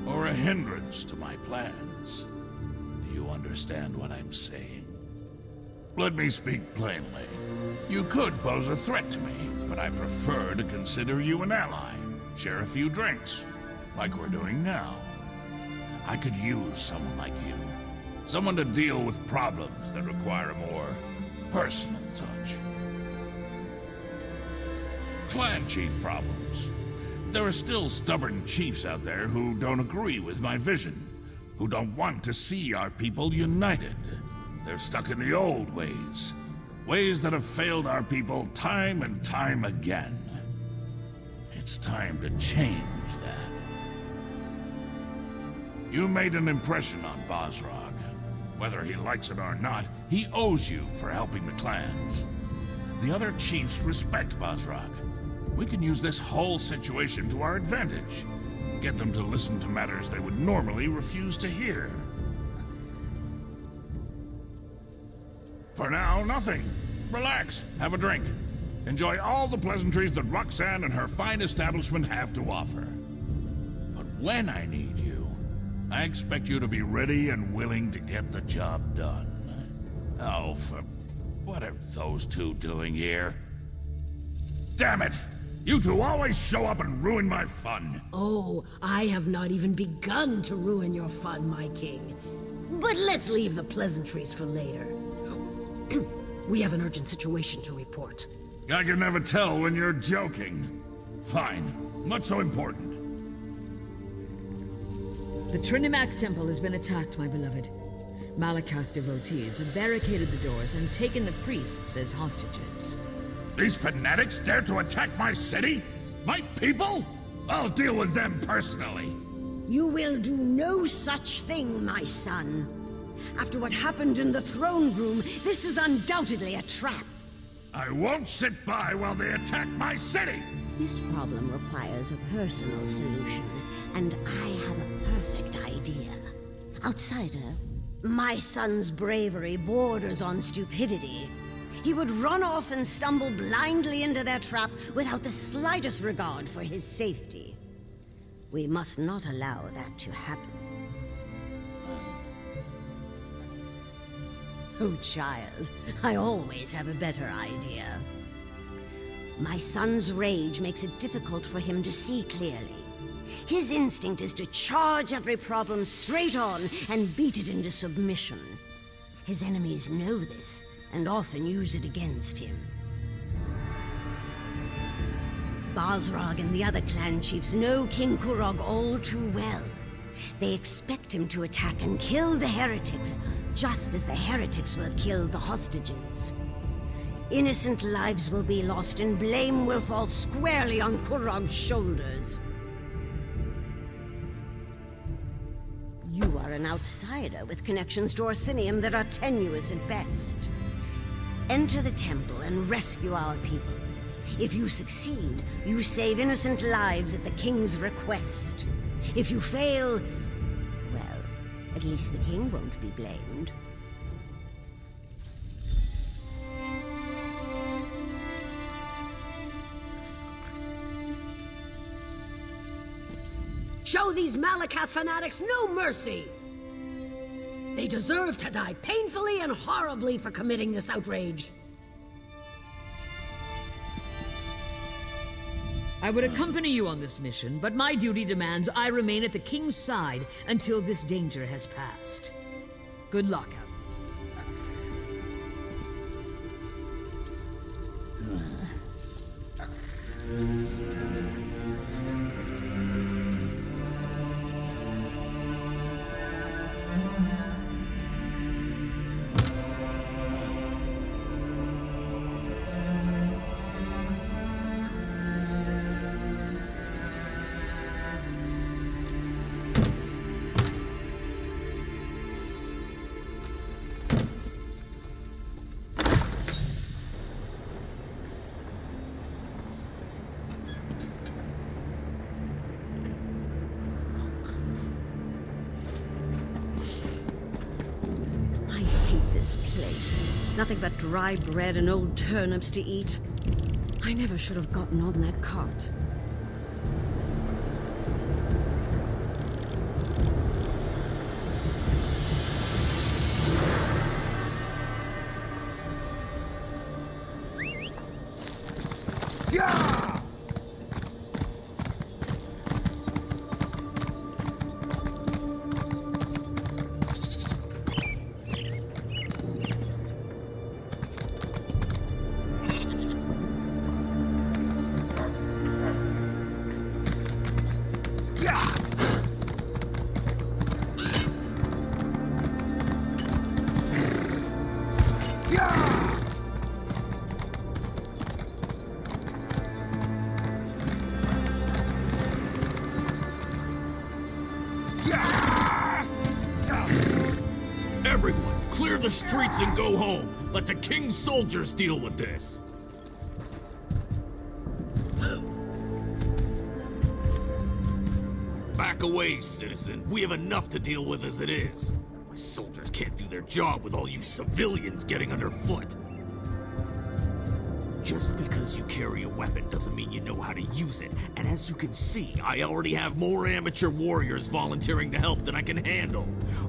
or a hindrance to my plans. Do you understand what I'm saying? Let me speak plainly. You could pose a threat to me, but I prefer to consider you an ally. Share a few drinks, like we're doing now. I could use someone like you. Someone to deal with problems that require a more personal touch. Clan chief problems. There are still stubborn chiefs out there who don't agree with my vision, who don't want to see our people united. They're stuck in the old ways, ways that have failed our people time and time again. It's time to change that. You made an impression on Basrog. Whether he likes it or not, he owes you for helping the clans. The other chiefs respect Basrog. We can use this whole situation to our advantage. Get them to listen to matters they would normally refuse to hear. For now, nothing. Relax, have a drink. Enjoy all the pleasantries that Roxanne and her fine establishment have to offer. when I need you. I expect you to be ready and willing to get the job done. Oh, what are those two doing here? Damn it! You two always show up and ruin my fun. Oh, I have not even begun to ruin your fun, my king. But let's leave the pleasantries for later. We have an urgent situation to report. I can never tell when you're joking. Fine. Much so important. The Trinimac Temple has been attacked, my beloved. Malakath devotees have barricaded the doors and taken the priests as hostages. These fanatics dare to attack my city? My people? I'll deal with them personally. You will do no such thing, my son. After what happened in the throne room, this is undoubtedly a trap. I won't sit by while they attack my city! This problem requires a personal solution, and I have a perfect idea. Outsider, my son's bravery borders on stupidity. He would run off and stumble blindly into their trap without the slightest regard for his safety. We must not allow that to happen. Oh, child, I always have a better idea. My son's rage makes it difficult for him to see clearly. His instinct is to charge every problem straight on and beat it into submission. His enemies know this and often use it against him. Basrag and the other clan chiefs know King Kurog all too well. They expect him to attack and kill the heretics, just as the heretics will kill the hostages. Innocent lives will be lost and blame will fall squarely on Kurog's shoulders. You are an outsider with connections to Orsinium that are tenuous at best. Enter the temple and rescue our people. If you succeed, you save innocent lives at the king's request. If you fail, well, at least the king won't be blamed. Show these Malakath fanatics no mercy! They deserve to die painfully and horribly for committing this outrage. I would accompany you on this mission, but my duty demands I remain at the king's side until this danger has passed. Good luck out. Nothing but dry bread and old turnips to eat. I never should have gotten on that cart. Everyone, clear the streets and go home. Let the king's soldiers deal with this. Back away, citizen. We have enough to deal with as it is. My soldiers can't do their job with all you civilians getting underfoot. Just because you carry a weapon doesn't mean you know how to use it. And as you can see, I already have more amateur warriors volunteering to help than I can handle.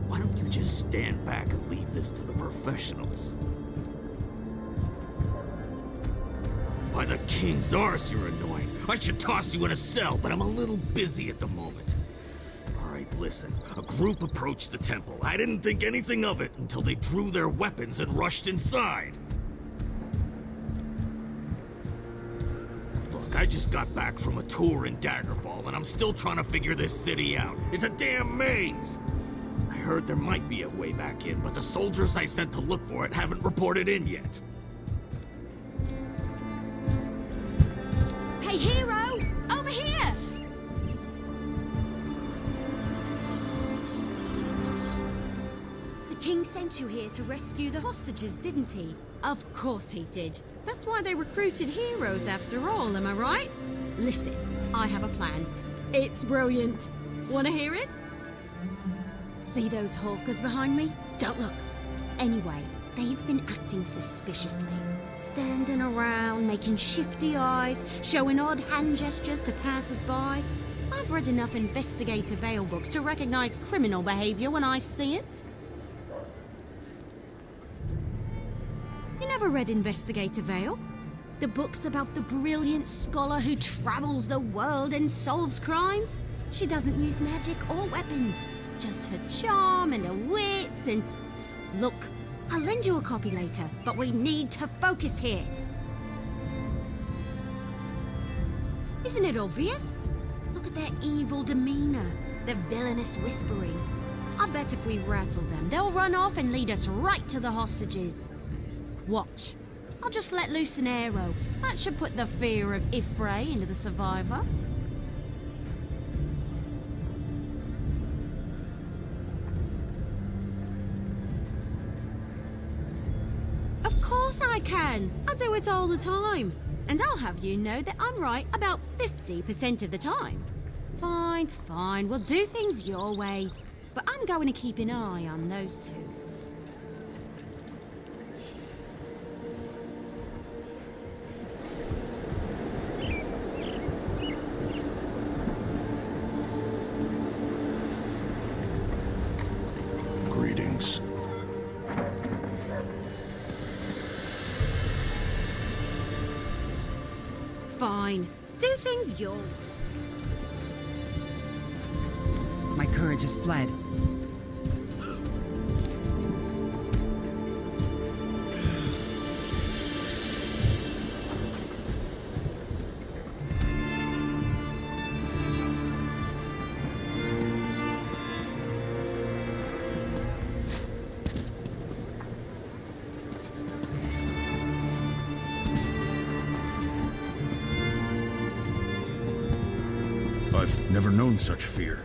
Why don't you just stand back and leave this to the professionals? By the king's arse, you're annoying. I should toss you in a cell, but I'm a little busy at the moment. Alright, listen. A group approached the temple. I didn't think anything of it until they drew their weapons and rushed inside. Look, I just got back from a tour in Daggerfall, and I'm still trying to figure this city out. It's a damn maze! I heard there might be a way back in, but the soldiers I sent to look for it haven't reported in yet. Hey, hero! Over here! The king sent you here to rescue the hostages, didn't he? Of course he did. That's why they recruited heroes after all, am I right? Listen, I have a plan. It's brilliant. Wanna hear it? See those hawkers behind me? Don't look. Anyway, they've been acting suspiciously. Standing around, making shifty eyes, showing odd hand gestures to passers-by. I've read enough Investigator Vale books to recognize criminal behavior when I see it. You never read Investigator Vale? The book's about the brilliant scholar who travels the world and solves crimes? She doesn't use magic or weapons, just her charm and her wits and... Look, I'll lend you a copy later, but we need to focus here. Isn't it obvious? Look at their evil demeanor, their villainous whispering. I bet if we rattle them, they'll run off and lead us right to the hostages. Watch. I'll just let loose an arrow. That should put the fear of Ifray into the survivor. Of course I can. I do it all the time. And I'll have you know that I'm right about 50% of the time. Fine, fine. We'll do things your way. But I'm going to keep an eye on those two. Greetings. Fine. Do things your way. My courage has fled. I've never known such fear.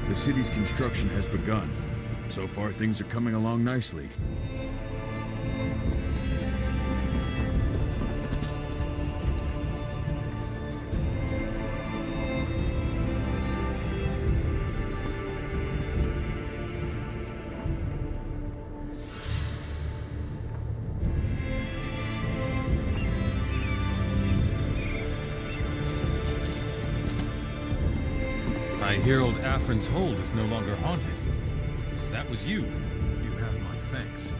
The city's construction has begun. So far, things are coming along nicely. I hear old Afrin's hold is no longer haunted. That was you. You have my thanks.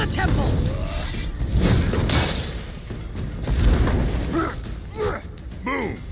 the temple! Move!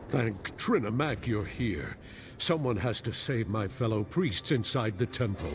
Thank Trinimac you're here. Someone has to save my fellow priests inside the temple.